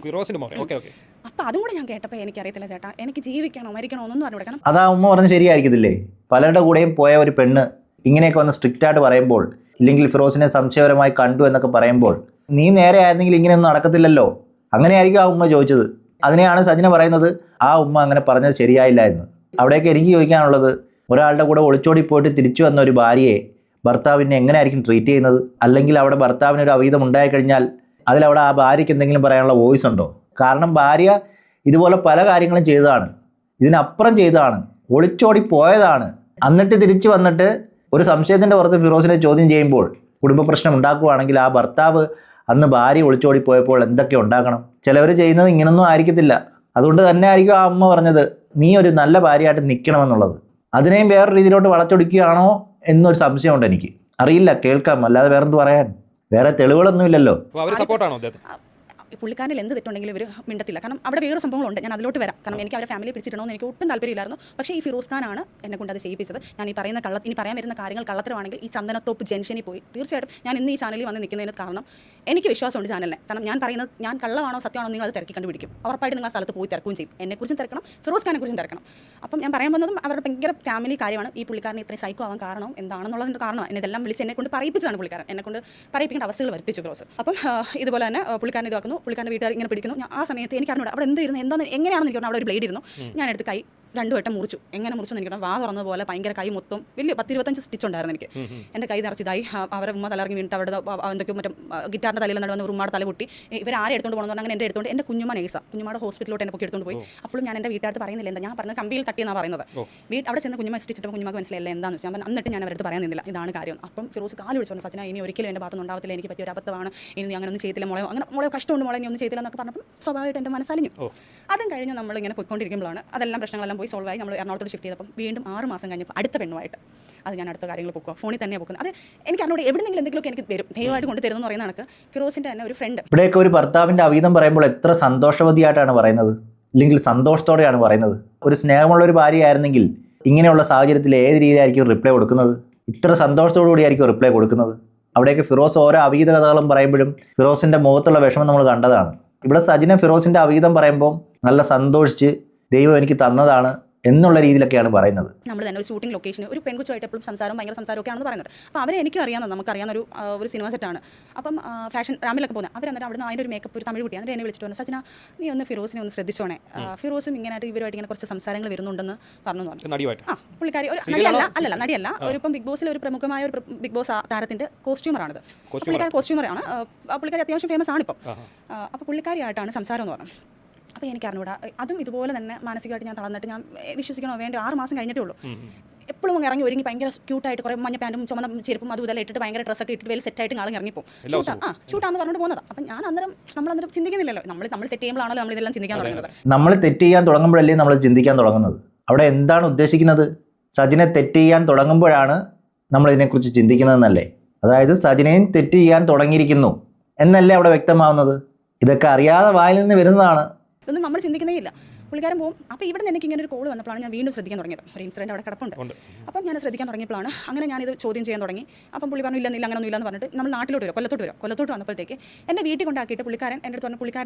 അപ്പൊ അതും കൂടെ ഞാൻ കേട്ടപ്പോൾ എനിക്കറിയത്തില്ല ചേട്ടാ, എനിക്ക് ജീവിക്കണോ മരിക്കണോ ഒന്നും അറിഞ്ഞു. അതാ ഉമ്മ പറഞ്ഞ് ശരിയായിരിക്കത്തില്ലേ? പലരുടെ കൂടെയും പോയ ഒരു പെണ്ണ് ഇങ്ങനെയൊക്കെ വന്ന് സ്ട്രിക്റ്റ് ആയിട്ട് പറയുമ്പോൾ, ഇല്ലെങ്കിൽ ഫിറോസിനെ സംശയപരമായി കണ്ടു എന്നൊക്കെ പറയുമ്പോൾ, നീ നേരെ ആയിരുന്നെങ്കിൽ ഇങ്ങനെയൊന്നും നടക്കത്തില്ലല്ലോ. അങ്ങനെയായിരിക്കും ആ ഉമ്മ ചോദിച്ചത്. അതിനെയാണ് സജിന പറയുന്നത് ആ ഉമ്മ അങ്ങനെ പറഞ്ഞത് ശരിയായില്ല എന്ന്. അവിടേക്ക് എനിക്ക് ചോദിക്കാനുള്ളത്, ഒരാളുടെ കൂടെ ഒളിച്ചോടി പോയിട്ട് തിരിച്ചു വന്ന ഒരു ഭാര്യയെ ഭർത്താവിനെ എങ്ങനെയായിരിക്കും ട്രീറ്റ് ചെയ്യുന്നത്? അല്ലെങ്കിൽ അവിടെ ഭർത്താവിനൊരു അവഹിതം ഉണ്ടായിക്കഴിഞ്ഞാൽ അതിലവിടെ ആ ഭാര്യയ്ക്ക് എന്തെങ്കിലും പറയാനുള്ള വോയിസ് ഉണ്ടോ? കാരണം ഭാര്യ ഇതുപോലെ പല കാര്യങ്ങളും ചെയ്തതാണ്, ഇതിനപ്പുറം ചെയ്തതാണ്, ഒളിച്ചോടി പോയതാണ്. എന്നിട്ട് തിരിച്ചു വന്നിട്ട് ഒരു സംശയത്തിൻ്റെ പുറത്ത് ഫിറോസിനെ ചോദ്യം ചെയ്യുമ്പോൾ കുടുംബ പ്രശ്നം ഉണ്ടാക്കുകയാണെങ്കിൽ ആ ഭർത്താവ് അന്ന് ഭാര്യ ഒളിച്ചോടി പോയപ്പോൾ എന്തൊക്കെ ഉണ്ടാക്കണം? ചിലവർ ചെയ്യുന്നത് ഇങ്ങനൊന്നും ആയിരിക്കത്തില്ല. അതുകൊണ്ട് തന്നെ ആയിരിക്കും ആ അമ്മ പറഞ്ഞത് നീ ഒരു നല്ല ഭാര്യയായിട്ട് നിൽക്കണമെന്നുള്ളത്. അതിനെയും വേറെ രീതിയിലോട്ട് വളച്ചൊടിക്കുകയാണോ എന്നൊരു സംശയമുണ്ട് എനിക്ക്. അറിയില്ല, കേൾക്കാം, അല്ലാതെ വേറെന്ത് പറയാൻ? വേറെ തെളിവുകളൊന്നുമില്ലല്ലോ. പുള്ളിക്കാരനിൽ എന്ത് തെറ്റുണ്ടെങ്കിലും ഇവർ മിണ്ടത്തില്ല. കാരണം അവിടെ വേറെ സംഭവങ്ങളുണ്ട്, ഞാൻ അതിലോട്ട് വരാം. കാരണം എനിക്ക് അവരെ ഫാമിലി പിടിച്ചിടണമെന്ന് എനിക്ക് ഒട്ടും താല്പര്യമില്ലായിരുന്നു. പക്ഷേ ഈ ഫിറോസ് ഖാനാണ് എന്നെ കൊണ്ട് അത് ചെയ്യിപ്പിച്ചത്. ഞാൻ ഈ പറയുന്ന ഇനി പറയാൻ വരുന്ന കാര്യങ്ങൾ കള്ളത്തരമാണെങ്കിൽ ഈ ചന്ദനത്തോപ്പ് ജംഗ്ഷനിൽ പോയി തീർച്ചയായിട്ടും ഞാൻ ഇന്ന് ഈ ചാനലിൽ വന്ന് നിൽക്കുന്നതിന് കാരണം എനിക്ക് വിശ്വാസമുണ്ട് ചാനലിനെ. കാരണം ഞാൻ പറയുന്നത് ഞാൻ കള്ളമാണോ സത്യമാണോ നിങ്ങൾ അത് തിരക്കി കണ്ടുപിടിക്കും. ഉറപ്പായിട്ട് നിങ്ങൾ ആ സ്ഥലത്ത് പോയി തിരക്കുകയും ചെയ്യും. എന്നെക്കുറിച്ചും തിരക്കണം, ഫിറോസ് ഖാനെ കുറിച്ചും തിരക്കണം. അപ്പം ഞാൻ പറയാൻ വന്നതും അവരുടെ ഭയങ്കര ഫാമിലി കാര്യമാണ്. ഈ പുള്ളിക്കാരനെ ഇത്രയും സൈക്കോ ആവാൻ കാരണം എന്താണെന്നുള്ളതിൻ്റെ കാരണം എന്നെല്ലാം വിളിച്ച് എന്നെ കൊണ്ട് പറയിപ്പിച്ചതാണ് പുള്ളിക്കാരൻ. എന്നെ കൊണ്ട് പറയിപ്പിക്കേണ്ട അവസ്ഥകൾ വരുത്തിച്ചു ഫിറോസ്. അപ്പം ഇതുപോലെ തന്നെ പുള്ളിക്കാരനെ ഇതാക്കുന്നു, പുള്ളിക്കാരൻ്റെ വീട്ടുകാർ ഇങ്ങനെ പിടിക്കുന്നു. ആ സമയത്ത് എനിക്ക് അറിഞ്ഞൂടാ അവിടെ എന്തായിരുന്നു എങ്ങനെയാണെന്ന് എനിക്ക് അവിടെ ഒരു ബ്ലേഡ് ഇരുന്നു. ഞാൻ എടുത്ത് കൈ 2 വട്ടം മുറിച്ചു. എങ്ങനെ മുറിച്ചു എനിക്ക് വാ തുറന്നതുപോലെ ഭയങ്കര കൈ മൊത്തം വലിയ 10-25 സ്റ്റിച്ച് ഉണ്ടായിരുന്നു എനിക്ക്. എൻ്റെ കൈ നിറച്ചിതായി. അവരെ ഉമ്മ തലറങ്ങി വീണിട്ട് അവിടെ എന്തൊക്കെയോ മറ്റേ ഗിറ്റാറിൻ്റെ തലയിൽ നടന്ന് ഉമ്മാടെ തല പൊട്ടി. ഇവർ ആരെ എടുത്തുകൊണ്ട് പോകണമെന്ന് അങ്ങനെ എൻ്റെ എടുത്തുകൊണ്ട് എൻ്റെ കുഞ്ഞുമ്മ നേഴ്സാണ്. കുഞ്ഞുമ്മയുടെ ഹോസ്പിറ്റലിലോട്ട് എന്നെ പൊക്കി എടുത്തുകൊണ്ട് പോയി. അപ്പോഴും ഞാൻ എൻ്റെ വീട്ടുകാർക്ക് പറയുന്നില്ല എന്താ ഞാൻ പറഞ്ഞത് കമ്പിയിൽ തട്ടിയെന്നാണ് പറയുന്നത്. അവിടെ ചെന്ന് കുഞ്ഞുമ്മ സ്റ്റിച്ചിട്ട് കുഞ്ഞുമ്മക്ക് മനസ്സിലായില്ല എന്താണെന്ന് വെച്ചാൽ ഞാൻ എന്നിട്ട് ഞാൻ അവരുടെ പറയാൻ നിന്നില്ല, ഇതാണ് കാര്യം. അപ്പം ഫിറോസ് കാല് വിളിച്ചു പറഞ്ഞു, സച്ചിന ഇനി ഒരിക്കലും എൻ്റെ ഭാഗത്തുനിന്ന് ഉണ്ടാവത്തില്ല, എനിക്ക് പറ്റിയ ഒരു അബദ്ധമാണ്, ഇനി നീ അങ്ങനെ ഒന്നും ചെയ്തില്ല മോളെ, അങ്ങനെ മോളെ കഷ്ടമുണ്ട് മോളെ, നീ ഒന്നും ചെയ്തില്ല എന്നൊക്കെ പറഞ്ഞപ്പോൾ സ്വാഭാവികമായിട്ട് എൻ്റെ മനസ്സലിഞ്ഞു. അതും കഴിഞ്ഞ് നമ്മളിങ്ങനെ പോയിക്കൊണ്ടിരിക്കുമ്പോഴാണ് അതെല്ലാം പ്രശ്നങ്ങളെല്ലാം പോയി സോൾവ് ആയി. നമ്മൾ എറണാകുളത്തോട് ഷിഫ്റ്റ് ചെയ്തപ്പം വീണ്ടും 6 മാസം കഴിഞ്ഞപ്പോൾ അടുത്ത പെണ്ണുമായിട്ട് അത് ഞാൻ അടുത്ത കാര്യങ്ങൾ പൊക്കുക ഫോണിൽ തന്നെ പൊക്കുന്നത്. അത് എനിക്ക് അറിഞ്ഞൂടെ എവിടെയെങ്കിലും എന്തെങ്കിലുമൊക്കെ എനിക്ക് വരും ദൈവമായിട്ട് കൊണ്ട് തരുമെന്ന് പറയുന്ന കണക്ക് ഫിറോസിൻ്റെ തന്നെ ഒരു ഫ്രണ്ട്. ഇവിടെയൊക്കെ ഒരു ഭർത്താവിൻ്റെ അവീതം പറയുമ്പോൾ എത്ര സന്തോഷവതിയായിട്ടാണ് പറയുന്നത്, ഇല്ലെങ്കിൽ സന്തോഷത്തോടെയാണ് പറയുന്നത്. ഒരു സ്നേഹമുള്ള ഒരു ഭാര്യയായിരുന്നെങ്കിൽ ഇങ്ങനെയുള്ള സാഹചര്യത്തിൽ ഏത് രീതിയിലായിരിക്കും റിപ്ലൈ കൊടുക്കുന്നത്? ഇത്ര സന്തോഷത്തോടു കൂടിയായിരിക്കും റിപ്ലൈ കൊടുക്കുന്നത്. അവിടെയൊക്കെ ഫിറോസ് ഓരോ അവീത കഥകളും പറയുമ്പോഴും ഫിറോസിൻ്റെ മുഖത്തുള്ള വിഷമം നമ്മൾ കണ്ടതാണ്. ഇവിടെ സജിന ഫിറോസിൻ്റെ അവീതം പറയുമ്പോൾ നല്ല സന്തോഷിച്ച് ദൈവം എനിക്ക് തന്നതാണ്, എന്നുള്ള രീതിയിലൊക്കെയാണ് പറയുന്നത്. നമ്മൾ തന്നെ ഒരു ഷൂട്ടിംഗ് ലൊക്കേഷൻ ഒരു പെൺകുച്ചുമായിട്ട് എപ്പോഴും സംസാരവും ഭയങ്കര സംസാരമൊക്കെ ആണെന്ന് പറയുന്നത്. അപ്പോൾ അവരെ എനിക്കും അറിയാവുന്ന നമുക്കറിയാവുന്ന ഒരു സിനിമ സെറ്റാണ്. അപ്പം ഫാഷൻ റാമിലൊക്കെ പോകുന്നത് അവരന്നേരം അവിടുന്ന് അതിൻ്റെ ഒരു മേക്കപ്പ് ഒരു തമിഴ് കുട്ടി എന്നിട്ട് എന്നെ വിളിച്ചിട്ട് പറഞ്ഞു, സച്ചിന നീ ഒന്ന് ഫിറോസിനെ ഒന്ന് ശ്രദ്ധിച്ചോണേ, ഫിറോസും ഇങ്ങനെയായിട്ട് ഇവരുമായിട്ട് ഇങ്ങനെ കുറച്ച് സംസാരങ്ങൾ വരുന്നുണ്ടെന്ന് പറഞ്ഞു. പുള്ളിക്കാരി ഒരു നടിയല്ല ഒരു ഇപ്പം ബിഗ് ബോസിൽ ഒരു പ്രമുഖമായ ഒരു ബിഗ് ബോസ് താരത്തിൻ്റെ കോസ്റ്റ്യൂമറാണിത്. പുള്ളിക്കാരി കോസ്റ്റ്യൂമറാണ്. പുള്ളിക്കാരി അത്യാവശ്യം ഫേമസ് ആണിപ്പം. അപ്പോൾ പുള്ളിക്കാരിയായിട്ടാണ് സംസാരം എന്ന് പറഞ്ഞു. അപ്പോൾ എനിക്ക് അറിഞ്ഞൂടാ. അതും ഇതുപോലെ തന്നെ മാനസികമായിട്ട് ഞാൻ തളർന്നിട്ട് ഞാൻ വിശ്വസിക്കണോ വേണ്ട 6 മാസം കഴിഞ്ഞിട്ടേ ഉള്ളൂ. എപ്പോഴും ഇറങ്ങി ഒരുങ്ങി ഭയങ്കര ക്യൂട്ടായിട്ട് കുറേ മഞ്ഞ പാൻറ്റും ചുമന്ന ചെരുപ്പും അതും ഇതെല്ലാം ഇട്ടിട്ട് ഭയങ്കര ഡ്രസ്സൊക്കെ ഇട്ടിട്ട് വെൽ സെറ്റായിട്ട് ആൾ ഇറങ്ങിപ്പോൾ ഷൂട്ടാന്ന് പറഞ്ഞിട്ട് പോകുന്നത്. അപ്പം ഞാൻ നമ്മളന്നേരം ചിന്തിക്കുന്നില്ലല്ലോ, നമ്മൾ തെറ്റ് ചെയ്യുമ്പോഴാണല്ലോ നമ്മൾ ഇതെല്ലാം ചിന്തിക്കാൻ തുടങ്ങുന്നത്. നമ്മൾ തെറ്റ് ചെയ്യാൻ തുടങ്ങുമ്പോഴല്ലേ നമ്മൾ ചിന്തിക്കാൻ തുടങ്ങുന്നത്. അവിടെ എന്താണ് ഉദ്ദേശിക്കുന്നത്? സജിനെ തെറ്റ് ചെയ്യാൻ തുടങ്ങുമ്പോഴാണ് നമ്മൾ ഇതിനെക്കുറിച്ച് ചിന്തിക്കുന്നതെന്നല്ലേ? അതായത് സജിനെയും തെറ്റ് ചെയ്യാൻ തുടങ്ങിയിരിക്കുന്നു എന്നല്ലേ അവിടെ വ്യക്തമാവുന്നത്? ഇതൊക്കെ അറിയാതെ വായിൽ നിന്ന് വരുന്നതാണ്. ഇതൊന്നും നമ്മൾ ചിന്തിക്കുന്നേ ഇല്ല. പുള്ളിക്കാരൻ പോകും. അപ്പോൾ ഇവിടെ നിന്ന് എനിക്ക് ഇങ്ങനെ ഒരു കോൾ വന്നപ്പോഴാണ് ഞാൻ വീണ്ടും ശ്രദ്ധിക്കാൻ തുടങ്ങിയത്. ഒരു ഇൻസിഡൻറ്റ് അവിടെ കിടപ്പുണ്ട്. അപ്പം ഞാൻ ശ്രദ്ധിക്കാൻ തുടങ്ങിയപ്പോഴാണ് അങ്ങനെ ഞാനിത് ചോദ്യം ചെയ്യാൻ തുടങ്ങി. അപ്പം പുള്ളി പറഞ്ഞു ഇല്ല അങ്ങനെയൊന്നും ഇല്ലെന്ന് പറഞ്ഞിട്ട് നമ്മൾ നാട്ടിലോട്ട് വരും, കൊല്ലത്തോട്ട് വന്നപ്പോഴത്തേക്ക് എന്നെ വീട്ടിൽ കൊണ്ടാക്കിയിട്ട് പുള്ളിക്കാരൻ എൻ്റെ അടുത്ത് പറഞ്ഞു,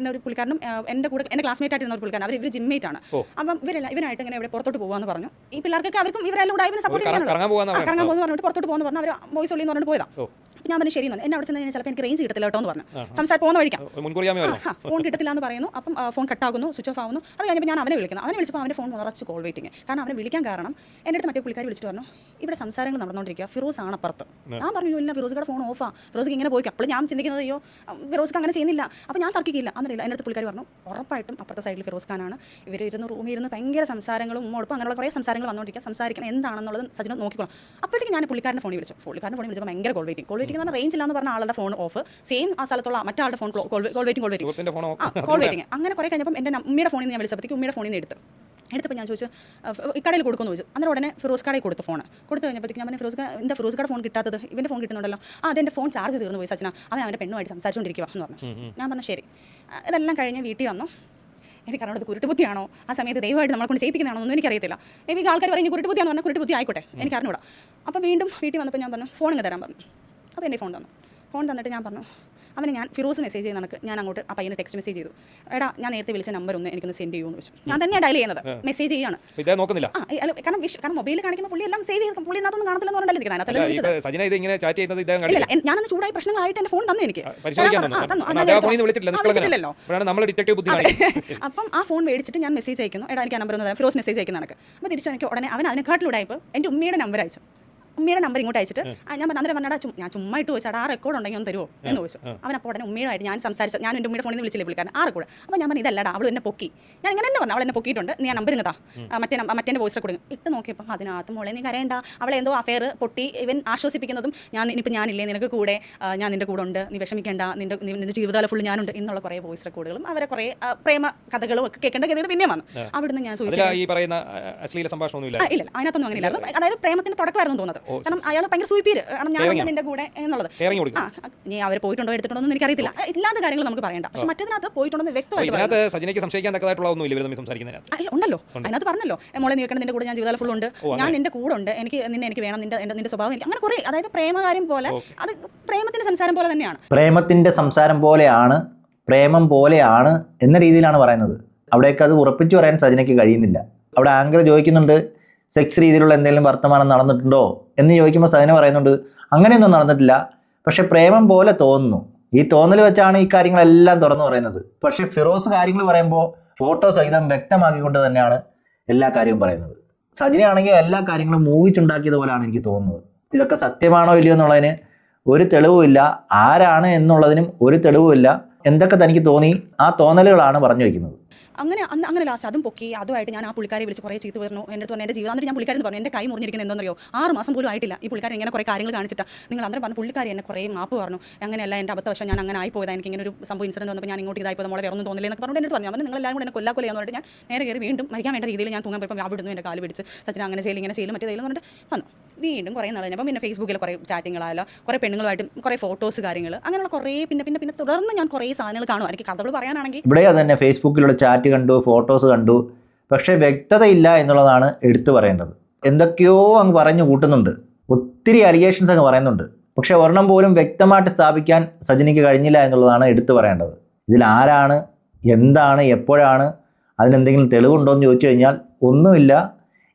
പുള്ളിക്കാരനും എൻ്റെ കൂടെ എൻ്റെ ക്ലാസ്മേറ്റ് ആയിരുന്ന ഒരു പുള്ളിക്കാരൻ ഇവർ ജിമ്മേറ്റ് ആണ്. അപ്പം ഇവനായിട്ട് ഇങ്ങനെ ഇവിടെ പുറത്തോട്ട് പോകാമെന്ന് പറഞ്ഞു. ഈ പിള്ളേർക്കൊക്കെ അവർക്കും ഇവരെല്ലാം കൂടെ ഇവനെ സപ്പോർട്ട് ചെയ്യാൻ കറങ്ങാൻ പോകുന്നു പറഞ്ഞിട്ട് പുറത്തോട്ട് പോകുന്നു പറഞ്ഞു. അവർ വോയിസ് ഉള്ളിൽ പറഞ്ഞിട്ട് പോയതാണ്. ഞാൻ പറഞ്ഞു ശരി, എന്നെ അവിടെ ചെന്ന് ചിലപ്പോൾ എനിക്ക് റേഞ്ച് കിട്ടത്തില്ല കേട്ടോ എന്ന് പറഞ്ഞു. സംസാരം പോകുന്ന വഴിക്കാം ഫോൺ കിട്ടത്തില്ല എന്ന് പറയുന്നു. അപ്പം ഫോൺ കട്ടാകുന്നു, സ്വിച്ച് ഓഫ് ആകുന്നു. അത് കഴിഞ്ഞപ്പോൾ ഞാൻ അവനെ വിളിച്ചപ്പോൾ അവൻ്റെ ഫോൺ നിറച്ച് കോൾ വെയിറ്റിംഗ്. കാരണം അവനെ വിളിക്കാൻ കാരണം എൻ്റെ അടുത്ത് മറ്റേ പുള്ളിക്കാർ വിളിച്ചിട്ട് പറഞ്ഞു ഇവിടെ സംസാരങ്ങൾ നടന്നുകൊണ്ടിരിക്കുക, ഫിറോസ് ആണ് അപ്പുറത്ത്. ഞാൻ പറഞ്ഞു ഇല്ല, ഫിറോസിയുടെ ഫോൺ ഓഫാ, ഫിറോസിക്ക് ഇങ്ങനെ പോയിക്കാം. അപ്പോൾ ഞാൻ ചിന്തിക്കുന്നത് അയ്യോ ഫിറോസ്ക്ക് അങ്ങനെ ചെയ്യുന്നില്ല. അപ്പോൾ ഞാൻ തർക്കിക്കില്ല എന്നില്ല. എൻ്റെ അടുത്ത് പുള്ളിക്കാർ പറഞ്ഞു ഉറപ്പായിട്ടും അപ്പുറത്തെ സൈഡിൽ ഫിറോസ് ഖാനാണ്. ഇവർ റൂമിൽ ഇരുന്ന് ഭയങ്കര സംസാരങ്ങളും ഉമ്മോടൊപ്പം അങ്ങനെയുള്ള കുറേ സംസാരങ്ങൾ വന്നുകൊണ്ടിരിക്കുക. സംസാരിക്കണം എന്താണെന്നുള്ളത് സജിനെ നോക്കിക്കോളാം. അപ്പോഴത്തേക്ക് ഞാൻ പുള്ളിക്കാരൻ്റെ ഫോണിൽ വിളിച്ചു. പുള്ളിക്കാരൻ്റെ ഫോണിൽ വിളിച്ചപ്പോൾ ഭയങ്കര കോൾ വെയിറ്റിംഗ് എന്ന് പറഞ്ഞാൽ റേഞ്ച് ഇല്ലാന്ന് പറഞ്ഞ ആളുടെ ഫോൺ ഓഫ്, സെയിം ആ സ്ഥലത്തുള്ള മറ്റാളുടെ ഫോൺ കോൾ വെയിറ്റിംഗ്. അങ്ങനെ കുറേ കഴിഞ്ഞപ്പം എൻ്റെ ഉമ്മയുടെ ഫോണിൽ നിന്ന് ഞാൻ വിളിച്ചപ്പോഴത്തേക്ക് ഉമ്മയുടെ ഫോണിൽ നിന്ന് എടുത്തപ്പോൾ ഞാൻ ചോദിച്ചു കടയിൽ കൊടുക്കുമെന്ന് ചോദിച്ചു. അന്നേരം ഉടനെ ഫിറോസ് കടയിൽ കൊടുത്തു ഫോൺ. കൊടുത്തു കഴിഞ്ഞപ്പോഴത്തേക്ക് ഞാൻ എന്താ ഫിറോസ് കട ഫോൺ കിട്ടാത്തത്, ഇവൻ്റെ ഫോൺ കിട്ടുന്നുണ്ടല്ലോ. അതെൻ്റെ ഫോൺ ചാർജ് തീർന്നു പോയി സച്ചിന, അവൻ്റെ പെണ്ണുമായിട്ട് സംസാരിച്ചുകൊണ്ടിരിക്കുക എന്ന് പറഞ്ഞു. ഞാൻ പറഞ്ഞു ശരി. ഇതെല്ലാം കഴിഞ്ഞ് വീട്ടിൽ വന്നു. എനിക്കറിയാം കുരുട്ടുബുദ്ധിയാണോ ആ സമയത്ത് ദൈവമായിട്ട് നമ്മളെ കൊണ്ട് ചെയ്യിപ്പിക്കുന്നതാണോ ഒന്നും എനിക്കറിയത്തില്ല. മേ ബി ആൾക്കാർ പറയും കുരുട്ടുബുദ്ധിയാണെന്ന് പറഞ്ഞാൽ കുരുട്ടുബുദ്ധി ആയിക്കോട്ടെ, എനിക്കറിഞ്ഞൂടാ. അപ്പോൾ വീണ്ടും വീട്ടിൽ വന്നപ്പോൾ ഞാൻ പറഞ്ഞു ഫോൺ ഇങ്ങ് തരാൻ പറഞ്ഞു. അപ്പോൾ എൻ്റെ ഫോൺ തന്നിട്ട് ഞാൻ പറഞ്ഞു അവനെ ഞാൻ ഫിറോസ് മെസ്സേജ് ചെയ്യുന്ന കണക്ക് ഞാൻ അങ്ങോട്ട് ആ പയ്യനെ ടെക്സ്റ്റ് മെസ്സേജ് ചെയ്തു. എടാ ഞാൻ നേരത്തെ വിളിച്ച നമ്പർ ഒന്ന് എനിക്കൊന്ന് സെൻഡ് ചെയ്യുമെന്ന് വെച്ചു. ഞാൻ തന്നെയാണ് ഡയൽ ചെയ്യുന്നത്, മെസ്സേജ് ചെയ്യാണ്. കാരണം മൊബൈലിൽ കാണിക്കുന്ന പുള്ളി എല്ലാം സേവ് ചെയ്ത് പുള്ളി അതിനകത്തൊന്നും കാണത്തില്ലെന്ന് പറഞ്ഞാൽ ഞാനന്ന് ചൂടായി പ്രശ്നങ്ങളായിട്ട് എൻ്റെ ഫോൺ തന്നു എനിക്ക്. അപ്പം ആ ഫോൺ മേടിച്ചിട്ട് ഞാൻ മെസ്സേജ് അയക്കുന്നു, എടാ എനിക്ക് ആ നമ്പർ ഒന്ന് ഫിറോസ് മെസ്സേജ് അയക്കുന്ന കണക്ക്. അപ്പോൾ തിരിച്ചു എനിക്ക് ഉടനെ അവൻ അതിനെക്കാട്ടിലൂടെ ഇപ്പോൾ എൻ്റെ ഉമ്മയുടെ നമ്പർ അയച്ചു. ഉമ്മയുടെ നമ്പർ ഇങ്ങോട്ട് അയച്ചിട്ട് ഞാൻ അന്നേരം പറഞ്ഞാൽ ഞാൻ ചുമ്മാ ഇട്ട് ചോദിച്ചാൽ ആ റെക്കോർഡ് ഉണ്ടെങ്കിൽ ഒന്ന് തരുമോ എന്ന് ചോദിച്ചു. അവൻ അപ്പോൾ ഉടനെ ഉമ്മയുമായിട്ട് ഞാൻ സംസാരിച്ചു. ഞാൻ എൻ്റെ ഉമ്മയുടെ ഫോണിൽ നിന്ന് വിളിച്ചില്ലേ പുള്ളിക്കാരൻ ആ റെക്കോർഡ്. അപ്പോൾ ഞാൻ പറഞ്ഞു ഇതല്ലടാ അവൾ എന്നെ പൊക്കി. ഞാൻ ഇങ്ങനെ തന്നെ പറഞ്ഞു അവൾ എന്നെ പൊക്കിയിട്ടുണ്ട്, നീ ആ നമ്പർ ഇങ്ങത്താ മറ്റേ വോയിസ് റെക്കോർഡ് ഇട്ട് നോക്കിയപ്പോൾ അതിനകത്ത് മോളെ നീ കരയണ്ട, അവളെ എന്തോ അഫെയർ പൊട്ടി ഇവൻ ആശ്വസിപ്പിക്കുന്നതും ഞാനില്ലേ നിനക്ക് കൂടെ ഞാൻ നിൻ്റെ കൂടെ ഉണ്ട്, നീ വിഷമിക്കേണ്ട, നിൻ്റെ ജീവിതകാലം ഫുൾ ഞാനുണ്ട് എന്നുള്ള കുറേ വോയിസ് റെക്കോർഡുകളും അവരെ കുറേ പ്രേമ കഥകളും ഒക്കെ കേൾക്കേണ്ട ഗതികൾ പിന്നെ വന്നു. അവിടുന്ന് ഞാൻ ചോദിച്ചു ഇല്ല അതിനകത്തൊന്നും അങ്ങനെയില്ലായിരുന്നു. അതായത് പ്രേമത്തിന്റെ തുടക്കമായിരുന്നു തോന്നുന്നത്. കാരണം അയാൾ ഭയങ്കര സൂയിപ്പീര്, കാരണം ഞാൻ നിന്റെ കൂടെ എന്നുള്ളത്. നീ അവർ പോയിട്ടുണ്ടോ എടുത്തിട്ടുണ്ടോ എന്ന് എനിക്കറിയത്തില്ല, ഇല്ലാത്ത കാര്യങ്ങൾ നമുക്ക് പറയണ്ട. പക്ഷെ മറ്റേതിനകത്ത് പോയിട്ടുണ്ടോ വ്യക്തമായിട്ട് ഉണ്ടല്ലോ. അതിനകത്ത് പറഞ്ഞല്ലോ മോളെ നീ വെക്കണം, നിന്റെ കൂടെ ഞാൻ ജീവിതകാലം ഫുൾ ഉണ്ട്, ഞാൻ നിന്റെ കൂടെ ഉണ്ട്, എനിക്ക് വേണം, നിന്റെ സ്വഭാവം എനിക്ക് അങ്ങനെ കുറേ. അതായത് പ്രേമകാര്യം പോലെ അത് പ്രേമത്തിന്റെ സംസാരം പോലെ തന്നെയാണ്, പ്രേമത്തിന്റെ സംസാരം പോലെയാണ്, പ്രേമം പോലെയാണ് എന്ന രീതിയിലാണ് പറയുന്നത്. അവിടേക്ക് അത് ഉറപ്പിച്ചു പറയാൻ സജിനയ്ക്ക് കഴിയുന്നില്ല. അവിടെ ആങ്കർ ചോദിക്കുന്നുണ്ട് സെക്സ് രീതിയിലുള്ള എന്തെങ്കിലും വർത്തമാനം നടന്നിട്ടുണ്ടോ എന്ന് ചോദിക്കുമ്പോൾ സജിന പറയുന്നുണ്ട് അങ്ങനെയൊന്നും നടന്നിട്ടില്ല, പക്ഷെ പ്രേമം പോലെ തോന്നുന്നു. ഈ തോന്നൽ വെച്ചാണ് ഈ കാര്യങ്ങളെല്ലാം തുറന്നു പറയുന്നത്. പക്ഷെ ഫിറോസ് കാര്യങ്ങൾ പറയുമ്പോൾ ഫോട്ടോ സഹിതം വ്യക്തമാക്കിക്കൊണ്ട് തന്നെയാണ് എല്ലാ കാര്യവും പറയുന്നത്. സജിനയാണെങ്കിൽ എല്ലാ കാര്യങ്ങളും മൂവിച്ചുണ്ടാക്കിയതുപോലെയാണ് എനിക്ക് തോന്നുന്നത്. ഇതൊക്കെ സത്യമാണോ ഇല്ലയോ എന്നുള്ളതിന് ഒരു തെളിവുമില്ല, ആരാണ് എന്നുള്ളതിനും ഒരു തെളിവുമില്ല. എന്തൊക്കെ തനിക്ക് തോന്നി ആ തോന്നലുകളാണ് പറഞ്ഞു വയ്ക്കുന്നത്. അങ്ങനെ ലാസ്റ്റ് അതും പൊക്കി. അതുമായിട്ട് ഞാൻ ആ പുള്ളിക്കാരെ വിളിച്ച് കുറേ ചീത്ത പറഞ്ഞു. എൻ്റെ അടുത്ത് എൻ്റെ ജീവിതം ഞാൻ പുള്ളിക്കാരെന്ന് പറഞ്ഞു എൻ്റെ കൈ മുറിഞ്ഞിരിക്കുന്നത് എന്താണെന്നറിയോ, 6 മാസം പോലും ആയിട്ടില്ല ഈ പുള്ളിക്കാരൻ ഇങ്ങനെ കുറേ കാര്യങ്ങൾ കാണിച്ചിട്ട്. നിങ്ങൾ അന്നേരം പറഞ്ഞു പുള്ളിക്കാരി എന്നെ കുറേ മാപ്പ് പറഞ്ഞു, അങ്ങനെയല്ല എൻ്റെ അബദ്ധവശം ഞാൻ അങ്ങനെ ആയിപ്പോയത്, എനിക്ക് ഇങ്ങനെ ഒരു സംഭവം ഇൻസിഡൻറ്റ് വന്നപ്പോൾ ഞാൻ ഇങ്ങോട്ട് ഇതായിപ്പോൾ നമ്മളെ വേറെ ഒന്നും തോന്നില്ല എന്നൊക്കെ പറഞ്ഞു. എൻ്റെ പറഞ്ഞു അവൻ നിങ്ങളെല്ലാവരും കൂടെ എന്നെ കൊല്ലാക്കൊല്ലയെന്ന് പറഞ്ഞിട്ട് ഞാൻ നേരെ കയറി വീണ്ടും മരിക്കാൻ വേണ്ട രീതിയിൽ ഞാൻ തൂങ്ങാൻ പോയപ്പോൾ അവിടുന്ന് എൻ്റെ കാല് പിടിച്ച് സച്ചിൻ അങ്ങനെ ചെയ്യില്ല ഇങ്ങനെ ചെയ്യില്ല മറ്റേ പറഞ്ഞിട്ട് വന്നു. വീണ്ടും കുറേ നാൾ കഴിഞ്ഞപ്പോൾ പിന്നെ ഫേസ്ബുക്കിൽ കുറേ ചാറ്റിങ്ങളായാലോ കുറേ പെണ്ണുങ്ങളുമായിട്ട് കുറേ ഫോട്ടോസ് കാര്യങ്ങൾ അങ്ങനെയുള്ള കുറേ പിന്നെ തുടർന്ന് ഞാൻ കുറേ സാധനങ്ങൾ കാണും. എനിക്ക് കഥകൾ പറയാനാണെങ്കിൽ ഇവിടെ തന്നെ ഫേസ്ബുക്കിലൂടെ ചാറ്റ് കണ്ടു, ഫോട്ടോസ് കണ്ടു, പക്ഷേ വ്യക്തതയില്ല എന്നുള്ളതാണ് എടുത്തു പറയേണ്ടത്. എന്തൊക്കെയോ അങ്ങ് പറഞ്ഞു കൂട്ടുന്നുണ്ട്, ഒത്തിരി അലിഗേഷൻസ് അങ്ങ് പറയുന്നുണ്ട്, പക്ഷെ ഒരെണ്ണം പോലും വ്യക്തമായിട്ട് സ്ഥാപിക്കാൻ സജിനിക്ക് കഴിഞ്ഞില്ല എന്നുള്ളതാണ് എടുത്തു പറയേണ്ടത്. ഇതിൽ ആരാണ്, എന്താണ്, എപ്പോഴാണ്, അതിനെന്തെങ്കിലും തെളിവുണ്ടോ എന്ന് ചോദിച്ചു കഴിഞ്ഞാൽ ഒന്നുമില്ല.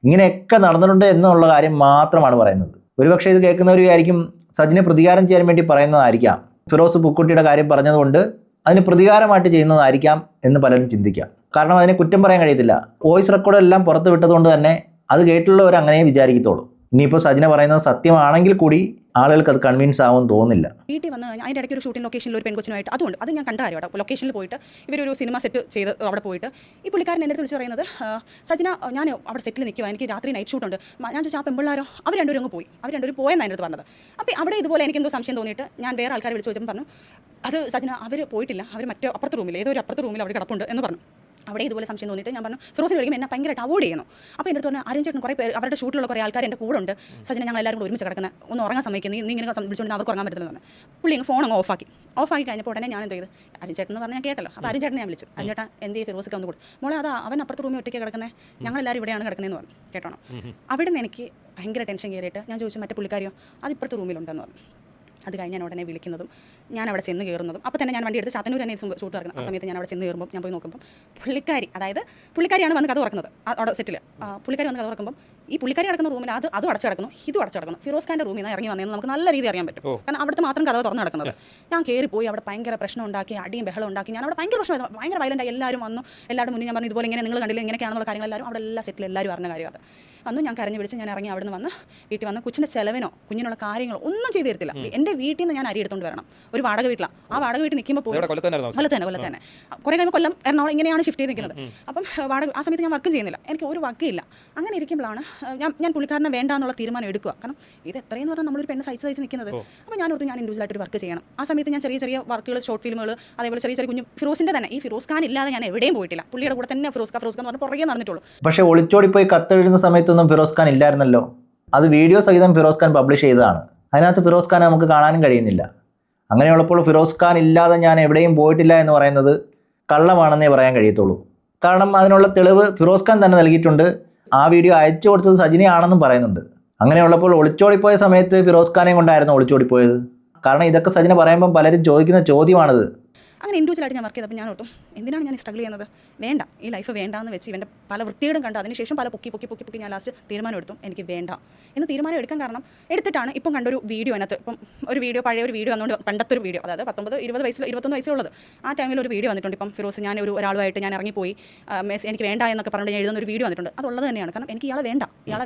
ഇങ്ങനെയൊക്കെ നടന്നിട്ടുണ്ട് എന്നുള്ള കാര്യം മാത്രമാണ് പറയുന്നത്. ഒരുപക്ഷെ ഇത് കേൾക്കുന്നവർ വിചാരിക്കും സജിനെ പ്രതികാരം ചെയ്യാൻ വേണ്ടി പറയുന്നതായിരിക്കാം, ഫിറോസ് പൂക്കുട്ടിയുടെ കാര്യം പറഞ്ഞതുകൊണ്ട് അതിന് പ്രതികാരമായിട്ട് ചെയ്യുന്നതായിരിക്കാം എന്ന് പലരും ചിന്തിക്കാം. കാരണം അതിനെ കുറ്റം പറയാൻ കഴിയത്തില്ല. വോയിസ് റെക്കോർഡെല്ലാം പുറത്ത് വിട്ടതുകൊണ്ട് തന്നെ അത് കേട്ടുള്ളവർ അങ്ങനെ വിചാരിക്കത്തുള്ളൂ. ഇനിയിപ്പോൾ സജിന പറയുന്നത് സത്യമാണെങ്കിൽ കൂടി ആളുകൾക്ക് അത് കൺവിൻസ് ആവുമെന്ന് തോന്നുന്നില്ല. വീട്ടിൽ വന്ന് അതിൻ്റെ ഇടയ്ക്ക് ഒരു ഷൂട്ടിംഗ് ലൊക്കേഷനിൽ ഒരു പെൺകൊച്ചിനുമായിട്ട് അതുകൊണ്ട് അത് ഞാൻ കണ്ട കാര്യം അവിടെ ലൊക്കേഷനിൽ പോയിട്ട് ഇവരൊരു സിനിമ സെറ്റ് ചെയ്ത് അവിടെ പോയിട്ട് ഈ പുള്ളിക്കാരൻ എൻ്റെ അടുത്ത് വിളിച്ച് പറയുന്നത്, സജിന ഞാൻ അവിടെ സെറ്റിൽ നിൽക്കുക, എനിക്ക് രാത്രി നൈറ്റ് ഷൂട്ടുണ്ട്. ഞാൻ ചോദിച്ചാൽ ആ പെമ്പിള്ളാരോ അവർ രണ്ടുപേരും അങ്ങ് പോയി, അവർ രണ്ടുപേരും പോയെന്ന് എൻ്റെ അടുത്ത് പറഞ്ഞത്. അപ്പോൾ അവിടെ ഇതുപോലെ എനിക്കെന്തോ സംശയം തോന്നിയിട്ട് ഞാൻ വേറെ ആൾക്കാരെ വിളിച്ച് ചോദിച്ചപ്പോൾ പറഞ്ഞു അത് സജിന അവർ പോയിട്ടില്ല, അവർ മറ്റേ അപ്പുറത്തെ റൂമിൽ ഏതോ ഒരു അപ്പുറത്തെ റൂമിൽ അവിടെ കിടപ്പുണ്ട് എന്ന് പറഞ്ഞു. അവിടെ ഇതുപോലെ സംശയം തോന്നിയിട്ട് ഞാൻ പറഞ്ഞു ഫിറോസിനെ വിളിക്കുമ്പോൾ എന്നെ ഭയങ്കരമായിട്ട് അവോയ്ഡ് ചെയ്യുന്നു. അപ്പോൾ എൻ്റെ അടുത്ത് പറഞ്ഞാൽ അരുൺ ചേട്ടൻ കുറേ പേര് അവരുടെ ഷൂട്ടിലുള്ള കുറേ ആൾക്കാർ എൻ്റെ കൂടെ ഉണ്ട്, സജിന ഞങ്ങൾ എല്ലാവരും കൂടെ ഒരുമിച്ച് കിടക്കുന്നത്, ഒന്ന് ഉറങ്ങാൻ സമയത്ത് നീ ഇങ്ങനെ വിളിച്ചുകൊണ്ട് അവർക്ക് ഉറങ്ങാൻ പറ്റുന്നത് പറഞ്ഞു. പുള്ളി അങ്ങ് ഫോൺ അങ്ങ് ഓഫാക്കി കഴിഞ്ഞപ്പോൾ ഉടനെ ഞാൻ എന്ത് ചെയ്ത് അരുൺ ചേട്ടൻ എന്ന് പറഞ്ഞാൽ ഞാൻ കേട്ടല്ലോ. അപ്പോൾ അരുൺ ചേട്ടനെ ഞാൻ വിളിച്ചു, അരുൺ ചേട്ടാ എന്ത് ചെയ്ത് ഫിറോസിക്ക് ഒന്ന് കൊടുത്തു മോളെ, അതാ അവൻ അപ്പുറത്തെ റൂമിൽ ഒറ്റയ്ക്ക് കിടക്കുന്നത്, ഞങ്ങളെല്ലാവരും ഇവിടെയാണ് കിടക്കുന്നതെന്ന് പറഞ്ഞു. കേട്ടോണം. അവിടെ നിന്ന് എനിക്ക് ഭയങ്കര ടെൻഷൻ കയറിയിട്ട് ഞാൻ ചോദിച്ചു മറ്റേ പുള്ളിക്കാരിയോ അത് ഇപ്പുറത്തെ റൂമിലുണ്ടെന്ന് പറഞ്ഞു. അത് കഴിഞ്ഞ് ഞാൻ ഉടനെ വിളിക്കുന്നതും ഞാൻ അവിടെ ചെന്ന് കയറുന്നതും അപ്പോൾ തന്നെ ഞാൻ വണ്ടി എടുത്ത് ചാത്തന്നൂർ തന്നെ ഷൂട്ട് ഇറങ്ങുന്നത്. ആ സമയത്ത് ഞാൻ അവിടെ ചെന്ന് കയറുമ്പോൾ ഞാൻ പോയി നോക്കുമ്പോൾ പുള്ളിക്കാരിയാണ് വന്ന് കഥ തുറക്കുന്നത് അവിടെ സെറ്റിൽ. പുള്ളിക്കാരി വന്ന് കഥ തുറക്കുമ്പോൾ ഈ പുള്ളിക്കാരി കിടക്കുന്ന റൂമിൽ അത് അടച്ചു കിടക്കുന്നു, ഇതും അടച്ചു കിടക്കുന്നു. ഫിറോസ് ഖാൻ്റെ റൂമിൽ നിന്ന് ഇറങ്ങി വന്നതെന്ന് നമുക്ക് നല്ല രീതിയിൽ അറിയാൻ പറ്റും. കാരണം അവിടുത്തെ മാത്രം കഥ തുറന്ന് നടക്കുന്നത്. ഞാൻ കയറിപ്പോയി അവിടെ ഭയങ്കര പ്രശ്നം ഉണ്ടാക്കി, അടിയും ബഹളം ഉണ്ടാക്കി. ഞാൻ അവിടെ ഭയങ്കര പ്രശ്നം, ഭയങ്കര വയലൻ്റായി. എല്ലാവരും വന്നു, എല്ലാവരും മുന്നിൽ ഞാൻ പറഞ്ഞു ഇതുപോലെ ഇങ്ങനെ നിങ്ങൾ കണ്ടില്ല ഇങ്ങനെയൊക്കെയാണെന്നുള്ള കാര്യങ്ങൾ എല്ലാവരും അവിടെ എല്ലാ സെറ്റിൽ എല്ലാവരും അറിഞ്ഞ കാര്യം. അത് വന്നു ഞാൻ കരഞ്ഞു വിളിച്ച് ഞാൻ ഇറങ്ങി അവിടെ നിന്ന് വന്ന് വീട്ടിൽ വന്ന് കൊച്ചിൻ്റെ ചെലവിനോ കുഞ്ഞിനുള്ള കാര്യങ്ങളോ ഒന്നും ചെയ്തു തരത്തില്ല. എൻ്റെ വീട്ടിൽ നിന്ന് ഞാൻ അരി എടുത്തുകൊണ്ട് വരണം. ഒരു വാടക വീട്ടിലാണ്. ആ വാടക വീട്ടിൽ നിൽക്കുമ്പോൾ കൊല്ലത്ത് തന്നെ കുറേ കഴിയുമ്പോൾ കൊല്ലം എറണാകുളം ഇങ്ങനെയാണ് ഷിഫ്റ്റ് ചെയ്ത് നിൽക്കുന്നത്. അപ്പം വാടക ആ സമയത്ത് ഞാൻ വർക്ക് ചെയ്യുന്നില്ല, എനിക്ക് ഒരു വർക്കില്ല. അങ്ങനെ ഇരിക്കുമ്പോഴാണ് ഞാൻ പുള്ളിക്കാരനെ വേണ്ട എന്നുള്ള തീരുമാനം എടുക്കുക. കാരണം ഇത് എത്രയെന്ന് പറഞ്ഞാൽ നമ്മളൊരു പെണ്ണ് സൈസ് നിൽക്കുന്നത്. അപ്പോൾ ഞാൻ ഓർത്തു ഞാൻ ഇൻഡിവിജ്വലായിട്ട് ഒരു വർക്ക് ചെയ്യണം. ആ സമയത്ത് ഞാൻ ചെറിയ വർക്കുകൾ, ഷോർട്ട് ഫിലിമുകൾ, അതേപോലെ ചെറിയ കുഞ്ഞു ഫിറോസിൻ്റെ തന്നെ. ഈ ഫിറോസ് ഖാൻ ഇല്ലാതെ ഞാൻ എവിടെയും പോയിട്ടില്ല. പുള്ളിയുടെ കൂടെ തന്നെ ഫിറോസ് ഖാൻ എന്ന് പറഞ്ഞാൽ പുറകെ നടന്നിട്ടുള്ളൂ. പക്ഷേ ഒളിച്ചോടിപ്പോയി കത്തെഴുതുന്ന സമയത്തൊന്നും ഫിറോസ് ഖാൻ ഇല്ലായിരുന്നല്ലോ. അത് വീഡിയോ സഹിതം ഫിറോസ് ഖാൻ പബ്ലിഷ് ചെയ്തതാണ്. അതിനകത്ത് ഫിറോസ് ഖാൻ നമുക്ക് കാണാനും കഴിയുന്നില്ല. അങ്ങനെയുള്ളപ്പോൾ ഫിറോസ് ഖാൻ ഇല്ലാതെ ഞാൻ എവിടെയും പോയിട്ടില്ല എന്ന് പറയുന്നത് കള്ളമാണെന്നേ പറയാൻ കഴിയത്തുള്ളൂ. കാരണം അതിനുള്ള തെളിവ് ഫിറോസ് ഖാൻ തന്നെ നൽകിയിട്ടുണ്ട്. ആ വീഡിയോ അയച്ചു കൊടുത്തത് സജിനയാണെന്നും പറയുന്നുണ്ട്. അങ്ങനെയുള്ളപ്പോൾ ഒളിച്ചോടിപ്പോയ സമയത്ത് ഫിറോസ് ഖാനെ കൊണ്ടായിരുന്നു ഒളിച്ചോടിപ്പോയത്. കാരണം ഇതൊക്കെ സജിന പറയുമ്പം പലരും ചോദിക്കുന്ന ചോദ്യമാണിത്. അങ്ങനെ ഇൻഡിവിജ്വലായിട്ട് ഞാൻ വർക്ക് ചെയ്തപ്പോൾ ഞാൻ ഓർത്തു എന്തിനാണ് ഞാൻ സ്ട്രഗിൾ ചെയ്യുന്നത്, വേണ്ട ഈ ലൈഫ് വേണ്ടാന്ന് വെച്ച് ഇവൻ്റെ പല വൃത്തികേടും കണ്ട് അതിനുശേഷം പല പൊക്കി ഞാൻ ലാസ്റ്റ് തീരുമാനം എടുത്തു എനിക്ക് വേണ്ട എന്ന്. തീരുമാനം എടുക്കാൻ കാരണം എടുത്തിട്ടാണ് ഇപ്പം കണ്ടൊരു വീഡിയോ. അതിനകത്ത് ഇപ്പം ഒരു വീഡിയോ, പഴയ ഒരു വീഡിയോ വന്നുകൊണ്ട് പണ്ടത്തെ ഒരു വീഡിയോ, അതായത് 21 വയസ്സിലുള്ളത്. ആ ടൈമിൽ ഒരു വീഡിയോ വന്നിട്ടുണ്ട്. ഇപ്പം ഫിറോസ് ഞാൻ ഒരാളുമായിട്ട് ഞാൻ ഇറങ്ങിപ്പോയി, എനിക്ക് വേണ്ട എന്നൊക്കെ പറഞ്ഞിട്ട് ഞാൻ എഴുതുന്ന ഒരു വീഡിയോ വന്നിട്ടുണ്ട്. അതുള്ളത് തന്നെയാണ്. കാരണം എനിക്ക് ഇയാളെ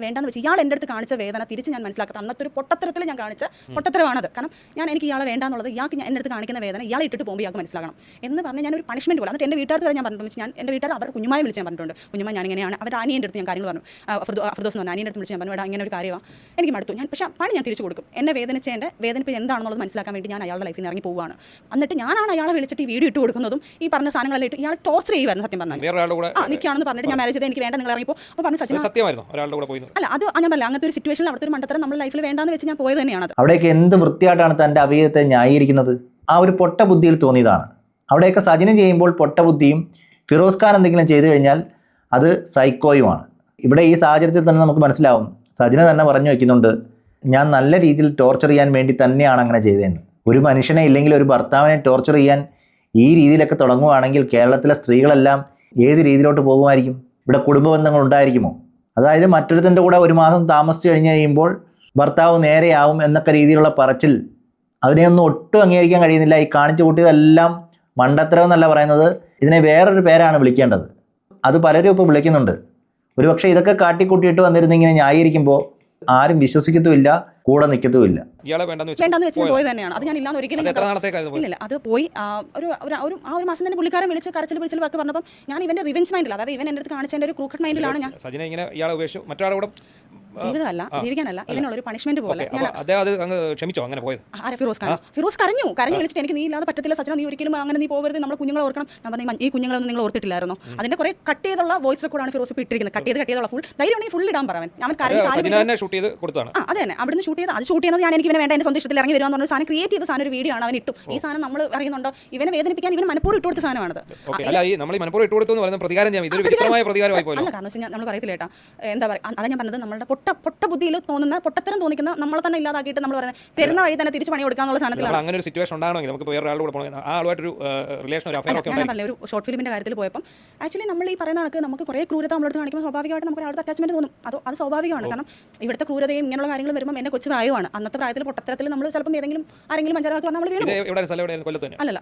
വേണ്ടാന്ന് വെച്ച് ഇയാൾ എൻ്റെ അടുത്ത് കാണിച്ച വേദന തിരിച്ച് ഞാൻ മനസ്സിലാക്കാത്ത അന്നത്തെ ഒരു പൊട്ടത്തരത്തിൽ ഞാൻ കാണിച്ച പൊട്ടത്തരമാണത്. കാരണം എനിക്ക് ഇയാളെ വേണ്ടാന്നുള്ളത് ഇയാൾക്ക് എൻ്റെ അടുത്ത് കാണിക്കുന്ന വേദന ഇയാളെ ഇട്ടിട്ട് പോകുമ്പോൾ ഇയാൾക്ക് മനസ്സിലാക്കണം എന്ന് പറഞ്ഞാൽ ഞാനൊരു പണിഷ്മെൻറ്റ് പോലെ. എന്നിട്ട് എൻ്റെ വീട്ടുകാർക്ക് വരെ ഞാൻ പറഞ്ഞിട്ടുണ്ട്. ഞാൻ എൻ്റെ വീട്ടുകാർ അവർ കുഞ്ഞുമായി വിളിച്ച് ഞാൻ പറഞ്ഞിട്ടുണ്ട്. കുഞ്ഞുമായി ഞാനിങ്ങനെയാണ് അവർ അനിയൻ്റെ അടുത്ത് ഞാൻ കാര്യങ്ങൾ പറഞ്ഞു. ഫിറോസ് എന്ന് പറഞ്ഞാൽ അനിയൻ്റെ അടുത്ത് വിളിച്ച് ഞാൻ പറഞ്ഞു ഇവിടെ അങ്ങനെ ഒരു കാര്യമാണ് എനിക്ക് മടുത്തു. പക്ഷേ പണി ഞാൻ തിരിച്ചു കൊടുക്കും. എന്നെ വേദനിപ്പ് എന്താണെന്നുള്ളത് മനസ്സിലാക്കാൻ വേണ്ടി ഞാൻ അയാളുടെ ലൈഫിൽ നിന്ന് ഇറങ്ങി പോവുകയാണ്. എന്നിട്ട് ഞാനാണ് അയാളെ വിളിച്ചിട്ട് ഈ വീഡിയോ ഇട്ട് കൊടുക്കുന്നതും ഈ പറഞ്ഞ സാധനങ്ങളെല്ലാം ഇട്ട് ഇയാൾ ടോർച്ചർ ചെയ്യുമായിരുന്നു. സത്യം പറഞ്ഞാൽ നിൽക്കുകയാണെന്ന് പറഞ്ഞിട്ട് ഞാൻ മാരേജ് ചെയ്ത് എനിക്ക് വേണ്ട നിങ്ങൾ ഇറങ്ങിപ്പോൾ അപ്പോൾ പറഞ്ഞു സച്ചിൻ അല്ല അത് ഞാൻ പറയില്ല. അങ്ങനത്തെ ഒരു സിറ്റുവേഷനിൽ അവിടുത്തെ ഒരു മണ്ടത്തരം നമ്മുടെ ലൈഫിൽ വേണ്ടാന്ന് വെച്ച് ഞാൻ പോയത് തന്നെയാണ്. അവിടേക്ക് എന്ത് വൃത്തിയായിട്ടാണ് തൻ്റെ അഭിനയത്തെ ന്യായീകരിക്കുന്നത്. ആ ഒരു പൊട്ട ബുദ്ധിയിൽ തോന്നിയതാണ്. അവിടെയൊക്കെ സജിന ചെയ്യുമ്പോൾ പൊട്ട ബുദ്ധിയും ഫിറോസ് ഖാൻ എന്തെങ്കിലും ചെയ്തു കഴിഞ്ഞാൽ അത് സൈക്കോയുമാണ്. ഇവിടെ ഈ സാഹചര്യത്തിൽ തന്നെ നമുക്ക് മനസ്സിലാവും. സജിന തന്നെ പറഞ്ഞു വയ്ക്കുന്നുണ്ട് ഞാൻ നല്ല രീതിയിൽ ടോർച്ചർ ചെയ്യാൻ വേണ്ടി തന്നെയാണ് അങ്ങനെ ചെയ്തതെന്ന്. ഒരു മനുഷ്യനെ ഇല്ലെങ്കിൽ ഒരു ഭർത്താവിനെ ടോർച്ചർ ചെയ്യാൻ ഈ രീതിയിലൊക്കെ തുടങ്ങുകയാണെങ്കിൽ കേരളത്തിലെ സ്ത്രീകളെല്ലാം ഏത് രീതിയിലോട്ട് പോകുമായിരിക്കും? ഇവിടെ കുടുംബ ബന്ധങ്ങൾ ഉണ്ടായിരിക്കുമോ? അതായത് മറ്റൊരുത്തൻ്റെ കൂടെ ഒരു മാസം താമസിച്ച് കഴിഞ്ഞ് കഴിയുമ്പോൾ ഭർത്താവ് നേരെയാവും എന്നൊക്കെ രീതിയിലുള്ള പറച്ചിൽ, അതിനെയൊന്നും ഒട്ടും അംഗീകരിക്കാൻ കഴിയുന്നില്ല. ഈ കാണിച്ചു കൂട്ടിയതെല്ലാം മണ്ടത്തരം എന്നല്ല പറയുന്നത്, ഇതിനെ വേറൊരു പേരാണ് വിളിക്കേണ്ടത്. അത് പലരും ഇപ്പോൾ വിളിക്കുന്നുണ്ട്. ഒരുപക്ഷെ ഇതൊക്കെ കാട്ടിക്കൂട്ടിയിട്ട് വന്നിരുന്നിങ്ങനെ ന്യായീകരിക്കുമ്പോൾ ആരും വിശ്വസിക്കത്തുമില്ല, കൂടെ നിൽക്കത്തുമില്ല. വേണ്ടെന്ന് വെച്ച് പോയി തന്നെയാണ്. അത് ഞാൻ ഇല്ലാന്ന് ഒരിക്കലും ഇല്ല. അത് പോയി ഒരു മാസം തന്നെ പുള്ളിക്കാരൻ വിളിച്ച് കരച്ചിൽ വർക്ക് പറഞ്ഞപ്പോൾ ഞാൻ ഇവന്റെ റിവെഞ്ച് മൈൻഡിൽ, അതായത് ഇവൻ എൻ്റെ അടുത്ത് കാണിച്ചതിൻ്റെ ഒരു ക്രൂക്കഡ് മൈൻഡിലാണ് ഞാൻ. ജീവിതമല്ല, ജീവിക്കാനല്ല, ഇതിനുള്ള ഒരു പണിഷ്മെന്റ് പോലെ ഫിറോസ് കരഞ്ഞു വിളിച്ചിട്ട് എനിക്ക് നീ ഇല്ലാതെ പറ്റത്തില്ല സച്ചിന, നീ ഒരിക്കലും അങ്ങനെ നീ പോകരുത്, നമ്മുടെ കുഞ്ഞുങ്ങളെ ഓർക്കണം. ഞാൻ പറഞ്ഞു ഈ കുഞ്ഞുങ്ങളൊന്നും നിങ്ങൾ ഓർത്തിട്ടില്ലായിരുന്നു. അതിന്റെ കുറെ കട്ട് ചെയ്തുള്ള വോയിസ് റെക്കോർഡാണ് ഫിറോസ് ഇപ്പോൾ ഇട്ടിരിക്കുന്നത്. കട്ട് ചെയ്തുള്ള ഫുൾ ധൈര്യമാണെങ്കിൽ ഫുൾ ഇടാൻ പറയാൻ. ഞാൻ അതെ തന്നെ അവിടുന്ന് ഷൂട്ട് ചെയ്ത് അത് ഷൂട്ട് ചെയ്യുന്നത് ഞാൻ എനിക്ക് വേണ്ട എൻ്റെ സ്വന്തം ഇഷ്ടത്തിൽ ഇറങ്ങി വരുവാന്ന് പറഞ്ഞ സാധനം ക്രിയേറ്റ് ചെയ്ത സാധനം ഒരു വീഡിയോ ആണ് അവൻ ഇട്ടു. ഈ സാധനം നമ്മൾ അറിയുന്നുണ്ടോ ഇവനെ വേദനിപ്പിക്കാൻ ഇവൻ മനഃപൂർവ്വം ഇട്ട് കൊടുത്ത സാധനമാണത്. അല്ല കാരണം വെച്ചാൽ നമ്മൾ പറയത്തില്ല ഏട്ടാ, എന്താ പറയുക, അതാ ഞാൻ പറഞ്ഞത് നമ്മളുടെ പൊട്ട പൊട്ട ബുദ്ധിയിൽ തോന്നുന്ന പൊട്ടത്തരം തോന്നിക്കുന്ന നമ്മളെ തന്നെ ഇല്ലാതാക്കിയിട്ട് നമ്മൾ പറയുന്നത് തരുന്ന വഴി തന്നെ തിരിച്ച് പണി കൊടുക്കാന്നുള്ള സാധനത്തിലാണ്. അങ്ങനെ ഒരു സിറ്റുവേഷൻ ഉണ്ടാണെങ്കിൽ നമുക്ക് വേറെ ആളുടെ കൂടെ പോകണം, ആ ആളുമായിട്ടൊരു റിലേഷൻ ഒരു അഫയർ ഒക്കെ ഞാൻ പറഞ്ഞ ഒരു ഷോർട്ട് ഫിലിമിന്റെ കാര്യത്തിൽ പോയപ്പോൾ ആക്ച്വലി നമ്മൾ ഈ പറയുന്ന കണക്ക് നമുക്ക് കുറേ ക്രൂരത നമ്മളടുത്ത് കാണിക്കുമ്പോൾ സ്വാഭാവികമായിട്ട് നമുക്ക് ഒരാളുടെ അറ്റാച്ച്മെന്റ് തോന്നും. അത് സ്വാഭാവികമാണ്. കാരണം ഇവിടുത്തെ ക്രൂരതയും ഇങ്ങനെയുള്ള കാര്യങ്ങൾ വരുമ്പോൾ എന്നെ കൊച്ചു പ്രായമാണ്. അന്നത്തെ പ്രായത്തിൽ പൊട്ടത്തരത്തിൽ നമ്മൾ ചിലപ്പോൾ ആരെങ്കിലും മഞ്ചാരാക്കി നമ്മൾ വീണു. അല്ലല്ല,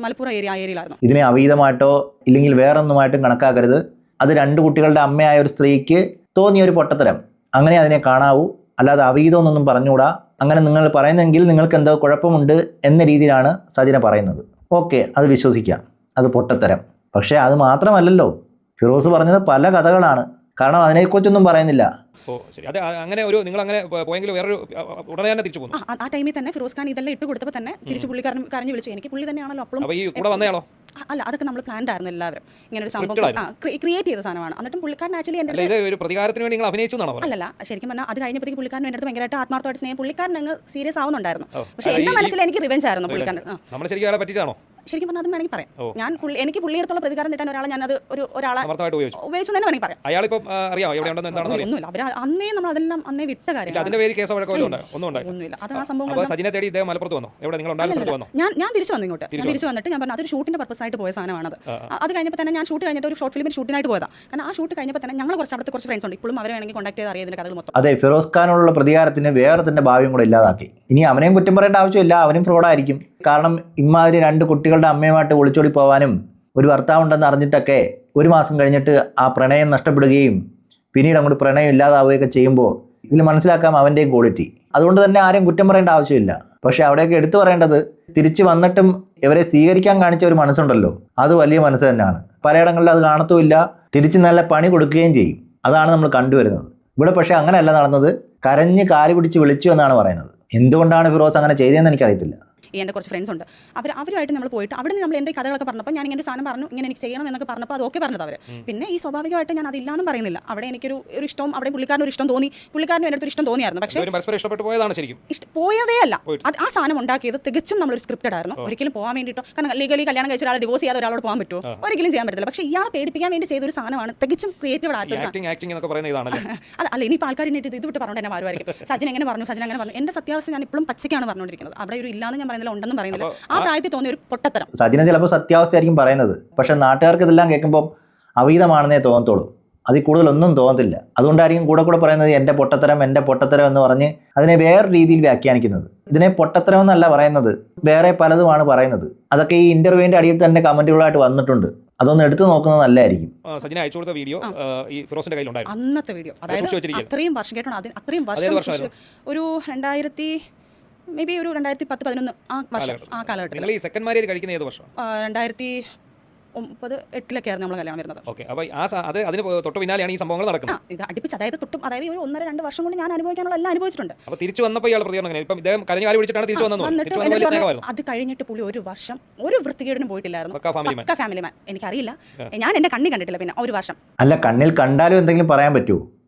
മലപ്പുറം ഏരിയയിലായിരുന്നു. ഇതിനെ അവീതമായിട്ടോ ഇല്ലെങ്കിൽ വേറൊന്നുമായിട്ടും കണക്കാക്കരുത്. അത് 2 കുട്ടികളുടെ അമ്മയായ ഒരു സ്ത്രീക്ക് തോന്നിയ ഒരു പൊട്ടത്തരം, അങ്ങനെ അതിനെ കാണാവൂ. അല്ലാതെ അവീതമെന്നൊന്നും പറഞ്ഞുകൂടാ. അങ്ങനെ നിങ്ങൾ പറയുന്നെങ്കിൽ നിങ്ങൾക്ക് എന്തോ കുഴപ്പമുണ്ട് എന്ന രീതിയിലാണ് സജിന പറയുന്നത്. ഓക്കെ, അത് വിശ്വസിക്കാം, അത് പൊട്ടത്തരം. പക്ഷേ അത് മാത്രമല്ലല്ലോ, ഫിറോസ് പറഞ്ഞത് പല കഥകളാണ്. കാരണം അതിനെക്കുറിച്ചൊന്നും പറയുന്നില്ല. ശരി, അത് അങ്ങനെ ഒരു നിങ്ങൾ അങ്ങനെ പോയെങ്കിൽ വേറൊരു ഉടനെ തന്നെ തിരിച്ചു പോകുന്നു. ആ ടൈമിൽ തന്നെ ഫിറോസ് ഖാൻ ഇതെല്ലാം ഇട്ട് കൊടുത്തപ്പോൾ തന്നെ തിരിച്ച് പുള്ളിക്കാരൻ കരഞ്ഞു വിളിച്ചു. എനിക്ക് പുള്ളി തന്നെയാണല്ലോ അപ്പോഴും. അപ്പോൾ ഈ കൂടെ വന്നയാളോ? അല്ല, അതൊക്കെ നമ്മൾ പ്ലാൻഡ് ആയിരുന്നു എല്ലാവരും. ഇങ്ങനെ ഒരു സംഭവം ക്രിയേറ്റ് ചെയ്ത സാധനമാണ്. എന്നിട്ടും പുള്ളിക്കാരൻ ആക്ച്വലി എൻ്റെ ഒരു പ്രതികാരത്തിന് വേണ്ടി നിങ്ങൾ അഭിനയിച്ചു എന്നാണോ? അല്ലല്ല, ശരിക്കും പറഞ്ഞാൽ അത് കഴിഞ്ഞപ്പോഴത്തേക്ക് പുള്ളിക്കാരൻ എൻ്റെ അടുത്ത് ഭയങ്കരമായിട്ട് ആത്മാർത്ഥമായിട്ട് സ്നേഹം, പുള്ളിക്കാരൻ അങ്ങ് സീരിയസ് ആവുന്നുണ്ടായിരുന്നു. പക്ഷേ എൻ്റെ മനസ്സിൽ എനിക്ക് റിവെഞ്ച് ആയിരുന്നു പുള്ളിക്കാരൻ. നമ്മൾ ശരിക്കും അയാളെ പറ്റിച്ചാണോ? ശരിക്കും പറഞ്ഞാൽ അതും വേണമെങ്കിൽ പറയാം. ഞാൻ എനിക്ക് പുള്ളിയെടുത്തുള്ള പ്രതികാരം തെറ്റാൻ ഒരാളെ ഞാനത് ഒരാളെ ഉപയോഗിച്ചു തന്നെ വേണമെങ്കിൽ പറയാം. അയാളിപ്പം അറിയാം എവിടെ ഉണ്ടെന്ന് എന്താണെന്ന് ഒന്നുമില്ല. അവർ അന്നേ നമ്മൾ അതെല്ലാം അന്നേ വിട്ട കാര്യം. അതിന്റെ പേര് കേസോ ഒന്നുമില്ല. അത് ആ സംഭവം സജിനെ തേടി ഇദ്ദേഹം മലപ്പുറത്ത് വന്നോ? എവിടെ നിങ്ങൾ വന്നോ? ഞാൻ തിരിച്ചു വന്നു ഇങ്ങോട്ട്. തിരിച്ചു വന്നിട്ട് ഞാൻ പറഞ്ഞു അതൊരു ഷൂട്ടിന്റെ പർപ്പസ് ആയിട്ട് പോയ സാധനമാണത്. അത് കഴിഞ്ഞപ്പോൾ തന്നെ ഞാൻ ഷൂട്ട് കഴിഞ്ഞിട്ട് ഒരു ഷോർട്ട് ഫിലിമിന് ഷൂട്ടിനായിട്ട് പോയതാണ്. കാരണം ആ ഷൂട്ട് കഴിഞ്ഞപ്പോൾ തന്നെ ഞങ്ങൾ അവിടുത്തെ കുറച്ച് ഫ്രണ്ട്സ് ഉണ്ട്. ഇപ്പോഴും അവരെ വേണമെങ്കിൽ കോൺടാക്ട് ചെയ്ത് അറിയാതിന്റെ കഥകൾ മൊത്തം. അതെ, ഫിറോസ് ഖാനുള്ള പ്രതികാരത്തിന് വേറെ തന്നെ ഭാവിയും കൂടെ ഇല്ലാതാക്കി. ഇനി അവനെയും കുറ്റം പറയേണ്ട ആവശ്യമില്ല, അവനും ഫ്രോഡായിരിക്കും. കാരണം ഇമാതിരി 2 കുട്ടികളുടെ അമ്മയുമായിട്ട് ഒളിച്ചോടി പോകാനും ഒരു ഭർത്താവുണ്ടെന്ന് അറിഞ്ഞിട്ടൊക്കെ 1 മാസം കഴിഞ്ഞിട്ട് ആ പ്രണയം നഷ്ടപ്പെടുകയും പിന്നീട് അങ്ങോട്ട് പ്രണയം ഇല്ലാതാവുകയൊക്കെ ചെയ്യുമ്പോൾ ഇതിൽ മനസ്സിലാക്കാം അവൻ്റെയും ക്വാളിറ്റി. അതുകൊണ്ട് തന്നെ ആരെയും കുറ്റം പറയേണ്ട ആവശ്യമില്ല. പക്ഷേ അവിടെയൊക്കെ എടുത്തു പറയേണ്ടത് തിരിച്ചു വന്നിട്ടും ഇവരെ സ്വീകരിക്കാൻ കാണിച്ച ഒരു മനസ്സുണ്ടല്ലോ, അത് വലിയ മനസ്സ് തന്നെയാണ്. പലയിടങ്ങളിൽ അത് കാണത്തുമില്ല, തിരിച്ച് നല്ല പണി കൊടുക്കുകയും ചെയ്യും. അതാണ് നമ്മൾ കണ്ടുവരുന്നത്. ഇവിടെ പക്ഷേ അങ്ങനെയല്ല നടന്നത്. കരഞ്ഞ് കാല് പിടിച്ച് വിളിച്ചു എന്നാണ് പറയുന്നത്. എന്തുകൊണ്ടാണ് ഫിറോസ് അങ്ങനെ ചെയ്തതെന്ന് എനിക്കറിയത്തില്ല. എൻ്റെ കുറച്ച് ഫ്രണ്ട്സ് ഉണ്ട്, അവരുമായിട്ട് നമ്മൾ പോയിട്ട് അവിടെ നിന്ന് നമ്മൾ എൻ്റെ കഥകളൊക്കെ പറഞ്ഞപ്പോൾ ഞാൻ ഇങ്ങനെ ഒരു സാധനം പറഞ്ഞു, ഇങ്ങനെ എനിക്ക് ചെയ്യണം എന്നൊക്കെ പറഞ്ഞപ്പോൾ അത് ഓക്കെ പറഞ്ഞത് അവർ. പിന്നെ ഈ സ്വാഭാവികമായിട്ട് ഞാൻ അതില്ലാന്നും പറയുന്നില്ല. അവിടെ എനിക്കൊരു ഇഷ്ടം, അവിടെ പുള്ളിക്കാരൻ ഒരു ഇഷ്ടം തോന്നി, പുള്ളിക്കാരനും എൻ്റെ അടുത്തൊരു ഇഷ്ടം തോന്നിയായിരുന്നു. പക്ഷേ പോയതേ അല്ല, ആ സാധനം ഉണ്ടാക്കിയത് തികച്ചും നമ്മളൊരു സ്ക്രിപ്റ്റഡ് ആയിരുന്നു. ഒരിക്കലും പോകാൻ വേണ്ടിയിട്ടോ, കാരണം ലീഗലി കല്യാണം കഴിച്ച ഒരാളെ ഡിവോഴ്സ് ചെയ്യാതെ ഒരാളോട് പോകാൻ പറ്റുമോ? ഒരിക്കലും ചെയ്യാൻ പറ്റില്ല. പക്ഷേ ഇയാളെ പേടിപ്പിക്കാൻ വേണ്ടി ചെയ്തൊരു സാധനമാണ്, തികച്ചും ക്രിയേറ്റീവ് ആയിട്ടൊരു അല്ല. ഇനിയിപ്പോൾ ആൾക്കാർ ഇത് വിട്ട് പറഞ്ഞുകൊണ്ട് തന്നെ ആരുമായിരിക്കും സജിൻ എങ്ങനെ പറഞ്ഞു, സജിൻ അങ്ങനെ പറഞ്ഞു. എൻ്റെ സത്യാവസ്ഥ ഞാൻ ഇപ്പോഴും പച്ചയ്ക്കാണ് പറഞ്ഞുകൊണ്ടിരിക്കുന്നത്. അവിടെ ഒരു ഇല്ലാന്ന് ഞാൻ ഉണ്ടെന്ന് പറയുന്നില്ല. ആ പ്രായത്തിൽ തോന്നിയ ഒരു പൊട്ടത്തരം. സജിന ചിലപ്പോൾ സത്യാവസ്ഥയായിരിക്കും പറയുന്നത്, പക്ഷെ നാട്ടുകാർക്ക് ഇതെല്ലാം കേൾക്കുമ്പോൾ അവീതമാണെന്നേ തോന്നത്തുള്ളൂ. അതിൽ കൂടുതലൊന്നും തോന്നത്തില്ല. അതുകൊണ്ടായിരിക്കും കൂടെ പറയുന്നത് എൻ്റെ പൊട്ടത്തരം എന്ന് പറഞ്ഞ് അതിനെ വേറെ രീതിയിൽ വ്യാഖ്യാനിക്കുന്നത്. ഇതിനെ പൊട്ടത്തരം എന്നല്ല പറയുന്നത്, വേറെ പലതുമാണ് പറയുന്നത്. അതൊക്കെ ഈ ഇന്റർവ്യൂവിന്റെ അടിയിൽ തന്നെ കമന്റുകളായിട്ട് വന്നിട്ടുണ്ട്. അതൊന്ന് എടുത്തു നോക്കുന്നത് നല്ലതായിരിക്കും. സജിന അയച്ചു കൊടുത്ത വീഡിയോ ഈ ഫിറോസിന്റെ കയ്യിലുണ്ടായിരുന്നു. അന്നത്തെ വീഡിയോ, അതായത് അത്രയും വർഷം കേട്ടോ, അത്രയും വർഷം ഒരു 2010-11 ആ കാലഘട്ടത്തിൽ. നിങ്ങൾ ഈ സെക്കൻഡ് മാരേജ് കഴിക്കുന്ന ഏത് വർഷം? 2009-8 നമ്മൾ കല്യാണം വരുന്നത്. ഓക്കെ, അപ്പോൾ അതിന് തൊട്ട് പിന്നാലെയാണ് ഈ സംഭവങ്ങൾ നടക്കുന്നത്. ഇത് അടുപ്പിച്ച് അതായത് ഒരു 1-2 വർഷം കൊണ്ട് ഞാൻ അനുഭവിക്കാനുള്ള എല്ലാം അനുഭവിച്ചിട്ടുണ്ട്. അപ്പോൾ തിരിച്ചു വന്നപ്പോൾ ഇയാൾ പ്രതികരണം ഇപ്പം ഇദ്ദേഹം കരഞ്ഞു കാലി പിടിച്ചിട്ടാണ് തിരിച്ചു വന്നത്. അത് കഴിഞ്ഞിട്ട് പുള്ളി ഒരു വർഷം ഒരു വൃത്തികേടിനും പോയിട്ടില്ലായിരുന്നു. പക്ക ഫാമിലി മാൻ. എനിക്കറിയില്ല, ഞാൻ എൻ്റെ കണ്ണി കണ്ടിട്ടില്ല. പിന്നെ ഒരു വർഷം അല്ല, കണ്ണിൽ കണ്ടാലും എന്തെങ്കിലും പറയാൻ പറ്റുമോ?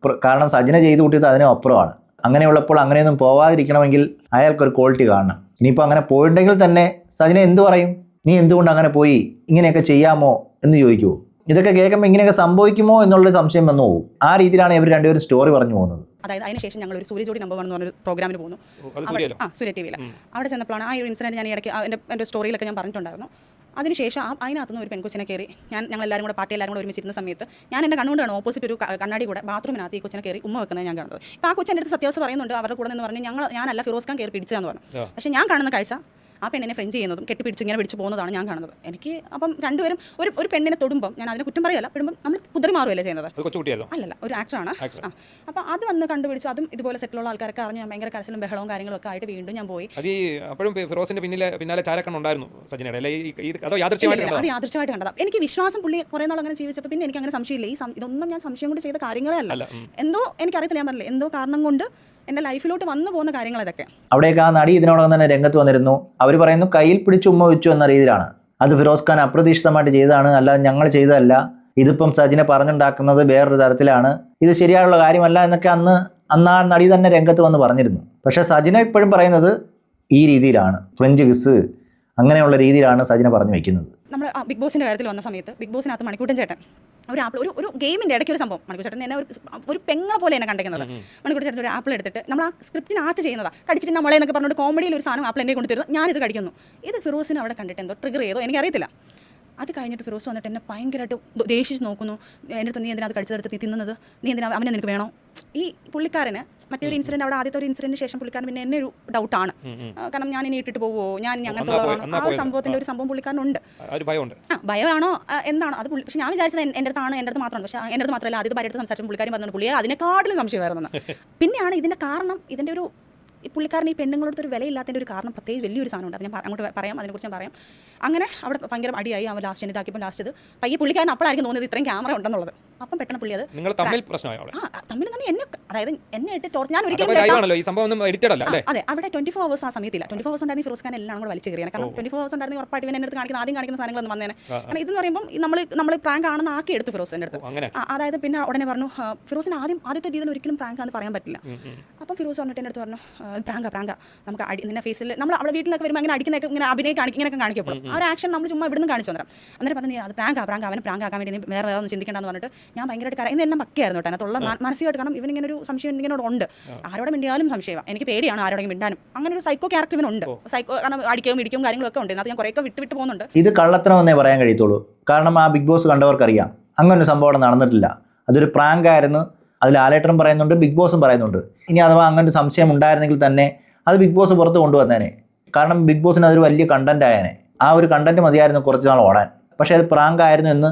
കാരണം സജിന ചെയ്തു കൂട്ടിയത് അതിനും അപ്പുറമാണ്. അങ്ങനെയുള്ളപ്പോൾ അങ്ങനെയൊന്നും പോവാതിരിക്കണമെങ്കിൽ അയാൾക്കൊരു ക്വാളിറ്റി കാണണം. ഇനിയിപ്പോൾ അങ്ങനെ പോയിട്ടുണ്ടെങ്കിൽ തന്നെ സജിന എന്തു പറയും? നീ എന്തുകൊണ്ട് അങ്ങനെ പോയി, ഇങ്ങനെയൊക്കെ ചെയ്യാമോ എന്ന് ചോദിക്കുമോ? ഇതൊക്കെ കേൾക്കുമ്പോൾ ഇങ്ങനെയൊക്കെ സംഭവിക്കുമോ എന്നുള്ളൊരു സംശയം വന്നു പോകും. ആ രീതിയിലാണ് ഇവർ രണ്ടുപേരും സ്റ്റോറി പറഞ്ഞു പോകുന്നത്. അതായത് അതിനുശേഷം ഞങ്ങൾ ഒരു സൂര്യ ജോഡി നമ്പർ 1 എന്ന് പറഞ്ഞൊരു പ്രോഗ്രാമിന് പോകുന്നു. സൂര്യ ടി വിയിൽ. അവിടെ ചെന്നപ്പോഴാണ് ആ ഒരു ഇൻസിഡൻറ്റ് ഞാൻ ഇടയ്ക്ക് എൻ്റെ സ്റ്റോറിയിലൊക്കെ ഞാൻ പറഞ്ഞിട്ടുണ്ടായിരുന്നു. അതിനുശേഷം അതിനകത്തുനിന്ന് ഒരു പെൺകൊച്ചിനെ കയറി ഞങ്ങൾ എല്ലാവരും കൂടെ പാർട്ടി എല്ലാവരും കൂടെ ഒരുമിച്ചിരുന്ന സമയത്ത് ഞാൻ എൻ്റെ കണ്ണുകൊണ്ടാണ് ഓപ്പോസിറ്റ് ഒരു കണ്ണാടി കൂടെ ബാത്റൂമിനകത്ത് ഈ കൊച്ചിനെ കയറി ഉമ്മ വെക്കുന്നത് ഞാൻ കാണുന്നത്. ഇപ്പോൾ ആ കൊച്ചിൻ്റെ അടുത്ത് സത്യാവസ്ഥ പറയുന്നുണ്ട്. അവരുടെ കൂടെ നിന്ന് പറഞ്ഞ് ഞാനല്ല ഫിറോസ് ഖാൻ കയറി പിടിച്ചതെന്ന് പറഞ്ഞു. പക്ഷേ ഞാൻ കാണുന്ന കാഴ്ച ആ പെണ്ണിനെ ഫ്രഞ്ച് ചെയ്യുന്നതും കെട്ടിപ്പിടിച്ച് ഇങ്ങനെ പിടിച്ച് പോകുന്നതാണ് ഞാൻ കാണുന്നത്. എനിക്ക് അപ്പം രണ്ടുപേരും ഒരു പെണ്ണിനെ തൊടുമ്പം ഞാൻ അതിനെ കുറ്റം പറയല്ല, പെടുമ്പം നമ്മൾ കുതിരി മാറുകയല്ലേ ചെയ്യുന്നത്. അല്ലല്ല, ഒരു ആക്ടറാണ്. അപ്പം അത് വന്ന് കണ്ടുപിടിച്ചു. അതും ഇതുപോലെ സെറ്റിലുള്ള ആൾക്കാരൊക്കെ അറിഞ്ഞ് ഭയങ്കര കരച്ചിലും ബഹളവും കാര്യങ്ങളും ഒക്കെ ആയിട്ട് വീണ്ടും ഞാൻ പോയി. അപ്പോഴും ഫിറോസിന്റെ പിന്നാലെ ചാരക്കണ്ണുണ്ടായിരുന്നു സജിനയുടെ. അത് യാദൃശ്യമായിട്ട് കണ്ടതാണ്. എനിക്ക് വിശ്വാസം പുള്ളി കുറേ നാൾ അങ്ങനെ ജീവിച്ചപ്പോൾ പിന്നെ എനിക്ക് അങ്ങനെ സംശയമില്ല. ഇതൊന്നും ഞാൻ സംശയം കൊണ്ട് ചെയ്ത കാര്യങ്ങളേ അല്ല. എന്തോ എനിക്കറിയത്തില്ല, ഞാൻ പറഞ്ഞില്ല, എന്തോ കാരണം കൊണ്ട് എൻ്റെ ലൈഫിലോട്ട് വന്നു പോകുന്ന കാര്യങ്ങൾ ഇതൊക്കെ. അവിടേക്ക് ആ നടി ഇതിനോടകം തന്നെ രംഗത്ത് വന്നിരുന്നു. അവർ പറയുന്നു കയ്യിൽ പിടിച്ച് ഉമ്മ വെച്ചു എന്ന രീതിയിലാണ്. അത് ഫിറോസ് ഖാൻ അപ്രതീക്ഷിതമായിട്ട് ചെയ്തതാണ്, അല്ലാതെ ഞങ്ങൾ ചെയ്തതല്ല. ഇതിപ്പം സജിനെ പറഞ്ഞുണ്ടാക്കുന്നത് വേറൊരു തരത്തിലാണ്, ഇത് ശരിയായുള്ള കാര്യമല്ല എന്നൊക്കെ അന്ന് ആ നടി തന്നെ രംഗത്ത് വന്ന് പറഞ്ഞിരുന്നു. പക്ഷേ സജിന ഇപ്പോഴും പറയുന്നത് ഈ രീതിയിലാണ്, ഫ്രഞ്ച് കിസ് അങ്ങനെയുള്ള രീതിയിലാണ് സജിന പറഞ്ഞു വയ്ക്കുന്നത്. നമ്മൾ ബിഗ് ബോസിൻ്റെ കാര്യത്തിൽ വന്ന സമയത്ത് ബിഗ് ബോസിനകത്ത് മണിക്കൂട്ടൻ ചേട്ടൻ ഒരു ആപ്പിൾ ഒരു ഗെയിമിൻ്റെ ഇടയ്ക്ക് ഒരു സംഭവം മണിക്കൂർ ചേട്ടൻ എന്നെ ഒരു പെങ്ങളെ പോലെ എന്നെ കണ്ടിരിക്കുന്നത്. മണിക്കൂർ ചേട്ടൻ ഒരു ആപ്പിൾ എടുത്തിട്ട് നമ്മൾ ആ സ്ക്രിപ്റ്റിനകത്ത് ചെയ്യുന്നതാണ്, കടിച്ചിട്ട് നമ്മളെ എന്നൊക്കെ പറഞ്ഞിട്ട് കോമഡിയിൽ ഒരു സാധനം ആപ്പിൾ എന്നെ കൊണ്ട് തരുന്നു, ഞാനിത് കടിക്കുന്നു. ഇത് ഫിറോസിനെ അവിടെ കണ്ടിട്ട് എന്തോ ട്രിഗർ ചെയ്തോ എനിക്കറിയത്തില്ല. അത് കഴിഞ്ഞിട്ട് ഫിറോസ് വന്നിട്ട് എന്നെ ഭയങ്കരമായിട്ട് ദേഷിച്ച് നോക്കുന്നു. എൻ്റെ അടുത്ത് നീ എന്തിനാ അത് കടിച്ചെടുത്ത് തിന്നുന്നത്, നീ എന്തിനാ അവനെ നിനക്ക് വേണോ? ഈ പുള്ളിക്കാരന് മറ്റൊരു ഇൻസിഡൻറ്റ് അവിടെ ആദ്യത്തെ ഒരു ഇൻസിഡൻറ്റിന് ശേഷം പുള്ളിക്കാരൻ പിന്നെ എന്നെ ഒരു ഡൗട്ടാണ്, കാരണം ഞാൻ ഇനി ഇട്ടിട്ട് പോവോ, ഞാൻ അങ്ങനത്തെ ആ ഒരു സംഭവത്തിൻ്റെ ഒരു സംഭവം പുള്ളിക്കാരനുണ്ട്. ഭയമാണോ എന്താണോ അത് പക്ഷേ ഞാൻ വിചാരിച്ചത് എൻ്റെ അടുത്ത് മാത്രമാണ്. പക്ഷേ എൻ്റെ അടുത്ത് മാത്രമല്ല ആദ്യത്തെ ഭാര്യയുടെ സംസാരിച്ച പുള്ളിക്കാരൻ പറഞ്ഞു പുള്ളിയെ അതിനെക്കാട്ടിലും സംശയമായിരുന്നു. പിന്നെയാണ് ഇതിൻ്റെ കാരണം, ഇതിൻ്റെ ഒരു പുള്ളിക്കാരൻ ഈ പെണ്ണുങ്ങളോടൊരു വിലയില്ലാത്തതിൻ്റെ ഒരു കാരണം പ്രത്യേകിച്ച് വലിയൊരു സാധനമുണ്ട്. അത് ഞാൻ അങ്ങോട്ട് പറയാം, അതിനെക്കുറിച്ച് ഞാൻ പറയാം. അങ്ങനെ അവിടെ ഭയങ്കര അടിയായി. അവൻ ലാസ്റ്റ് ഇതാക്കിയപ്പോൾ ലാസ്റ്റ് ഇത് പയ്യെ പുള്ളിക്കാരൻ അപ്പോഴായിരിക്കും തോന്നിയത് ഇത്രയും ക്യാമറ ഉണ്ടെന്നുള്ളത്. അപ്പം പെട്ടെന്ന് പുള്ളി അത് തമ്മിൽ തന്നെ എന്നെ, അതായത് എന്നെ ഇട്ട് ഞാൻ ഒരിക്കലും അതെ അവിടെ 24 hours ആ സമയത്തില്ല. 24 hours ഉണ്ടായിരുന്നു ഫിറോസ് ഖാൻ എല്ലാം കൂടെ വലിച്ചു കയറിയാണ്. കാരണം 24 hours ഉണ്ടായിരുന്നു ഉറപ്പായിട്ട് ഇവൻ എൻ്റെ അടുത്ത് ആദ്യം കാണിക്കുന്ന സാധനങ്ങളൊന്നും വന്നേനെ. കാരണം ഇതെന്ന് പറയുമ്പോൾ നമ്മൾ പ്രാങ്ക് ആണെന്ന് ആക്കി എടുത്ത് ഫിറോസ് എൻ്റെ അടുത്ത്. അതായത് പിന്നെ ഉടനെ പറഞ്ഞു ഫിറോസിന് ആദ്യത്തെ രീതിയിൽ ഒരിക്കലും പ്രാങ്ക് ആണെന്ന് പറയാൻ പറ്റില്ല. അപ്പം ഫിറോസ് വന്നിട്ട് എൻ്റെ അടുത്ത് പറഞ്ഞു പ്രാങ്ക നമുക്ക് നിന്റെ ഫേസിൽ നമ്മൾ അവിടെ വീട്ടിലൊക്കെ വരുമ്പോൾ അങ്ങനെ അടിക്കുന്നൊക്കെ ഇങ്ങനെ ഇങ്ങനെയൊക്കെ കാണിക്കപ്പെടും. ആ ഒരു ആക്ഷൻ നമ്മൾ ചുമ്മാ ഇവിടുന്ന് കാണിച്ചു തരാം. അന്നേരം പറഞ്ഞു അത് പ്രാങ്ക് അവനെ പ്രാങ്കാക്കാൻ വേണ്ടി നീ വേറെ ഒന്നും ചിന്തിക്കേണ്ടെന്ന് പറഞ്ഞിട്ട് ഞാൻ ഭയങ്കരമായിട്ട് കരയുന്ന എല്ലാം പക്കയായിരുന്നു കേട്ടോ. അതിനകത്തുള്ള മാനസികമായിട്ട്, കാരണം ഇവനിങ്ങനെ ഒരു സംശയം ഇങ്ങനെ ഉണ്ട്, ആരോടെ മിണ്ടിയാലും സംശയമാണ്, എനിക്ക് പേടിയാണ് ആരോടെങ്കിലും മിണ്ടാനും. അങ്ങനെ ഒരു സൈക്കോ ക്യാരക്ടർ ഇവനുണ്ട്. സൈക്കോ കാരണം അടിക്കുകയും ഇടിക്കുകയും കാര്യങ്ങളൊക്കെ ഉണ്ട്. അത് ഞാൻ കുറേയൊക്കെ വിട്ട് പോകുന്നുണ്ട്. ഇത് കള്ളത്തരമെന്നേ പറയാൻ കഴിയത്തുള്ളൂ. കാരണം ആ ബിഗ് ബോസ് കണ്ടവർക്കറിയാം അങ്ങനൊരു സംഭവം നടന്നിട്ടില്ല. അതൊരു പ്രാങ്ക് ആയിരുന്നു. അതിൽ ലാലേട്ടനും പറയുന്നുണ്ട്, ബിഗ് ബോസും പറയുന്നുണ്ട്. ഇനി അഥവാ അങ്ങനൊരു സംശയം ഉണ്ടായിരുന്നെങ്കിൽ തന്നെ അത് ബിഗ് ബോസ് പുറത്ത് കൊണ്ടുവന്നേനെ. കാരണം ബിഗ് ബോസിന് അതൊരു വലിയ കണ്ടന്റ് ആയേനെ. ആ ഒരു കണ്ടന്റ് മതിയായിരുന്നു കുറച്ച് നാൾ ഓടാൻ. പക്ഷേ അത് പ്രാങ്ക് ആയിരുന്നു എന്ന്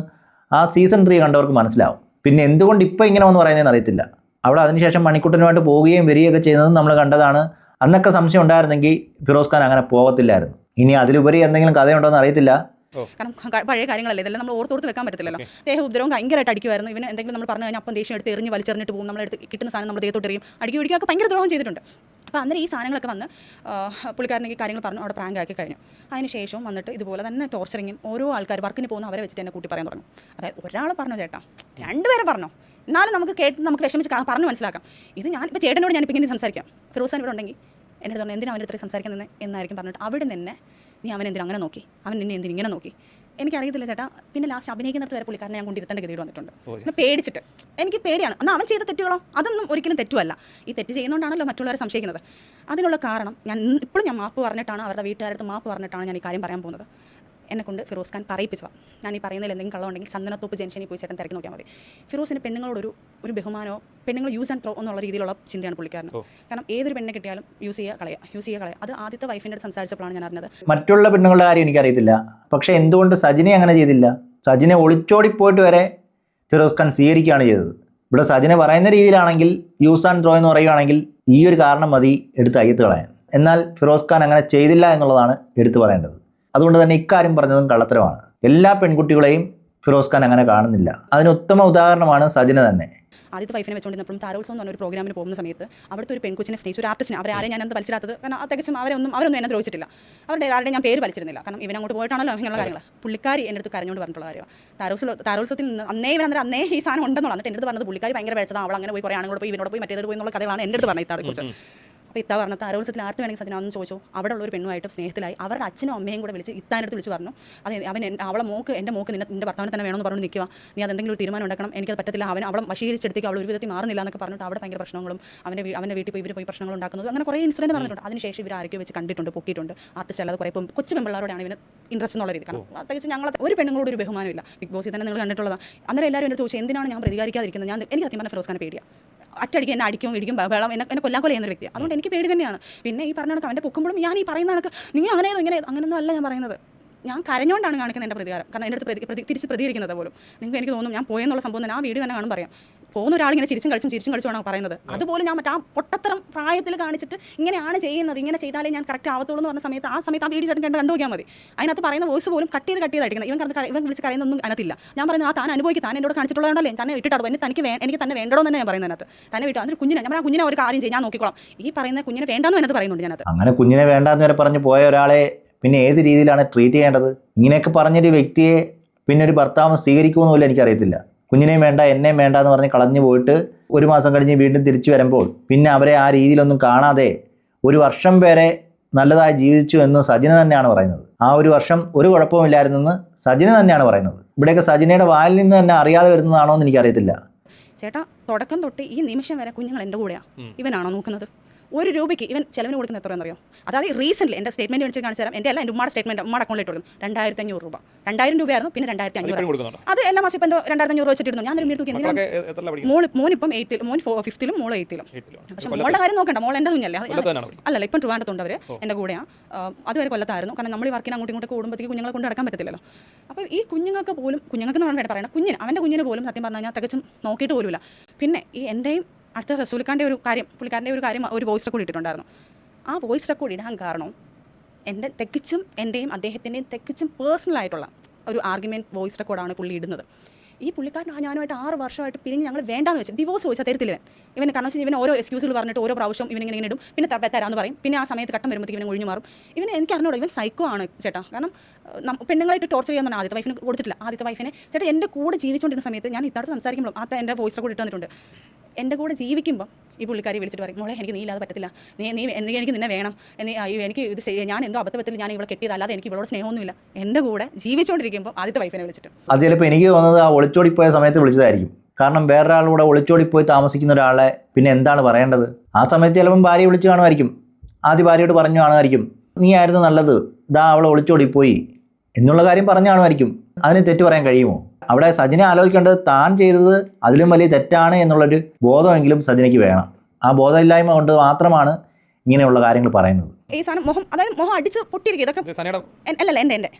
ആ സീസൺ 3 കണ്ടവർക്ക് മനസ്സിലാവും. പിന്നെ എന്തുകൊണ്ട് ഇപ്പോൾ ഇങ്ങനെ ഒന്ന് പറയുന്നതെന്ന് അറിയത്തില്ല. അവിടെ അതിനുശേഷം മണിക്കുട്ടനുമായിട്ട് പോവുകയും വരികയൊക്കെ ചെയ്യുന്നത് നമ്മൾ കണ്ടതാണ്. അന്നൊക്കെ സംശയം ഉണ്ടായിരുന്നെങ്കിൽ ഫിറോസ് ഖാൻ അങ്ങനെ പോകത്തില്ലായിരുന്നു. ഇനി അതിലുപരി എന്തെങ്കിലും കഥയുണ്ടോ എന്ന് അറിയത്തില്ല. കാരണം പഴയ കാര്യങ്ങളല്ലേ, ഇതെല്ലാം നമ്മൾ ഓർത്തോർത്ത് വെക്കാൻ പറ്റത്തില്ലല്ലോ. ദേഹ ഉപദ്രവം ഭയങ്കരമായിട്ട് അടിക്കുമായിരുന്നു. ഇവന് എന്തെങ്കിലും നമ്മൾ പറഞ്ഞു കഴിഞ്ഞാൽ അപ്പം ദേഷ്യം എടുത്ത് എറിഞ്ഞ് വലിച്ചെറിഞ്ഞിട്ട് പോകും. നമ്മളെടുത്ത് കിട്ടുന്ന സാധനം നമ്മൾ ദേഹത്തോട്ട് എറിയും, അടിക്കുകയൊക്കെ ഭയങ്കര ദ്രോഹം ചെയ്തിട്ടുണ്ട്. അപ്പോൾ അന്നേരം ഈ സാധനങ്ങളൊക്കെ വന്ന് പുള്ളിക്കാരനെ ഈ കാര്യങ്ങൾ പറഞ്ഞു അവിടെ പ്രാങ്ക് ആക്കി കഴിഞ്ഞു. അതിന് ശേഷം വന്നിട്ട് ഇതുപോലെ തന്നെ ടോർച്ചറിങ്ങും ഓരോ ആൾക്കാർ വർക്കിന് പോകുന്ന അവരെ വെച്ചിട്ട് എന്നെ കൂട്ടി പറയാൻ തുടങ്ങും. അതായത് ഒരാൾ പറഞ്ഞോ ചേട്ടാ, രണ്ടുപേരെ പറഞ്ഞോ, എന്നാലും നമുക്ക് വിഷമിച്ച് പറഞ്ഞു മനസ്സിലാക്കാം. ഇത് ഞാൻ ഇപ്പോൾ ചേട്ടനോട് ഞാനിപ്പോൾ ഇങ്ങനെ സംസാരിക്കാം, ഫിറോസ് ഖാൻ ഇവിടെ ഉണ്ടെങ്കിൽ എന്നെ പറഞ്ഞു എന്തിനാ അവൻ്റെ ഇത്രയും സംസാരിക്കാൻ നിന്ന് എന്നായിരിക്കും പറഞ്ഞിട്ട് അവിടെ നിന്ന് നീ അവൻ എന്തിനും അങ്ങനെ നോക്കി, അവൻ നിന്നെ എന്തിനും ഇങ്ങനെ നോക്കി. എനിക്കറിയത്തില്ല ചേട്ടാ. പിന്നെ ലാസ്റ്റ് അഭിനയിക്കുന്നിടത്ത് വരെ പുള്ളിക്കാരനെ ഞാൻ കൊണ്ടിരുത്തേണ്ട ഗതിയിൽ വന്നിട്ടുണ്ട്. പിന്നെ പേടിച്ചിട്ട് എനിക്ക് പേടിയാണ്. എന്നാൽ അവൻ ചെയ്ത തെറ്റുകളോ അതൊന്നും ഒരിക്കലും തെറ്റുമല്ല. ഈ തെറ്റ് ചെയ്യുന്നതുകൊണ്ടാണല്ലോ മറ്റുള്ളവരെ സംശയിക്കുന്നത്. അതിനുള്ള കാരണം ഇപ്പോഴും ഞാൻ മാപ്പ് പറഞ്ഞിട്ടാണ്, അവരുടെ വീട്ടുകാരടുത്ത് മാപ്പ് പറഞ്ഞിട്ടാണ് ഞാൻ ഈ കാര്യം പറയാൻ പോകുന്നത്. എന്നെക്കൊണ്ട് ഫിറോസ് ഖാൻ പറയിപ്പിച്ചതാണ്. ഞാൻ ഈ പറയുന്നതിൽ എന്തെങ്കിലും കള്ളമുണ്ടെങ്കിൽ ചന്ദനത്തോപ്പ് ജംഗ്ഷനിൽ പോയി ചേട്ടൻ തിരക്കി നോക്കിയാൽ മതി. ഫിറോസിന് പെണ്ണുങ്ങളോടൊരു ബഹുമാനമോ പെണ്ണുങ്ങൾ യൂസ് ആൻഡ് ത്രോ എന്നുള്ള രീതിയിലുള്ള ചിന്തയാണ് പുള്ളിക്കാരന്. കാരണം ഏതൊരു പെണ്ണെ കിട്ടിയാലും യൂസ് ചെയ്യുക കളയുക. അത് ആദ്യത്തെ വൈഫിൻ്റെ അടുത്ത് സംസാരിച്ചപ്പോഴാണ് ഞാൻ അറിഞ്ഞത്. മറ്റുള്ള പെണ്ണുങ്ങളുടെ കാര്യം എനിക്കറിയത്തില്ല. പക്ഷേ എന്തുകൊണ്ട് സജിനെ അങ്ങനെ ചെയ്തില്ല? സജിനെ ഒളിച്ചോടിപ്പോയിട്ട് വരെ ഫിറോസ് ഖാൻ സ്വീകരിക്കുകയാണ് ചെയ്തത്. ഇവിടെ സജിനെ പറയുന്ന രീതിയിലാണെങ്കിൽ യൂസ് ആൻഡ് ത്രോ എന്ന് പറയുകയാണെങ്കിൽ ഈ ഒരു കാരണം മതി എടുത്ത് അയ്യത്ത് കളയാൻ. എന്നാൽ ഫിറോസ് ഖാൻ അങ്ങനെ ചെയ്തില്ല എന്നുള്ളതാണ് എടുത്തു പറയേണ്ടത്. അതുകൊണ്ട് തന്നെ ഇക്കാര്യം പറഞ്ഞതും കള്ളത്തരമാണ്. എല്ലാ പെൺകുട്ടികളെയും ഫിറോസ് ഖാൻ അങ്ങനെ കാണുന്നില്ല. അതിന് ഉത്തമ ഉദാഹരണമാണ് സജിന തന്നെ. ആദ്യത്തെ വൈഫിനെ വെച്ചുകൊണ്ടിരുന്നപ്പോഴും താരോത്സവം എന്ന് പറഞ്ഞൊരു പ്രോഗ്രാമിന് പോകുന്ന സമയത്ത് അവിടുത്തെ ഒരു പെൺകുച്ചിനെ സ്നേഹിച്ച ഒരു ആർട്ടിസ്റ്റിനെ അവരാരെയും ഞാനത് വലിച്ചിടാത്തത്. കാരണം തികച്ചും അവരൊന്നും എന്നെ ദ്രോഹിച്ചിട്ടില്ല. അവരുടെ ആരുടെയും ഞാൻ പേര് വലിച്ചിരുന്നില്ല. കാരണം ഇവനങ്ങോട്ട് പോയിട്ടാണല്ലോ ഇങ്ങനെയുള്ള കാര്യങ്ങൾ. പുള്ളിക്കാരി എൻ്റെ അടുത്ത് കരഞ്ഞുകൊണ്ട് പറഞ്ഞിട്ടുള്ള കാര്യമാണ്. താരോത്സവത്തിൽ നിന്ന് അന്നേ ഈ സാധനം ഉണ്ടെന്നുള്ള എന്നിട്ട് എൻ്റെ അടുത്ത് പറഞ്ഞത് പുള്ളിക്കാരി ഭയങ്കര വെച്ചതാണ്, അവൾ അങ്ങനെ പോയി കുറേ ആണുങ്ങൾ പോയി ഇവനോട് പോയി മറ്റേത് പോയി എന്നുള്ള കഥകളാണ് എൻ്റെ അടുത്ത് പറഞ്ഞത് ഇത്താളെക്കുറിച്ച്. അപ്പോൾ ഇത്ത പറഞ്ഞത് താരോത്സവത്തിൽ ആർത്തി വേണമെങ്കിൽ സജിന ഒന്ന് ചോദിച്ചു. അവിടെ ഉള്ള ഒരു പെണ്ണുമായിട്ട് സ്നേഹത്തിലായി അവരുടെ അച്ഛനും അമ്മയും കൂടെ വിളിച്ച് ഇത്താനടുത്ത് വിളിച്ച് പറഞ്ഞു അത് എൻ്റെ മോക്ക് നിന്റെ ഭർത്താവിനെ തന്നെ വേണമെന്ന് പറഞ്ഞു നിൽക്കുക, നീ അതെന്തെങ്കിലും ഒരു തീരുമാനം ഉണ്ടാക്കണം, എനിക്കത് പറ്റത്തില്ല, അവളെ വശീകരിച്ചെടുത്തേക്ക് അവൾ ഒരു വിധത്തിൽ മാറുന്നില്ല എന്നൊക്കെ പറഞ്ഞിട്ട് അവിടെ ഭയങ്കര പ്രശ്നങ്ങളും അവൻ്റെ വീട്ടിൽ പോയി ഇവർ പോയി പ്രശ്നങ്ങൾ ഉണ്ടാക്കുന്നത് അങ്ങനെ കുറേ ഇൻസിഡൻറ്റ് നടന്നിട്ടുണ്ട്. അതിനുശേഷം ഇവർ ആരൊക്കെ വെച്ച് കണ്ടിട്ടുണ്ട്, പൊക്കിയിട്ടുണ്ട്. ആർട്ടിസ്റ്റ് അല്ലാതെ കുറേ കൊച്ചു പെൺപിള്ളാരോടാണ് ഇവന് ഇൻട്രസ്റ്റ് എന്നുള്ള രീതി. കാരണം പ്രത്യേകിച്ച് ഞങ്ങൾ ഒരു പെണ്ണുങ്ങളോട് ഒരു ബഹുമാനമില്ല. ബിഗ് ബോസിൽ തന്നെ നിങ്ങൾ കണ്ടിട്ടുള്ളതാണ്. അന്നേരം എല്ലാവരും എൻ്റെ ചോദിച്ചു എന്തിനാണ് ഞാൻ പ്രതികരിക്കാതിരിക്കുന്നത്. എനിക്ക് സത്യം പറഞ്ഞാൽ ഫിറോസ് ഖാനെ പേടിയാണ്. അറ്റടിക്ക് എന്നെ അടിക്കും ഇടിക്കും ബഹളം എന്നെ കൊല്ലാൻ ചെയ്യുന്ന വ്യക്തി. അതുകൊണ്ട് എനിക്ക് പേടി തന്നെയാണ്. പിന്നെ ഈ പറഞ്ഞ കണക്ക് അവൻ്റെ പൊക്കുമ്പോഴും ഞാൻ ഈ പറയുന്ന കണക്ക് നീ അങ്ങനെയൊന്നും അല്ല ഞാൻ പറയുന്നത്. ഞാൻ കരഞ്ഞുകൊണ്ടാണ് കാണിക്കുന്നത് എൻ്റെ പ്രതികാരം. കാരണം എൻ്റെ അടുത്ത് തിരിച്ച് പ്രതികരിക്കുന്നത് പോലും നിങ്ങൾക്ക് എനിക്ക് തോന്നും ഞാൻ പോയെന്നുള്ള സംഭവം തന്നെ ആ വീഡിയോ തന്നെ കാണും പറയാം. പോകുന്ന ഒരാളിങ്ങനെ ചിരിച്ചും കളിച്ചുമാണ് പറയുന്നത്. അതുപോലെ ഞാൻ മറ്റേ ആ പൊട്ടത്തരം പ്രായത്തിൽ കാണിച്ചിട്ട് ഇങ്ങനെയാണ് ചെയ്യുന്നത്, ഇങ്ങനെ ചെയ്താലേ ഞാൻ കറക്റ്റ് ആവത്തുള്ളൂ എന്ന് പറഞ്ഞ സമയത്ത് ആ വീഡിയോ ചേട്ടൻ കണ്ടു നോക്കിയാൽ മതി. അതിനകത്ത് പറയുന്ന വോയിസ് പോലും കട്ട് ചെയ്ത് അടിക്കുന്നത്. ഇവൻ വിളിച്ച് കരയുന്നൊന്നും അതിനകത്തില്ല. ഞാൻ പറയുന്നത് താൻ അനുഭവിക്കും, താൻ എന്നോട് കാണിച്ചിട്ടുള്ളതുകൊണ്ടല്ലേ തന്നെ വിട്ടിട്ടാണ് എനിക്ക് തന്നെ വേണ്ടോ തന്നെ ഞാൻ പറയുന്നതിനകത്ത്. തന്നെ വിട്ടു അതിന് കുഞ്ഞിനെ ഞാൻ കുഞ്ഞിനെ ഒരു കാര്യം ചെയ്യും, ഞാൻ നോക്കിക്കോളാം. ഈ പറയുന്ന കുഞ്ഞിനെ വേണ്ടാന്ന് എന്നത് പറയുന്നുണ്ട് ഞാനത്. അങ്ങനെ കുഞ്ഞിനെ വേണ്ടാന്ന് വരെ പറഞ്ഞ് പോയ ഒരാളെ പിന്നെ ഏത് രീതിയിലാണ് ട്രീറ്റ് ചെയ്യേണ്ടത്? ഇങ്ങനെയൊക്കെ പറഞ്ഞൊരു വ്യക്തിയെ പിന്നെ ഒരു ഭർത്താവ് സ്വീകരിക്കുമെന്നില്ല എനിക്കറിയത്തില്ല. കുഞ്ഞിനെയും വേണ്ട എന്നെയും വേണ്ട എന്ന് പറഞ്ഞ് കളഞ്ഞു പോയിട്ട് ഒരു മാസം കഴിഞ്ഞ് വീണ്ടും തിരിച്ചു വരുമ്പോൾ പിന്നെ അവരെ ആ രീതിയിലൊന്നും കാണാതെ 1 വർഷം വരെ നല്ലതായി ജീവിച്ചു എന്ന് സജിന തന്നെയാണ് പറയുന്നത്. ആ ഒരു വർഷം ഒരു കുഴപ്പമില്ലായിരുന്നെന്ന് സജിന തന്നെയാണ് പറയുന്നത്. ഇവിടെയൊക്കെ സജിനയുടെ വായിൽ നിന്ന് തന്നെ അറിയാതെ വരുന്നതാണോ എന്ന് എനിക്കറിയത്തില്ല. ചേട്ടാ, തുടക്കം തൊട്ട് ഈ നിമിഷം വരെ കുഞ്ഞുങ്ങൾ എൻ്റെ കൂടെയാണ്. ഇവനാണോ നോക്കുന്നത്? 1 രൂപയ്ക്ക് ഇവൻ ചെലവിന് കൊടുക്കുന്ന എത്രയെന്നറിയോ? അതായത് റീസെൻ്റ്ലി എൻ്റെ സ്റ്റേറ്റ്മെൻറ്റ് വെച്ച് കാണിച്ചു തരാം. എൻ്റെ എൻ്റെ ഉമ്മയുടെ സ്റ്റേറ്റ്മെൻറ്റ് ഉമ്മയുടെ അക്കൗണ്ടിൽ കൊടുക്കും. 2500 രൂപ. 2000 രൂപയായിരുന്നു, പിന്നെ 2500. അത് എല്ലാ മാസം ഇപ്പം എന്തോ 2500 വെച്ചിട്ടിരുന്നു. ഞാൻ ഒരു മീറ്റ് നോക്കി എന്തിനാണ് മോനിപ്പം 8th, മോൻ 5th, മോൾ 8th. പക്ഷേ മോളുടെ കാര്യം നോക്കണ്ട, മോൾ എൻ്റെ കുഞ്ഞല്ലേ. അല്ലല്ല, ഇപ്പം ട്രിവാൻഡ്രത്തുണ്ട് അവർ എൻ്റെ കൂടെയാണ്. അതുവരെ കൊല്ലത്തായിരുന്നു. കാരണം നമ്മൾ ഈ വർക്കിന് അങ്ങോട്ടും ഇങ്ങോട്ട് കൂടുമ്പോഴത്തേക്ക് കുഞ്ഞുങ്ങളെ കൊണ്ട് നടക്കാൻ പറ്റത്തില്ലല്ലോ. അപ്പോൾ ഈ കുഞ്ഞുങ്ങൾക്ക് പോലും, കുഞ്ഞുങ്ങൾക്ക് എന്ന് വേണ്ട പറയണം, അവൻ്റെ കുഞ്ഞിന് പോലും സത്യം പറഞ്ഞു കഴിഞ്ഞാൽ തികച്ചും നോക്കിയിട്ട് പോലുമില്ല. പിന്നെ ഈ എൻ്റെയും അടുത്ത റസൂൽഖാൻ്റെ ഒരു കാര്യം, പുള്ളിക്കാരൻ്റെ ഒരു കാര്യം, ഒരു വോയിസ് റെക്കോർഡ് ഇട്ടിട്ടുണ്ടായിരുന്നു. ആ വോയിസ് റെക്കോർഡ് ഇടാൻ കാരണം എൻ്റെ തികച്ചും എൻ്റെയും അദ്ദേഹത്തിൻ്റെയും തികച്ചും പേഴ്സണലായിട്ടുള്ള ഒരു ആർഗ്യുമെൻറ്റ് വോയിസ് റെക്കോർഡാണ് പുള്ളി ഇടുന്നത്. ഈ പുള്ളിക്കാരൻ ഞാനുമായിട്ട് 6 വർഷമായിട്ട് പിരിഞ്ഞ് ഞങ്ങൾ വേണ്ടാന്ന് വെച്ചാൽ ഡിവോഴ്സ് ചോദിച്ചാൽ തരത്തില്ല ഇവൻ. കാരണം വെച്ചാൽ ഇവന് ഓരോ എക്സ്ക്യൂസുകൾ പറഞ്ഞിട്ട് ഓരോ പ്രാവശ്യം ഇവനിങ്ങനെ ഇടും, പിന്നെ തരാമെന്ന് പറയും. പിന്നെ ആ സമയത്ത് ഘട്ടം വരുമ്പോഴത്തേക്ക് ഇവനെ ഒഴിഞ്ഞു മാറും. ഇവന് എനിക്ക് അറിഞ്ഞൂടാ, ഇവൻ സൈക്കോ ആണ് ചേട്ടാ. കാരണം പെണ്ണുങ്ങളായിട്ട് ടോർച്ചർ ചെയ്യാൻ ആദ്യത്തെ വൈഫിന് കൊടുത്തിട്ടില്ല. ആദ്യത്തെ വൈഫിനെ ചേട്ടാ എൻ്റെ കൂടെ ജീവിച്ചുകൊണ്ടിരുന്ന സമയത്ത് ഞാൻ ഇത്തരത്തിൽ സംസാരിക്കുമ്പോൾ എൻ്റെ വോയിസ് റെക്കോർഡ് ഇട്ട് തന്നിട്ടുണ്ട്. എൻ്റെ കൂടെ ജീവിക്കുമ്പോൾ ഈ പുള്ളിക്കാരി വിളിച്ചിട്ട് പറയും, മോളെ എനിക്ക് നീ ഇല്ലാതെ പറ്റത്തില്ല, നീ എനിക്ക് നിന്നെ വേണം, എനിക്ക് ഇത് ഞാൻ എന്തോ അബദ്ധത്തിൽ ഞാൻ ഇവിടെ കെട്ടിയത്, അല്ലാതെ എനിക്ക് ഇവളോട് സ്നേഹമൊന്നുമില്ല. എൻ്റെ കൂടെ ജീവിച്ചുകൊണ്ടിരിക്കുമ്പോൾ ആദ്യത്തെ വൈഫിനെ വിളിച്ചിട്ട്. അത് ചിലപ്പോൾ എനിക്ക് തോന്നുന്നത് ആ ഒളിച്ചോടിപ്പോയ സമയത്ത് വിളിച്ചതായിരിക്കും. കാരണം വേറൊരാളുകൂടെ ഒളിച്ചോടിപ്പോയി താമസിക്കുന്ന ഒരാളെ പിന്നെ എന്താണ് പറയേണ്ടത്? ആ സമയത്ത് ചിലപ്പം ഭാര്യ വിളിച്ച് കാണുമായിരിക്കും. ആദ്യ ഭാര്യയോട് പറഞ്ഞു കാണുമായിരിക്കും, നീ ആയിരുന്നു നല്ലത്, ഇതാ അവളെ ഒളിച്ചോടിപ്പോയി എന്നുള്ള കാര്യം പറഞ്ഞു കാണുമായിരിക്കും. അതിന് തെറ്റ് പറയാൻ കഴിയുമോ? അവിടെ സജിനെ ആലോചിക്കേണ്ടത് താൻ ചെയ്തത് അതിലും വലിയ തെറ്റാണ് എന്നുള്ളൊരു ബോധമെങ്കിലും സജിനയ്ക്ക് വേണം. ആ ബോധമില്ലായ്മ കൊണ്ട് മാത്രമാണ് ഇങ്ങനെയുള്ള കാര്യങ്ങൾ പറയുന്നത്. ഈ സാധനം മുഖം അടിച്ച് പൊട്ടിയിരിക്കും. ഇതൊക്കെ അല്ലല്ല എൻ്റെ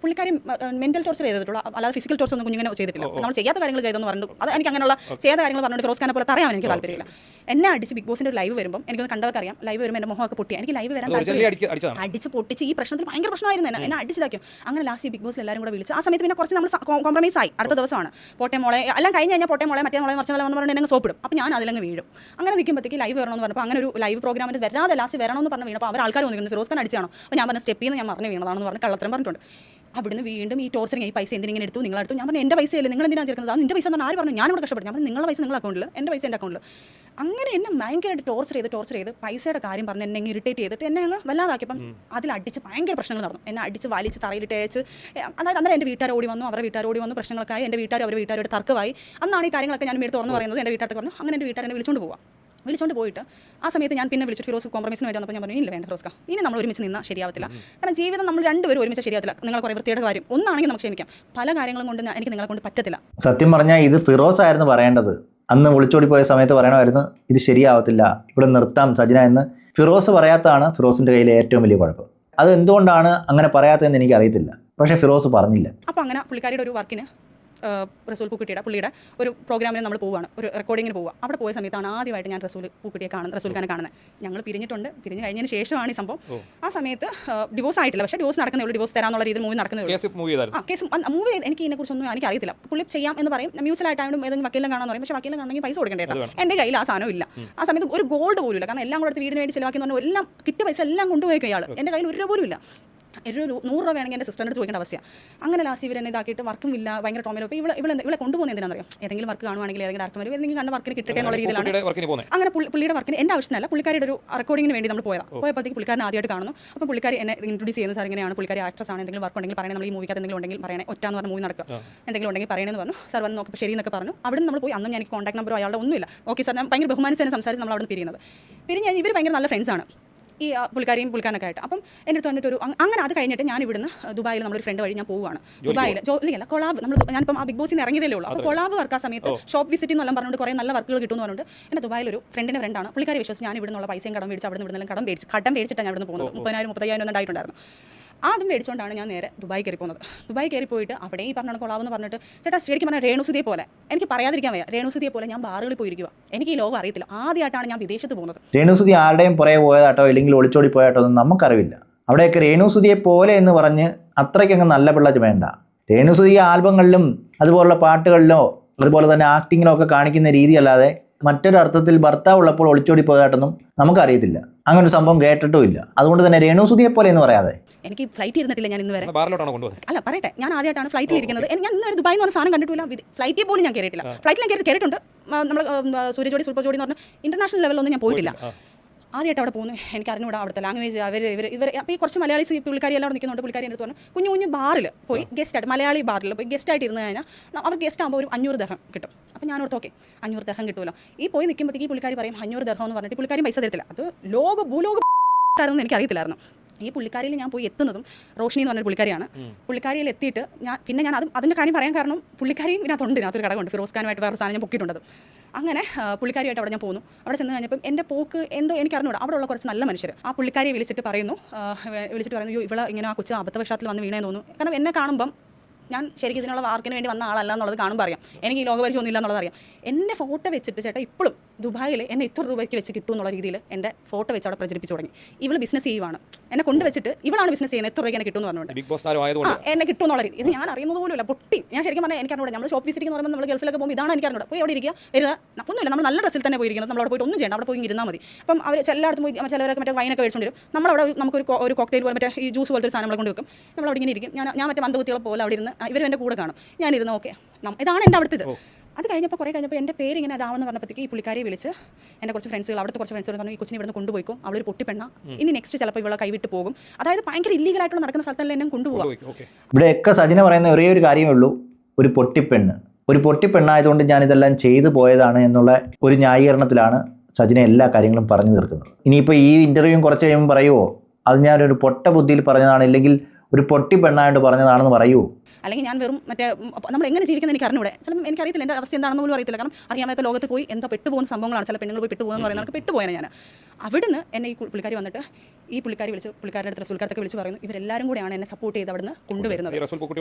പുള്ളിക്കാരി മെന്റൽ ടോർച്ചർ ചെയ്തിട്ടുള്ള, അല്ലാതെ ഫിസിക്കൽ ടോർച്ചർ ഒന്നും കുഞ്ഞിങ്ങനെ ചെയ്തിട്ടില്ല. നമ്മൾ ചെയ്യാത്ത കാര്യങ്ങൾ ചെയ്തെന്ന് പറഞ്ഞു. അത് എനിക്ക് അങ്ങനെയുള്ള ചെയ്യാത്ത കാര്യങ്ങൾ പറഞ്ഞിട്ട് ഫിറോസ് ഖാനെ പോലെ തറയാൻ എനിക്ക് താല്പര്യമില്ല. എന്നെ അടിച്ച് ബിഗ് ബോസിൻ്റെ ഒരു ലൈവ് വരുമ്പോൾ എനിക്കൊന്ന് കണ്ടവർക്ക് അറിയാം. ലൈവ് വരുമ്പോൾ എൻ്റെ മുഖമൊക്കെ പൊട്ടി. എനിക്ക് ലൈവ് വരാൻ താല്പര്യം. അടിച്ച് പൊട്ടിച്ച് ഈ പ്രശ്നത്തിൽ ഭയങ്കര പ്രശ്നമായിരുന്നു. എന്നെ അടിച്ചിതാക്കും. അങ്ങനെ ലാസ്റ്റ് ബിഗ് ബോസിൽ എല്ലാവരും കൂടെ വിളിച്ചു. ആ സമയത്ത് പിന്നെ കുറച്ച് നമ്മൾ കോംപ്രമൈസ് ആയി. അടുത്ത ദിവസമാണ് പോട്ടെ മോളെ എല്ലാം കഴിഞ്ഞ് കഴിഞ്ഞാൽ പോട്ടെ മോളെ മറ്റേ മോളെ മറിച്ച് എന്ന് പറഞ്ഞിട്ട് എന്നെ സോപ്പിടും. അപ്പോൾ ഞാൻ അതിലങ്ങ് വീഴും. അങ്ങനെ നിൽക്കുമ്പോഴത്തേക്ക് ലൈവ് വരണമെന്ന് പറഞ്ഞപ്പോൾ അങ്ങനെ ഒരു ലൈവ് പ്രോഗ്രാമിന് വരാതെ ലാസ്റ്റ് വരണമെന്ന് പറഞ്ഞ് വീണപ്പോൾ അവർ ആൾക്കാർ വന്നിരുന്നു ഫിറോസ് ഖാൻ അടിച്ചാണോ? അപ്പോൾ ഞാൻ പറഞ്ഞ സ്റ്റെപ്പിൽ നിന്ന് ഞാൻ മറിഞ്ഞ് വീണതാണെന്ന് പറഞ്ഞ് കള്ളത്തരം പറഞ്ഞിട്ടുണ്ട്. അവിടുന്ന് വീണ്ടും ഈ ടോർച്ചറിങ്, ഈ പൈസ എന്തിനിങ്ങനെ എടുത്തു, നിങ്ങളെടുത്തു. ഞാൻ പറഞ്ഞു എൻ്റെ പൈസയല്ലേ, നിങ്ങൾ എന്തിനാണ് ചേർക്കുന്നത്? അത് നിൻ്റെ പൈസ എന്ന് ആര് പറഞ്ഞു? ഞാനിവിടെ കഷ്ടപ്പെട്ടു. ഞാൻ പറഞ്ഞു നിങ്ങളുടെ പൈസ നിങ്ങളുടെ അക്കൗണ്ടിൽ, എൻ്റെ പൈസ എൻ്റെ അക്കൗണ്ടിൽ. അങ്ങനെ എന്നെ ഭയങ്കരമായിട്ട് ടോർച്ചർ ചെയ്ത് പൈസയുടെ കാര്യം പറഞ്ഞ് എന്നെ ഇറിറ്റേറ്റ് ചെയ്തിട്ട് എന്നെ അങ്ങ് വല്ലാതാക്കിയപ്പം അതിലടിച്ച് ഭയങ്കര പ്രശ്നങ്ങൾ നടന്നു. എന്നെ അടിച്ച് വലിച്ച് തറയിലിട്ട് അയച്ച്, അതായത് അന്നേരം എൻ്റെ വീട്ടുകാർ ഓടി വന്നു, അവരുടെ വീട്ടുകാർ ഓടി വന്നു, പ്രശ്നങ്ങളൊക്കെ ആയി. എൻ്റെ വീട്ടുകാർ അവരുടെ വീട്ടുകാരോട് തർക്കമായി. അന്നാണ് ഈ കാര്യങ്ങളൊക്കെ ഞാൻ വീട് തുറന്ന് പറയുന്നത്. എൻ്റെ വീട്ടുകാർക്ക് പറഞ്ഞു. അങ്ങനെ എൻ്റെ വീട്ടുകാരെ വിളിച്ചുകൊണ്ട് പോയിട്ട് ആ സമയത്ത് ഞാൻ പിന്നെ വിളിച്ചിട്ട് ഫിറോസ് കോംപ്രമൈസിന് വേണ്ടി വന്നപ്പോൾ ഞാൻ പറഞ്ഞു, ഇല്ല വേണ്ട ഫിറോസ്, ഇനി നമ്മൾ ഒരുമിച്ച് നിന്നാൽ ശരിയാവത്തില്ല. കാരണം ജീവിതം നമ്മൾ രണ്ടുപേരും ഒരുമിച്ച് ശരിയാവത്തില്ല. നിങ്ങൾ കുറേ വൃത്തിയുടെ കാര്യം ഒന്നാണെങ്കിൽ നമുക്ക് ക്ഷമിക്കാം, പല കാര്യങ്ങളും കൊണ്ട് എനിക്ക് നിങ്ങളെ കൊണ്ട് പറ്റത്തില്ല. സത്യം പറഞ്ഞാൽ ഇത് ഫിറോസ് ആയിരുന്നു പറയേണ്ടത്. അന്ന് ഒളിച്ചോടി പോയ സമയത്ത് പറയണമായിരുന്നു, ഇത് ശരിയാവത്തില്ല, ഇവിടെ നിർത്താം സജിന എന്ന്. ഫിറോസ് പറയാത്തതാണ് ഫിറോസിൻ്റെ കയ്യിലെ ഏറ്റവും വലിയ കുഴപ്പം. അത് എന്തുകൊണ്ടാണ് അങ്ങനെ പറയാത്തതെന്ന് എനിക്ക് അറിയത്തില്ല. പക്ഷേ ഫിറോസ് പറഞ്ഞില്ല. അപ്പോൾ അങ്ങനെ പുള്ളിക്കാരിയുടെ ഒരു വർക്കിന് റസൂൽ പൂക്കുട്ടിയുടെ പുള്ളിയുടെ ഒരു പ്രോഗ്രാമിന് നമ്മൾ പോവുകയാണ്, ഒരു റെക്കോർഡിങ്ങിന് പോവുക. അവിടെ പോയ സമയത്താണ് ആദ്യമായിട്ട് ഞാൻ റസൂൽ ഖാനെ കാണുന്നത്. ഞങ്ങൾ പിരിഞ്ഞിട്ടുണ്ട്. പിരിഞ്ഞ് കഴിഞ്ഞതിന് ശേഷമാണ് ഈ സംഭവം. ആ സമയത്ത് ഡിവോഴ്സ് ആയിട്ടില്ല, പക്ഷേ ഡിവോഴ്സ് നടക്കുന്നേ ഉള്ളൂ. ഡിവോഴ്സ് തരാനുള്ള രീതിയിൽ മൂവി നടക്കുന്നേ ഉള്ളൂ. കേസ് മൂവി എനിക്ക് ഇതിനെക്കുറിച്ചൊന്നും എനിക്ക് അറിയത്തില്ല. പുള്ളി ചെയ്യാം എന്ന് പറയും, മ്യൂച്വലായിട്ടാണ് ഏതെങ്കിലും വക്കീലിനെ കാണാമെന്ന് പറയും. പക്ഷേ വക്കീലിനെ കാണണമെങ്കിൽ പൈസ കൊടുക്കേണ്ടത്. എൻ്റെ കയ്യിൽ ആ സാധനം ഇല്ല. ആ സമയത്ത് ഒരു ഗോൾഡ് പോലും ഇല്ല. കാരണം എല്ലാം കൂടെ വീടിന് വേണ്ടി ചിലവാക്കിയെന്ന് പറഞ്ഞാൽ എല്ലാം കിട്ടിയ പൈസ എല്ലാം കൊണ്ടുപോയി ഇയാൾ. എൻ്റെ കയ്യിൽ 1 രൂപ പോലും ഇല്ല. 100 രൂപ വേണമെങ്കിൽ എൻ്റെ സിസ്റ്ററിൻ്റെ ചോദിക്കേണ്ട അവസ്ഥയാണ്. അങ്ങനെ ലാസ്റ്റ് ഇവരെന്നെ ഇതാക്കിയിട്ട് വർക്കും ഇല്ല, ഭയങ്കര ടോമിലോ. അപ്പോൾ ഇവിടെ കൊണ്ടുപോകുന്നത് എന്തിനാണെന്നറിയോ? ഏതെങ്കിലും വർക്ക് കാണുവാണെങ്കിൽ ഏതെങ്കിലും ഡയറക്ടർ വരും, ഏതെങ്കിലും കണ്ട വർക്കിന് കിട്ടട്ടെ എന്നുള്ള രീതിയിലാണ്. അങ്ങനെ പുള്ളിയുടെ വർക്കിന് എൻ്റെ ആവശ്യത്തിനല്ല, പുള്ളിക്കാരുടെ ഒരു റെക്കോർഡിങ്ങിന് വേണ്ടി നമ്മൾ പോയപ്പോഴത്തേക്ക് പുള്ളിക്കാരനെ ആദ്യമായിട്ട് കാണുന്നു. അപ്പോൾ പുള്ളിക്കാരി എന്നെ ഇൻട്രൊഡ്യൂസ് ചെയ്യുന്ന സാർ ഇങ്ങനെയാണ്, പുള്ളിക്കാരി ആക്ട്രസ് ആണ്, എന്തെങ്കിലും വർക്ക് ഉണ്ടെങ്കിൽ പറയണേ, നമ്മൾ ഈ മൂവിക്കകത്ത് എന്തെങ്കിലും ഉണ്ടെങ്കിൽ പറയണേ, ഒറ്റ എന്ന് പറഞ്ഞ മൂവി നടക്കുക, എന്തെങ്കിലും ഉണ്ടെങ്കിൽ പറയണമെന്ന് പറഞ്ഞു. സാർ വന്ന് നോക്കിയപ്പോൾ ശരി എന്നൊക്കെ പറഞ്ഞു. അവിടെ നമ്മൾ പോയി. അന്നും എനിക്ക് കോൺടാക്ട് നമ്പറോ അയാളുടെ ഒന്നുമില്ല. ഓക്കെ സാർ, ഞാൻ ഭയങ്കര ബഹുമാനിച്ച് തന്നെ സംസാരിച്ച് നമ്മൾ അവിടെ പിരിയുന്നത്. പിന്നെ ഇവർ ഭയങ്കര നല്ല ഫ്രണ്ട്സാണ്, ഈ പുള്ളിക്കാരനൊക്കെ ആയിട്ട്. അപ്പം എൻ്റെ അടുത്ത് വന്നിട്ട് അങ്ങനെ അത് കഴിഞ്ഞിട്ട് ഞാൻ ഇവിടുന്ന് ദുബായിൽ നമ്മളൊരു ഫ്രണ്ട് വഴി ഞാൻ പോവുകയാണ്. ദുബായിൽ ജോലിയല്ല, കൊളാബ്. ഞാനിപ്പം ആ ബിഗ് ബോസിന് ഇറങ്ങിയതേ ഉള്ളൂ. അപ്പോൾ കൊളാബ് വർക്ക് ആ സമയത്ത് ഷോപ്പ് വിസിറ്റ് എന്നെല്ലാം പറഞ്ഞിട്ട് കുറേ നല്ല വർക്കുകൾ കിട്ടുമെന്ന് പറഞ്ഞിട്ട് എൻ്റെ ദുബായിലൊരു ഫ്രണ്ടിൻ്റെ ഫ്രണ്ടാണ്. പുള്ളിക്കാരി വിശ്വസിച്ച് ഞാൻ ഇവിടുന്നുള്ള പൈസയും കടം മേടിച്ച് അവിടെ കടം മേടിച്ചിട്ടാണ് ഞാൻ ഇവിടുന്ന് പോകുന്നത്. 30,000-35,000 ഉണ്ടായിട്ടുണ്ടായിരുന്നു. അതും മേടിച്ചുകൊണ്ടാണ് ഞാൻ നേരെ ദുബായി കയറി പോകുന്നത്. ദുബായി കയറി പോയിട്ട് അവിടെ ഈ പറഞ്ഞ കൊളാവെന്ന് പറഞ്ഞിട്ട് ചേട്ടാ ശരിക്കും പറഞ്ഞാൽ രേണുസുതിയെ പോലെ എനിക്ക് പറയാതിരിക്കാൻ വയ്യ. രേണുസുതിയെ പോലെ ഞാൻ ബാറുകളിൽ പോയിരിക്കുക. എനിക്ക് ഈ ലോകം അറിയത്തില്ല. ആദ്യമായിട്ടാണ് ഞാൻ വിദേശത്ത് പോകുന്നത്. രേണുസുതി ആരുടെയും പുറകെ പോയതാട്ടോ ഇല്ലെങ്കിൽ ഒളിച്ചോടി പോയതാട്ടോ ഒന്നും നമുക്കറിയില്ല. അവിടെയൊക്കെ രേണുസുതിയെ പോലെ എന്ന് പറഞ്ഞ് അത്രയ്ക്കങ്ങ് നല്ല പിള്ളേർ വേണ്ട. രേണുസുതി ആൽബങ്ങളിലും അതുപോലുള്ള പാട്ടുകളിലോ അതുപോലെ തന്നെ ആക്ടിങ്ങിലോ ഒക്കെ കാണിക്കുന്ന രീതിയല്ലാതെ മറ്റൊരു അർത്ഥത്തിൽ ഭർത്താവ് ഉള്ളപ്പോൾ ഒളിച്ചോടി പോയതായിട്ടൊന്നും നമുക്കറിയത്തില്ല. അങ്ങനെ ഒരു സംഭവം കേട്ടിട്ടുമില്ല. അതുകൊണ്ട് തന്നെ രേണുസുതിയെ പോലെ എന്ന് പറയാതെ. എനിക്ക് ഫ്ലൈറ്റ് ഇരുന്നിട്ടില്ല ഞാൻ ഇന്ന് വരെ. അല്ല പറയട്ടെ, ഞാൻ ആദ്യമായിട്ടാണ് ഫ്ലൈറ്റിൽ ഇരിക്കുന്നത്. ഞാൻ ഇന്ന് ഒരു ദുബായി എന്ന് പറഞ്ഞ സാധനം കണ്ടിട്ടില്ല. ഫ്ലൈറ്റിൽ പോലും ഞാൻ കയറിയിട്ടില്ല. ഫ്ലൈറ്റിൽ ഞാൻ കയറിയിട്ടുണ്ട്. നമ്മൾ സൂര്യജോടി സൂപ്പർ ജോഡി എന്ന് പറഞ്ഞാൽ ഇന്റർനാഷണൽ ലെവലിലൊന്നും ഞാൻ പോയിട്ടില്ല. ആദ്യമായിട്ട് അവിടെ പോകുന്നു, എനിക്ക് അറിഞ്ഞൂടാ അവിടുത്തെ ലാംഗ്വേജ്, ഇവർ അപ്പോൾ ഈ കുറച്ച് മലയാളീസ് പുള്ളിക്കാരി എല്ലാം അവിടെ നിൽക്കുന്നുണ്ട്. പുള്ളിക്കാരി എൻ്റെ അടുത്ത് പറഞ്ഞു കുഞ്ഞു കുഞ്ഞു ബാറിൽ പോയി ഗസ്റ്റായിട്ട്, മലയാളി ബാറിൽ പോയി ഗസ്റ്റായിട്ട് ഇരുന്ന് കഴിഞ്ഞാൽ അവർ ഗസ്റ്റ് ആകുമ്പോൾ ഒരു 500 ദിർഹം കിട്ടും. അപ്പോൾ ഞാൻ ഓർത്ത് ഓക്കെ 500 ദിർഹം കിട്ടുമല്ലോ. ഈ പോയി നിൽക്കുമ്പോഴത്തേക്ക് ഈ പുള്ളിക്കാരി പറയും 500 ദിർഹം എന്ന് പറഞ്ഞിട്ട് പുള്ളിക്കാരി പൈസ തരത്തില്ല. അത് ഭൂലോക ആണെന്ന് എനിക്കറിയത്തില്ലായിരുന്നു. ഈ പുള്ളിക്കാരിയിൽ ഞാൻ പോയി എത്തുന്നതും റോഷിനി എന്ന് പറഞ്ഞൊരു പുള്ളിക്കാരിയാണ്. പുള്ളിക്കാരിയിൽ എത്തിയിട്ട് ഞാൻ അതിൻ്റെ കാര്യം പറയാൻ കാരണം പുള്ളിക്കാരിയും ഇതിനകത്തൊരു ഘടകമുണ്ട്. ഫിറോസ് ഖാനുമായിട്ട് വേറെ സാധനം ഞാൻ പൊക്കിയിട്ടുണ്ടത്. അങ്ങനെ പുള്ളിക്കാരിയായിട്ട് അവിടെ ഞാൻ പോകുന്നു. അവിടെ ചെന്ന് കഴിഞ്ഞപ്പം എൻ്റെ പോക്ക് എന്തോ എനിക്ക് അറിഞ്ഞൂടാ. അവിടെയുള്ള കുറച്ച് നല്ല മനുഷ്യർ ആ പുള്ളിക്കാരിയെ വിളിച്ചിട്ട് പറയുന്നു ഇവിടെ ഇങ്ങനെ ആ കൊച്ചു അബദ്ധവശാത്തിൽ വന്ന് വീണേ തോന്നുന്നു. കാരണം എന്നെ കാണുമ്പം ഞാൻ ശരിക്കും ഇതിനുള്ള വാർക്കിന് വേണ്ടി വന്ന ആളല്ല എന്നുള്ളത് കാണുമ്പോൾ അറിയാം. എനിക്ക് ഈ ലോകപരിചയം ഇല്ല എന്നുള്ളത് അറിയാം. എൻ്റെ ഫോട്ടോ വെച്ചിട്ട് ചേട്ടാ ഇപ്പോഴും ദുബായിൽ എന്നെ ഇത്ര രൂപയ്ക്ക് വെച്ച് കിട്ടും എന്നുള്ള രീതിയിൽ എൻ്റെ ഫോട്ടോ വെച്ച് അവിടെ പ്രചരിപ്പിച്ച് തുടങ്ങി. ഇവൾ ബിസിനസ് ചെയ്യുവാണ്, എന്നെ കൊണ്ടുവച്ചിട്ട് ഇവളാണ് ബിസിനസ് ചെയ്യുന്നത്, എത്ര രൂപയ്ക്ക് എന്നെ കിട്ടും എന്ന് പറഞ്ഞുകൊണ്ട് എന്നെ കിട്ടും എന്നുള്ള രീതി. ഇത് ഞാൻ അറിയുന്നത് പോലും ഇല്ല. പൊട്ടി ഞാൻ ശരിക്കും പറഞ്ഞാൽ എനിക്ക് അറിഞ്ഞൂടെ. നമ്മൾ ഷോപ്പ് വിസിറ്റിംഗ് എന്ന് പറയുമ്പോൾ നമ്മൾ ഗൾഫിലൊക്കെ പോകുമ്പോൾ ഇതാണ് എനിക്ക് അറിഞ്ഞൂടെ. പോയി അവിടെ ഇരിക്കുക വരുക ഒന്നുമില്ല. നമ്മൾ നല്ല ഡ്രസ്സിൽ തന്നെ പോയിരിക്കുന്നത്. നമ്മൾ അവിടെ പോയിട്ട് ഒന്നും ചെയ്യണം, അവിടെ പോയി ഇരുന്നാൽ മതി. അപ്പം അവർ എല്ലായിടത്തും പോയി ചിലവരൊക്കെ മറ്റേ വൈനൊക്കെ മേടിച്ചുകൊണ്ട് വരും. നമ്മളവിടെ നമുക്കൊരു കോക്ടെയിൽ പോലെ മറ്റേ ഈ ജ്യൂസ് പോലത്തെ ഒരു സാധനം കൊണ്ട് വെക്കും. നമ്മൾ അവിടെ ഇങ്ങനെ ഇരിക്കും. ഞാൻ മറ്റേ മന്ദകുത്തികളെ പോലെ അവിടെ ഇരുന്ന് ഇവരും എൻ്റെ കൂടെ കാണും. ഞാനിരുന്ന് ഓക്കെ ഇതാണ് എൻ്റെ അവിടുത്തെ ഇത്. അത് കഴിഞ്ഞപ്പോൾ കുറേ കഴിഞ്ഞപ്പോൾ എൻ്റെ പേര് ഇങ്ങനെ അതാവെന്ന് പറഞ്ഞപ്പോഴത്തേക്ക് ഈ പുള്ളിക്കാരിയെ വിളിച്ച് എൻ്റെ കുറച്ച് ഫ്രണ്ട്സുകൾ അവിടുത്തെ കുറച്ച് ഫ്രണ്ട്സുകൾ പറഞ്ഞു ഈ കൊച്ചിനെ ഇവിടുന്ന് കൊണ്ടുപോയിക്കോ, അവളൊരു പൊട്ടിപ്പെണ്ണ, ഇനി നെക്സ്റ്റ് ചിലപ്പോൾ ഇവളെ കൈവിട്ട് പോകും. അതായത് ഭയങ്കര ഇല്ലീഗലായിട്ടുള്ള നടക്കുന്ന സ്ഥലത്തല്ലേ എന്നെ കൊണ്ടുപോകാം. ഇവിടെയൊക്കെ സജിന പറയുന്ന ഒരേ ഒരു കാര്യമേ ഉള്ളൂ, ഒരു പൊട്ടിപ്പെണ്ണായതുകൊണ്ട് ഞാനിതെല്ലാം ചെയ്തു പോയതാണ് എന്നുള്ള ഒരു ന്യായീകരണത്തിലാണ് സജിന എല്ലാ കാര്യങ്ങളും പറഞ്ഞു തീർക്കുന്നത്. ഇനിയിപ്പോൾ ഈ ഇൻ്റർവ്യൂവും കുറച്ച് കഴിയുമ്പോൾ പറയുമോ അത് ഞാനൊരു പൊട്ട ബുദ്ധിയിൽ പറഞ്ഞതാണ്, ഇല്ലെങ്കിൽ ഒരു പൊട്ടി പെണ്ണായിട്ട് പറഞ്ഞതാണെന്ന് പറയൂ. അല്ലെങ്കിൽ ഞാൻ വെറും മറ്റേ നമ്മൾ എങ്ങനെ ജീവിക്കുന്നത് എനിക്ക് അറിഞ്ഞൂടെ. ചിലപ്പോൾ എനിക്കറിയത്തില്ല എൻ്റെ അവസ്ഥ എന്താണെന്ന് പോലും അറിയത്തില്ല. കാരണം അറിയാത്ത ലോകത്ത് പോയി എന്താ പെട്ടുപോകുന്ന സംഭവങ്ങളാണ്. ചില പെണ്ണുങ്ങൾ പോയി പെട്ടുപോകുന്ന പറയുന്നത് പെട്ടുപോയാണ് ഞാൻ. അവിടുന്ന് എന്നെ ഈ പുള്ളിക്കാരി വന്നിട്ട് ഈ പുള്ളിക്കാരി വിളിച്ച് പുള്ളിക്കാരുടെ അടുത്ത് റസൂൽക്കാരത്തൊക്കെ വിളിച്ച് പറയുന്നു ഇവരെല്ലാവരും കൂടെയാണ് എന്നെ സപ്പോർട്ട് ചെയ്ത് അവിടുന്ന് കൊണ്ടുവരുന്നത്.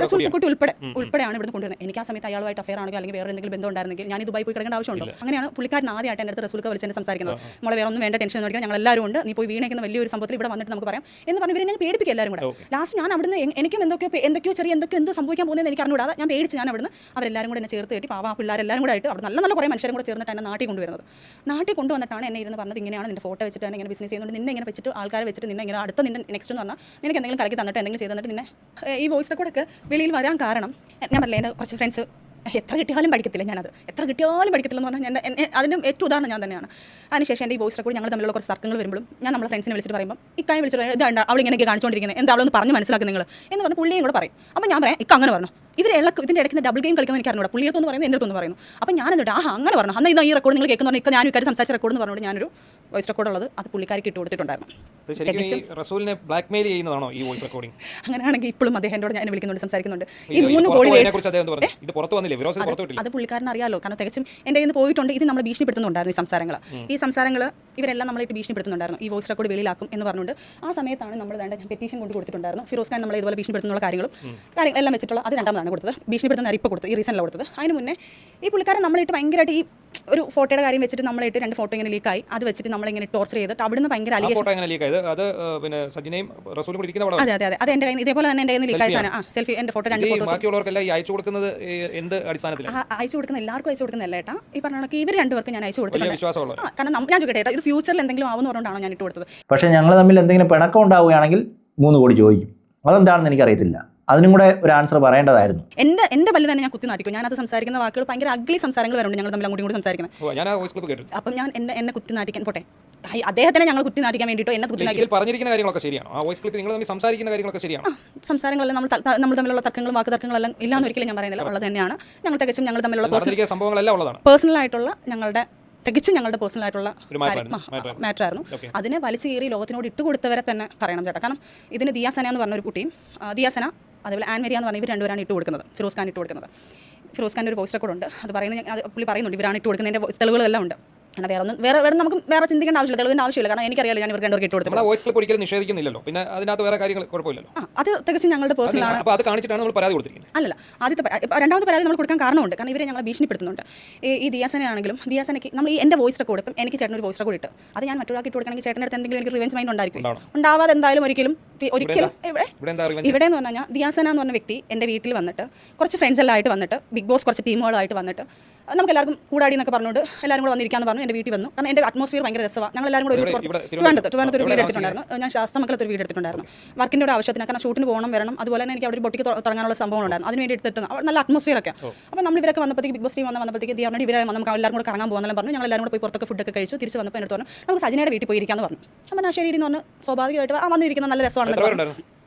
റസൂൽ കുട്ടി ഉൾപ്പെടെയാണ് ഇവിടുന്ന് കൊണ്ടുവരുന്നത്. എനിക്ക് ആ സമയത്ത് അയാളുമായിട്ട് അഫയർ ആണെങ്കിൽ അല്ലെങ്കിൽ വേറെ എന്തെങ്കിലും ബന്ധം ഉണ്ടായിരുന്നെങ്കിൽ ഞാൻ ഈ ദുബായി പോയി കിടക്കേണ്ട ആവശ്യമുണ്ടോ? അങ്ങനെയാണ് പുള്ളിക്കാരൻ ആദ്യമായിട്ട് എൻ്റെ അടുത്ത് റസൂൽക്ക് വിളിച്ച് എന്നെ സംസാരിക്കുന്നത്. നമ്മളെ വേറെ ഒന്നും വേണ്ട, ടെൻഷൻ ഒന്നും ഞങ്ങൾ എല്ലാവരും ഉണ്ട്, നീ പോയി വീണേക്കുന്ന വലിയൊരു സംഭവത്തിൽ ഇവിടെ വന്നിട്ട് നമുക്ക് പറയാം എന്ന് പറഞ്ഞ് ഇവരെന്നെ പേടിപ്പിക്കുക എല്ലാവരും കൂടെ. ലാസ്റ്റ് ഞാൻ അവിടുന്ന് എനിക്കും എന്തോ സംഭവിക്കാൻ പോകുന്നത് എനിക്ക് അറിഞ്ഞൂടാ. ഞാൻ പേടിച്ച് ഞാൻ അവിടുന്ന് അവരെല്ലാവരും കൂടെ എന്നെ ചേർത്ത് കെട്ടി പാവ പിള്ളേരെല്ലാവരും കൂടെ ആയിട്ട് അവിടെ നല്ല കുറേ മനുഷ്യരും കൂടെ ചേർന്നിട്ട് എന്നെ നാട്ടിൽ കൊണ്ടുവരുന്നത്. നാട്ടിൽ കൊണ്ടുവന്നിട്ടാണ് എന്നെ ഇരുന്ന് പറഞ്ഞത് ഇങ്ങനെയാണ് നിന്റെ ഫോട്ടോ വെച്ചിട്ട് ഇങ്ങനെ ബിസിനസ് ചെയ്യുന്നുണ്ട്, നിന്നെ ഇങ്ങനെ വെച്ചിട്ട് ആൾക്കാരെ വെച്ചിട്ട് നിന്നെ ഇങ്ങനെ അടുത്ത നിന്റെ നെക്സ്റ്റ് എന്ന് പറഞ്ഞാൽ നിനക്ക് എന്തെങ്കിലും കലക്കി തന്നിട്ട് എന്തെങ്കിലും ചെയ്ത് തന്നിട്ട് നിന്നെ ഈ വോയിസ് റെക്കോർഡൊക്കെ വെളിയിൽ വരാൻ കാരണം ഞാൻ പറഞ്ഞില്ല എൻ്റെ കുറച്ച് ഫ്രണ്ട്സ് എത്ര കിട്ടിയാലും പഠിക്കത്തില്ല. എത്ര കിട്ടിയാലും പഠിക്കത്തില്ല എന്ന് പറഞ്ഞാൽ അതിൻ്റെ ഏറ്റവും ഉദാഹരണം ഞാൻ തന്നെയാണ്. അതിനുശേഷം എൻ്റെ ഈ വോയിസ് റെക്കോർഡ് ഞങ്ങൾ തമ്മിലുള്ള കുറച്ച് തർക്കങ്ങൾ വരുമ്പോഴും ഞാൻ നമ്മളെ ഫ്രണ്ട്സിനെ വിളിച്ചിട്ട് പറയുമ്പോൾ ഇക്കായും വിളിച്ചിട്ട് ഇതാണ് അവൾ ഇങ്ങനെയൊക്കെ കാണിച്ചുകൊണ്ടിരിക്കുന്നത്, എന്താ അവളൊന്ന് പറഞ്ഞ് മനസ്സിലാക്കുക നിങ്ങൾ എന്ന് പറഞ്ഞ് പുള്ളിയും കൂടെ പറയും. അപ്പോൾ ഞാൻ പറയാം ഇക്ക അങ്ങനെ പറഞ്ഞു ഇതിൻ്റെ ഇടയ്ക്ക് ഡബിൾ ഗെയിം കളിക്കുന്നത് എനിക്ക് അറിഞ്ഞൂടാ. പുള്ളിയത്തൊന്ന് പറയുന്നത് എൻ്റെ അടുത്തൊന്ന് പറയുന്നു. അപ്പോൾ ഞാൻ എന്നിട്ട് അങ്ങനെ പറഞ്ഞു അന്ന് ഇതാ ഈ റെക്കോർഡ് നിങ്ങൾ കേൾക്കുന്ന ഇക്ക ഞാനും ഇക്കാര്യം സംസാരിച്ച റെക്കോർഡ് എന്ന് പറഞ്ഞുകൊണ്ട് ഞാനൊരു വോയിസ് റെക്കോർഡ് ഉള്ളത് അത് പുള്ളിക്കാരിക്ക് ഇട്ട് കൊടുത്തിട്ടുണ്ടായിരുന്നു. അങ്ങനെയാണെങ്കിൽ ഇപ്പോഴും അദ്ദേഹത്തോട് ഞാൻ വിളിക്കുന്നുണ്ട്, സംസാരിക്കുന്നുണ്ട്. ഈ 3 കോടി അത് പുള്ളിക്കാരൻ അറിയാലോ. കാരണം തികച്ചും എൻ്റെ കയ്യിൽ നിന്ന് പോയിട്ടുണ്ട്. ഇത് നമ്മളെ ഭീഷണിപ്പെടുത്തുന്നുണ്ടായിരുന്നു ഈ സംസാരങ്ങൾ ഇവരെല്ലാം നമ്മളായിട്ട് ഭീഷണിപ്പെടുത്തുന്നുണ്ടായിരുന്നു. ഈ വോയിസ് റെക്കോർഡ് വെളിയിലാക്കും എന്ന് പറഞ്ഞുകൊണ്ട് ആ സമയത്താണ് നമ്മൾ ഞാൻ പെറ്റീഷൻ കൊണ്ട് കൊടുത്തിട്ടുണ്ടായിരുന്നു. ഫിറോസ് ഖാൻ നമ്മളെ ഇതുപോലെ ഭീഷണിപ്പെടുത്തുന്ന കാര്യങ്ങളും എല്ലാം വെച്ചിട്ടുള്ള അത് രണ്ടാമതാണ് കൊടുത്തത്. ഭീഷണിപ്പെടുത്തുന്ന ഇപ്പോൾ കൊടുത്തത് ഈ റീസണിലാണ് കൊടുത്തത്. അതിന് മുന്നേ ഈ പുള്ളിക്കാരൻ നമ്മളിട്ട് ഭയങ്കരമായിട്ട് ഈ ഒരു ഫോട്ടോയുടെ കാര്യം വെച്ചിട്ട് നമ്മളിട്ട് 2 ഫോട്ടോ ഇങ്ങനെ ലീക്കായി അത് വെച്ചിട്ട് നമ്മളിങ്ങനെ ടോർച്ചർ ചെയ്തിട്ട് അവിടുന്ന് ഭയങ്കര അതെ അത് എൻ്റെ കയ്യിൽ ഇതേപോലെ തന്നെ എൻ്റെ കയ്യിൽ ലീക്കായ സാധനം സെൽഫി എൻ്റെ ഫോട്ടോ 2 ഫോട്ടോസ് അയച്ചു കൊടുക്കുന്ന എല്ലാവർക്കും അയച്ചു കൊടുക്കുന്നതല്ല ഏട്ടാ. ഈ പറഞ്ഞ ഇവർ 2 പേർക്ക് ഞാൻ അയച്ചു കൊടുത്തിട്ടുണ്ട്. കാരണം ഞാൻ ചോദിക്കട്ടെ ഇത് ഫ്യൂച്ചറിൽ എന്തെങ്കിലും ആവുമെന്ന് പറഞ്ഞാണോ ഞാൻ ഇട്ട് കൊടുത്തത്. പക്ഷേ ഞങ്ങൾ തമ്മിൽ എന്തെങ്കിലും പിണക്കം ഉണ്ടാവുകയാണെങ്കിൽ 3 കോടി ചോദിക്കും. അതെന്താണെന്ന് എനിക്കറിയത്തില്ല. അതിനും കൂടെ ഒരു ആൻസർ പറയേണ്ടതായിരുന്നു. എൻ്റെ പല്ല് തന്നെ ഞാൻ കുത്തി നാട്ടിക്കും. ഞാനത് സംസാരിക്കുന്ന വാക്കുകൾ ഭയങ്കര അഗ്ലി സംസാരങ്ങൾ വരുന്നുണ്ട് ഞങ്ങൾ തമ്മിൽ അങ്ങോട്ടും കൂടി സംസാരിക്കുന്നത്. അപ്പം ഞാൻ എന്നെ കുത്തി നാട്ടിക്കാൻ പോട്ടെ അദ്ദേഹത്തിനെ ഞങ്ങൾ കുത്തി നാട്ടിക്കാൻ വേണ്ടിയിട്ടോ എന്നെ കുത്തി നാട്ടി പറഞ്ഞിരിക്കുന്ന കാര്യങ്ങളൊക്കെ ശരിയാണ്. ആ വോയിസ് ക്ലിപ്പിൽ നിങ്ങൾ തമ്മിൽ സംസാരിക്കുന്ന കാര്യങ്ങളൊക്കെ ശരിയാണ്. സംസാരങ്ങളെല്ലാം നമ്മൾ തമ്മിലുള്ള തർക്കങ്ങളും വാക്ക് തർക്കങ്ങളെല്ലാം ഇല്ലാന്ന് ഒരിക്കലും ഞാൻ പറയുന്നില്ല, ഉള്ളത് തന്നെയാണ്. ഞങ്ങൾ തികച്ചും ഞങ്ങൾ തമ്മിലുള്ള സംഭവങ്ങളെല്ലാം ഉള്ളതാണ്. പേഴ്സണൽ ആയിട്ടുള്ള ഞങ്ങളുടെ പേഴ്സണൽ ആയിട്ടുള്ള മാറ്റർ ആയിരുന്നു. അതിനെ വലിച്ചു കീറി ലോകത്തിനോട് ഇട്ടുകൊടുത്തവരെ തന്നെ പറയണം ചേട്ടാ. കാരണം ഇതിന് ദിയാസന എന്ന് പറഞ്ഞൊരു കുട്ടിയും ദിയാസന അതേപോലെ ആൻമരിയ എന്ന് പറഞ്ഞ ഇവർ 2 പേരാണ് ഇട്ട് കൊടുക്കുന്നത്. ഫിറോസ് ഖാൻ ഇട്ട് കൊടുക്കുന്നത്. ഫിറോസ് ഖാൻ്റെ ഒരു വോയിസ് റെക്കോർഡ് ഉണ്ട്. അത് പറയുന്നത് പുള്ളി പറയുന്നുണ്ട് ഇവരാണ് ഇട്ട് കൊടുക്കുന്നതിൻ്റെ തെളിവുകളെല്ലാം ഉണ്ട്. കാരണം വേറെ നമുക്ക് വേറെ ചിന്തിക്കേണ്ട ആവശ്യമില്ല, തെളിവിൻ്റെ ആവശ്യമില്ല. കാരണം എനിക്കറിയാലോ ഞാൻ ഇവർക്ക് 2 പേർക്ക് ഇട്ട് കൊടുത്തത്. വോയിസ് ക്ലിപ്പ് ഒരിക്കലും നിഷേധിക്കുന്നില്ലല്ലോ. പിന്നെ അതിനകത്ത് വേറെ കാര്യങ്ങൾ കുഴപ്പമില്ലല്ലോ. അത് തികച്ചും ഞങ്ങളുടെ പേഴ്സണലാണ്. അപ്പോൾ അത് കാണിച്ചിട്ടാണ് നമ്മൾ പരാതി കൊടുത്തിരിക്കുന്നത്. അല്ല രണ്ടാമത്തെ പരാതി നമ്മൾ കൊടുക്കാൻ കാരണമുണ്ട്. കാരണം ഇവരെ ഞങ്ങളെ ഭീഷണിപ്പെടുത്തുന്നുണ്ട്. ഈ ദിയാസനയാണെങ്കിലും ദിയാസനയ്ക്ക് നമ്മൾ ഈ എൻ്റെ വോയിസ് റെക്കോർഡ് ഇപ്പം എനിക്ക് ചേട്ടൻ ഒരു വോയിസ് റെക്കോർഡ് ഇട്ട് അത് ഞാൻ മറ്റൊരാൾക്ക് ഇട്ട് കൊടുക്കണമെങ്കിൽ ചേട്ടൻ്റെ അടുത്ത് എന്തെങ്കിലും എനിക്ക് റിവെഞ്ച് മൈൻഡ് ഉണ്ടാവാതെ എന്തായാലും ഒരിക്കലും ഇവിടെ എന്ന് പറഞ്ഞാൽ ദിയാസന എന്ന് പറഞ്ഞ വ്യക്തി എൻ്റെ വീട്ടിൽ വന്നിട്ട് കുറച്ച് ഫ്രണ്ട്സ് എല്ലാം ആയിട്ട് വന്നിട്ട് ബിഗ് ബോസ് കുറച്ച് ടീമുകളായിട്ട് വന്നിട്ട് നമുക്ക് എല്ലാവർക്കും കൂടാടി എന്നൊക്കെ പറഞ്ഞുകൊണ്ട് എല്ലാവരും കൂടെ വന്നിരിക്കാന്ന് പറഞ്ഞു. എൻ്റെ വീട്ടിൽ വന്നു. കാരണം എൻ്റെ അറ്റ്മോസ്ഫിയർ ഭയങ്കര രസമാണ്. ഞങ്ങൾ എല്ലാവരും കൂടെ ട്രിവാൻഡ്രത്ത് ഒരു വീട് എടുത്തിട്ടുണ്ടായിരുന്നു. ഞാൻ ശാസ്ത്രമംഗലത്ത് ഒരു വീട് എടുത്തിട്ടുണ്ടായിരുന്നു. വർക്കിൻ്റെ ഒരു ആവശ്യത്തിന്, കാരണം ഷൂട്ടിന് പോകണം വരണം. അതുപോലെ തന്നെ എനിക്ക് അവിടെ ഒരു ബൊട്ടിക്ക് തുടങ്ങാനുള്ള സംഭവം ഉണ്ടായിരുന്നു. അതിന് വേണ്ടി എടുത്തിട്ട് നല്ല അറ്റ്മോസ്ഫിയർ ഒക്കെ. അപ്പോൾ നമ്മൾ ഇവരൊക്കെ വന്നപ്പോഴത്തേക്ക് ബിഗ് ബോസ് ടീം വന്നപ്പോഴത്തേക്ക് ദിയ പറഞ്ഞിട്ട് ഇവരെ നമുക്ക് എല്ലാവരും കൂടെ കറങ്ങാൻ പോകുന്നതെല്ലാം പറഞ്ഞു. ഞങ്ങൾ എല്ലാവരും കൂടെ പോയി പുറത്തൊക്കെ ഫുഡൊക്കെ കഴിച്ചു. തിരിച്ച് വന്നപ്പോൾ എൻ്റെ അടുത്ത് പറഞ്ഞു നമുക്ക് സജിനയുടെ വീട്ടിൽ പോയി ഇരിക്കാന്ന് പറഞ്ഞു. അപ്പം ശരി എന്ന് പറഞ്ഞ് സ്വാഭാവികമായിട്ട് വന്നിരിക്കുന്ന നല്ല രസമാണെന്ന്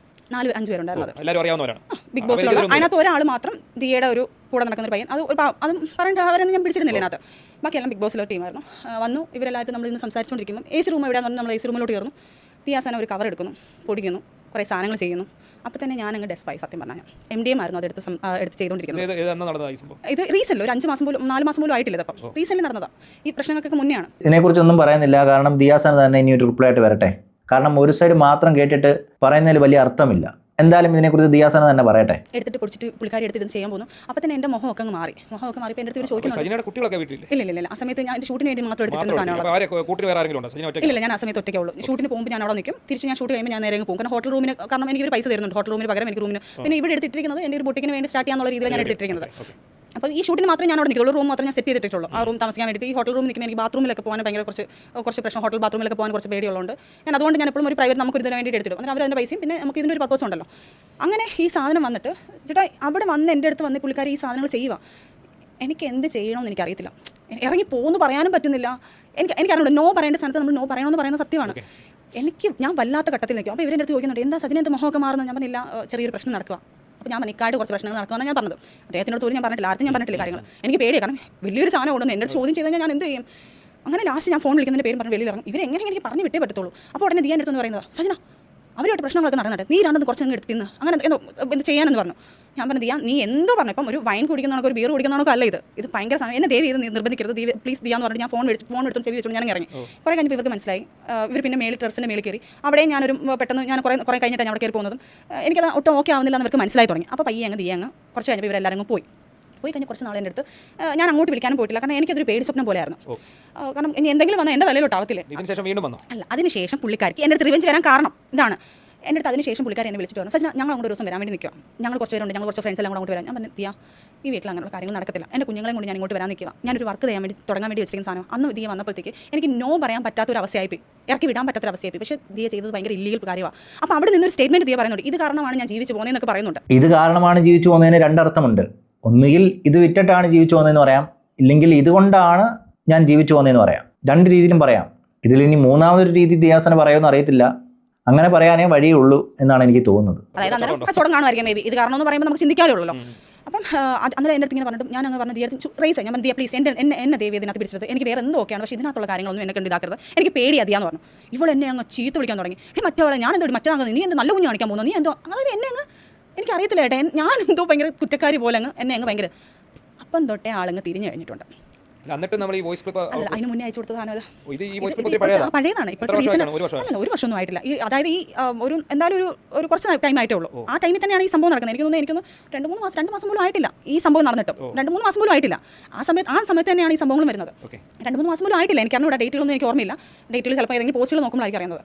4-5 പേരുണ്ടായിരുന്നു ബിഗ് ബോസിലുള്ള. അതിനകത്ത് ഒരാൾ മാത്രം ദിയയുടെ ഒരു കൂടെ നടക്കുന്ന ഒരു പയ്യൻ. അതും പറഞ്ഞിട്ട് അവരൊന്നും ഞാൻ പിടിച്ചിരുന്നില്ല അതിനകത്ത്. ബാക്കിയെല്ലാം ബിഗ് ബോസിലെ ടീമായിരുന്നു. വന്നു ഇവരെല്ലാവരും നമ്മൾ ഇന്ന് സംസാരിച്ചുകൊണ്ടിരിക്കുമ്പോൾ AC റൂം എവിടെയാണെന്ന് പറഞ്ഞാൽ നമ്മൾ AC റൂമിലോട്ട് കയറുന്നു. ദിയാസന ഒരു കവർ എടുക്കുന്നു, പൊടിക്കുന്നു, കുറേ സാധനങ്ങൾ ചെയ്യുന്നു. അപ്പോൾ തന്നെ ഞാൻ അങ്ങ് ഡെസ്പായി. സത്യം പറഞ്ഞാൽ MDM ആയിരുന്നു അതെടുത്ത് ചെയ്തുകൊണ്ടിരിക്കുന്നത്. ഇത് റീസെന്റ് ഒരു 5 മാസം പോലും 4 മാസം പോലും ആയിട്ടില്ല. അപ്പം റീസെന്റ് നടന്നതാണ്. ഈ പ്രശ്നങ്ങൾക്കൊക്കെ മുന്നെയാണ്. ഇതിനെക്കുറിച്ചൊന്നും പറയുന്നില്ല, കാരണം ദിയാസന തന്നെ ഇനി ഒരു റിപ്ലൈ ആയിട്ട് വരട്ടെ. കാരണം ഒരു സൈഡ് മാത്രം കേട്ടിട്ട് പറയുന്നതിൽ വലിയ അർത്ഥമില്ല. എന്തായാലും ഇതിനെക്കുറിച്ച് ദിയാസന തന്നെ പറയട്ടെ. എടുത്തിട്ട് പൊടിച്ചിട്ട് പുള്ളിക്കാരി എടുത്തിട്ട് ചെയ്യാൻ പോകുന്നു. അപ്പോൾ തന്നെ എൻ്റെ മുഖമൊക്കെ മാറി. മുഖമൊക്കെ മാറിയപ്പോൾ എൻ്റെ അടുത്ത് ചോദിക്കുന്നു. ഇല്ല ആ സമയത്ത് ഞാൻ എൻ്റെ ഷൂട്ടിന് വേണ്ടി മാത്രം എടുത്തിട്ടുള്ള സാധനമാണ്. ഇല്ല, ഞാൻ ആ സമയത്ത് ഒറ്റയ്ക്കേ ഉള്ളൂ. ഷൂട്ടിന് പോകുമ്പോൾ ഞാൻ അവിടെ നിൽക്കും. തിരിച്ച് ഞാൻ ഷൂട്ട് കഴിയുമ്പോൾ ഞാൻ നേരെ പോകും. കാരണം ഹോട്ടൽ റൂമിന്, കാരണം എനിക്ക് ഒരു പൈസ തരുന്നുണ്ട് ഹോട്ടൽ റൂമിന് പകരം എനിക്ക് റൂമിന്. പിന്നെ ഇവിടെ എടുത്തിട്ടിരിക്കുന്നത് എൻ്റെ ഒരു ബൊട്ടിക്കിന് വേണ്ടി സ്റ്റാർട്ട് ചെയ്യാനുള്ള രീതിയിൽ ഞാൻ എടുത്തിരിക്കുന്നത്. അപ്പോൾ ഈ ഷൂട്ടിന് മാത്രമേ ഞാൻ അവിടെ നിൽക്കുള്ളൂ. റൂം മാത്രമേ ഞാൻ സെറ്റ് ചെയ്തിട്ടുള്ളൂ. ആ റൂം താമസിക്കാൻ വേണ്ടിയിട്ട്. ഈ ഹോട്ടൽ റൂമിൽ നിൽക്കുമ്പോൾ എനിക്ക് ബാത്റൂമിലൊക്കെ പോകാൻ ഭയങ്കര കുറച്ച് പ്രശ്നം. ഹോട്ടൽ ബാത്റൂമിലൊക്കെ പോകാൻ കുറച്ച് പേടിയുള്ളതുകൊണ്ട് ഞാൻ അതുകൊണ്ട് ഞാൻ എപ്പോഴും ഒരു പ്രൈവറ്റ് നമുക്ക് ഇതിന് വേണ്ടി എടുത്തിടും. അങ്ങനെ അവരതിൻ്റെ പൈസയും പിന്നെ നമുക്ക് ഇതിൻ്റെ ഒരു പർപ്പസ് ഉണ്ടല്ലോ. അങ്ങനെ ഈ സാധനം വന്നിട്ട് ചേട്ടാ അവിടെ വന്ന് എൻ്റെ അടുത്ത് വന്ന് പുള്ളിക്കാരി ഈ സാധനങ്ങൾ ചെയ്യുക. എനിക്ക് എന്ത് ചെയ്യണമെന്ന് എനിക്കറിയത്തില്ല. ഇറങ്ങി പോകുന്നു പറയാനും പറ്റുന്നില്ല. എനിക്കറിയുള്ളൂ നോ പറയേണ്ട സ്ഥാനത്ത് നമ്മൾ നോ പറയണമെന്ന് പറയുന്നത് സത്യമാണ്. ഞാൻ വല്ലാത്ത ഘട്ടത്തിൽ നിൽക്കും. അപ്പോൾ ഇവരുടെ അടുത്ത് ചോദിക്കുന്നുണ്ട് എന്താ സജിനെ എന്ത് മുഖമൊക്കെ മാറുന്നത്. ഞാൻ പറഞ്ഞില്ല ചെറിയൊരു പ്രശ്നം നടക്കുക. അപ്പോൾ ഞാൻ നിൽക്കാട് കുറച്ച് പ്രശ്നങ്ങൾ നടക്കുമെന്നാണ് ഞാൻ പറഞ്ഞത്. അദ്ദേഹത്തിനോട് തോന്നി ഞാൻ പറഞ്ഞിട്ടില്ല, ആർക്കും ഞാൻ പറഞ്ഞിട്ടില്ല കാര്യങ്ങൾ. എനിക്ക് പേടിയാണ്, കാരണം വലിയൊരു സാധനം കൊണ്ടുവന്ന് എൻ്റെ ചോദ്യം ചെയ്ത് കഴിഞ്ഞാൽ ഞാൻ എന്ത് ചെയ്യും. അങ്ങനെ ലാസ്റ്റ് ഞാൻ ഫോൺ വിളിക്കുന്നതിൻ്റെ പേരും പറഞ്ഞ് വെളിയിൽ ഇറങ്ങും. ഇവരെങ്ങനെ എനിക്ക് പറഞ്ഞ് വിട്ടേ പറ്റത്തുള്ളൂ. അപ്പോൾ ഉടനെ ദിയാൻ്റെ അടുത്ത് പറയുന്നത് സജിന അവരുമായിട്ട് പ്രശ്നങ്ങളൊക്കെ നടന്നിട്ട് നീ രണ്ടെന്ന് കുറച്ച് അങ്ങ് എടുത്ത് തിന്ന് അങ്ങനെ എന്ത് ചെയ്യാനെന്ന് പറഞ്ഞു. ഞാൻ പറഞ്ഞു ദിയ നീ എന്തോ പറഞ്ഞു. ഇപ്പം ഒരു വൈൻ കുടിക്കുന്നതാണോ ഒരു ബിയർ കുടിക്കുന്നതാണോ അല്ല ഇത് ഭയങ്കര സമയം. എന്നെ ദേവി ഇത് നിർബന്ധിക്കരുത് പ്ലീസ് ദിയ എന്ന് പറഞ്ഞിട്ട് ഞാൻ ഫോൺ എടുത്തും ചെവി വെച്ചു ഞാൻ ഇറങ്ങി. കുറേ കഴിഞ്ഞപ്പോൾ ഇവർക്ക് മനസ്സിലായി. ഇവർ പിന്നെ ടെറസിൻ്റെ മേളിൽ കയറി. അവിടെ ഞാനൊരു പെട്ടെന്ന് ഞാൻ കുറേ കഴിഞ്ഞിട്ടാണ് അവിടെ കയറി പോകുന്നതും. എനിക്കത് ഒട്ടും ഓക്കെ ആവുന്നില്ല എന്ന് അവർക്ക് മനസ്സിലായി തുടങ്ങി. അപ്പോൾ പയ്യെ അങ്ങ് ദിയ അങ്ങ് കുറച്ച് കഴിഞ്ഞപ്പോൾ ഇവരെല്ലാവരും പോയി കഴിഞ്ഞ് കുറച്ച് നാളെ എൻ്റെ അടുത്ത് ഞാൻ അങ്ങോട്ട് വിളിക്കാനും പോയിട്ടില്ല. കാരണം എനിക്കതൊരു പേടി സ്വപ്നം പോലെയായിരുന്നു. കാരണം ഇനി എന്തെങ്കിലും വന്നാൽ എൻ്റെ തലയിലോട്ടാവത്തില്ലേ. അല്ല, അതിനുശേഷം പുള്ളിക്കാർക്ക് എൻ്റെ അടുത്ത് റിവെഞ്ച് വരാൻ കാരണം ഇതാണ്. എൻ്റെ അടുത്ത് അതിനുശേഷം പുള്ളിക്കാരി എന്നെ വിളിച്ചിട്ട് പറഞ്ഞു സജിന ഞങ്ങൾ അങ്ങോട്ട് ഒരു ദിവസം വരാൻ വേണ്ടി നിൽക്കുക. ഞങ്ങൾ കുറച്ച് പേരുണ്ട്, ഞങ്ങൾ കുറച്ച് ഫ്രണ്ട്സ് എല്ലാം അങ്ങോട്ട് വരാം. ഞാൻ പറഞ്ഞു ദിയ ഈ വീട്ടിൽ അങ്ങനെയുള്ള കാര്യങ്ങൾ നടക്കത്തില്ല. എൻ്റെ കുഞ്ഞുങ്ങളെ കൊണ്ട് ഞാൻ ഇങ്ങോട്ട് വരാൻ നിൽക്കുക. ഞാനൊരു വർക്ക് തുടങ്ങാൻ വേണ്ടി വെച്ചിരിക്കുന്ന സാധനം. അന്ന് ദിയ വന്നപ്പോഴത്തേക്ക് എനിക്ക് നോ പറയാൻ പറ്റാത്തൊരവസ്ഥയായിപ്പോയി, ഇറക്കി വിടാൻ പറ്റാത്തൊരവസ്ഥയായി. പക്ഷേ ദിയ ചെയ്തത് ഭയങ്കര ഇല്ലീഗൽ കാര്യമാണ്. അപ്പോൾ അവിടെ നിന്നൊരു സ്റ്റേറ്റ്മെൻറ്റ് ദിയ പറയുന്നുണ്ട്, ഇത് കാരണമാണ് ഞാൻ ജീവിച്ചു പോകുന്നതെന്നൊക്കെ പറയുന്നുണ്ട്. ഇത് കാരണമാണ് ജീവിച്ചു പോകുന്നതിന് രണ്ടർത്ഥമുണ്ട്. ഒന്നുകിൽ ഇത് വിറ്റിട്ടാണ് ജീവിച്ചു പോകുന്നതെന്ന് പറയാം, ഇല്ലെങ്കിൽ ഇതുകൊണ്ടാണ് ഞാൻ ജീവിച്ചു പോകുന്നതെന്ന് പറയാം. രണ്ട് രീതിയിലും പറയാം. ഇതിലിനി മൂന്നാമതൊരു രീതി ദിയാസന പറയുമെന്ന് അറിയത്തില്ല. അങ്ങനെ പറയാനേ വഴിയുള്ളൂ എന്നാണ് എനിക്ക് തോന്നുന്നത്. അതായത് അന്നേരം കച്ചവടം കാണുമായിരിക്കും മേ ബി. ഇത് കാരണം എന്ന് പറയുമ്പോൾ നമുക്ക് ചിന്തിക്കാറുള്ളൂ. അപ്പം അന്നേരം എൻ്റെ അടുത്ത് ഇങ്ങനെ പറഞ്ഞിട്ട് ഞാൻ അങ്ങ് പറഞ്ഞു ദിയ റേസ് ഞാൻ ദിയ പ്ലീസ് എന്നെ ദേവി ഇതിനകത്ത് പിടിച്ചത് എനിക്ക് വേറെ എന്തോ ഒക്കെയാണ്, പക്ഷേ ഇതിനകത്തുള്ള കാര്യങ്ങളൊന്നും എന്നെ കണ്ട് ഇതാക്കരുത്, എനിക്ക് പേടി അതിയാന്ന് പറഞ്ഞു. ഇവിടെ എന്നെ അങ്ങ് ചീത്ത വിളിക്കാൻ തുടങ്ങി. മറ്റവളെ ഞാൻ എന്തോ മറ്റേ നീ എന്തോ നല്ല കുഞ്ഞ് കാണിക്കാൻ പോകുന്നു, നീ എന്തോ അതായത് എന്നെ അങ്ങ് എനിക്കറിയത്തില്ല ഏട്ടാ, ഞാൻ എന്തോ ഭയങ്കര കുറ്റക്കാരി പോലെ എന്നെ അങ്ങ് ഭയങ്കര. അപ്പം തൊട്ടേ ആളങ്ങ് തിരിഞ്ഞു കഴിഞ്ഞിട്ടുണ്ട്. അതിന് മുന്നേ അയച്ചു കൊടുത്തതാണ്. പഴയതാണ്, ഇപ്പോഴത്തെ റീസൺ അല്ല, 1 വർഷമൊന്നും ആയിട്ടില്ല. അതായത് ഈ എന്തായാലും ഒരു കുറച്ച് ടൈം ആയിട്ടേ ഉള്ളൂ. ആ ടൈമിൽ തന്നെയാണ് ഈ സംഭവം നടക്കുന്നത്. എനിക്കൊന്ന് 2 മാസം പോലും ആയിട്ടില്ല ഈ സംഭവം നടന്നിട്ടും. 2-3 മാസം പോലും ആയിട്ടില്ല. ആ സമയത്ത് തന്നെയാണ് ഈ സംഭവങ്ങൾ വരുന്നത്. 2-3 മാസം പോലും ആയിട്ടില്ല. എനിക്കറിഞ്ഞൂടെ ഡേറ്റുകളൊന്നും എനിക്ക് ഓർമ്മയില്ല. ഡേറ്റുകൾ ചിലപ്പോൾ ഏതെങ്കിലും പോസ്റ്റുകൾ നോക്കുമ്പോഴായിരിക്കും അറിയുന്നത്.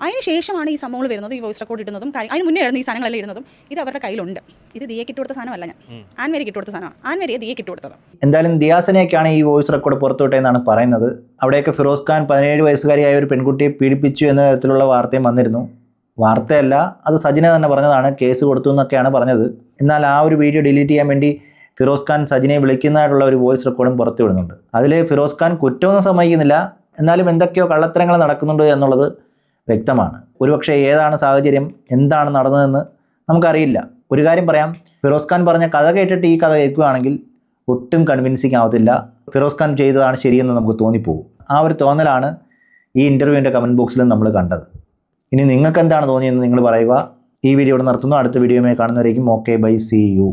അതിന് ശേഷമാണ് ഈ സംഭവങ്ങൾ വരുന്നത്, ഈ വോയിസ് റെക്കോർഡ് ഇടുന്നതും അതിന് മുന്നേ ആയിരുന്നു ഈ സാധനങ്ങളെല്ലാം ഇടുന്നതും. ഇത് അവരുടെ കയ്യിലുണ്ട്. ഇത് ദിയയ്ക്ക് ഇട്ട് കൊടുത്ത സാധനമല്ല, ഞാൻ ആൻമേരിക്ക് ഇട്ട് കൊടുത്ത സാധനമാണ്. ആൻമേരിയെ ദിയയ്ക്ക് ഇട്ട് കൊടുത്തത്. എന്തായാലും ദിയാസനയൊക്കെയാണ് ഈ വോയിസ് റെക്കോർഡ് പുറത്തുവിട്ടെന്നാണ് പറയുന്നത്. അവിടെയൊക്കെ ഫിറോസ് ഖാൻ 17 വയസ്സുകാരിയായ ഒരു പെൺകുട്ടിയെ പീഡിപ്പിച്ചു എന്ന തരത്തിലുള്ള വാർത്തയും വന്നിരുന്നു. വാർത്തയല്ല, അത് സജിന തന്നെ പറഞ്ഞതാണ്, കേസ് കൊടുത്തു എന്നൊക്കെയാണ് പറഞ്ഞത്. എന്നാൽ ആ ഒരു വീഡിയോ ഡിലീറ്റ് ചെയ്യാൻ വേണ്ടി ഫിറോസ് ഖാൻ സജിനയെ വിളിക്കുന്നതായിട്ടുള്ള ഒരു വോയിസ് റെക്കോർഡും പുറത്തു വിടുന്നുണ്ട്. അതിൽ ഫിറോസ് ഖാൻ കുറ്റമൊന്നും സമ്മതിക്കുന്നില്ല, എന്നാലും എന്തൊക്കെയോ കള്ളത്തരങ്ങൾ നടക്കുന്നുണ്ട് എന്നുള്ളത് വ്യക്തമാണ്. ഒരുപക്ഷെ ഏതാണ് സാഹചര്യം, എന്താണ് നടന്നതെന്ന് നമുക്കറിയില്ല. ഒരു കാര്യം പറയാം, ഫിറോസ് ഖാൻ പറഞ്ഞ കഥ കേട്ടിട്ട് ഈ കഥ കേൾക്കുകയാണെങ്കിൽ ഒട്ടും കൺവിൻസിങ് ആവത്തില്ല. ഫിറോസ് ഖാൻ ചെയ്തതാണ് ശരിയെന്ന് നമുക്ക് തോന്നിപ്പോകും. ആ ഒരു തോന്നലാണ് ഈ ഇൻ്റർവ്യൂവിൻ്റെ കമൻറ്റ് ബോക്സിലും നമ്മൾ കണ്ടത്. ഇനി നിങ്ങൾക്ക് എന്താണ് തോന്നിയെന്ന് നിങ്ങൾ പറയുക. ഈ വീഡിയോ ഇവിടെ നിർത്തുന്നു. അടുത്ത വീഡിയോയുമായി കാണുന്നവരേക്കും ഓക്കെ ബൈ, സീ യു.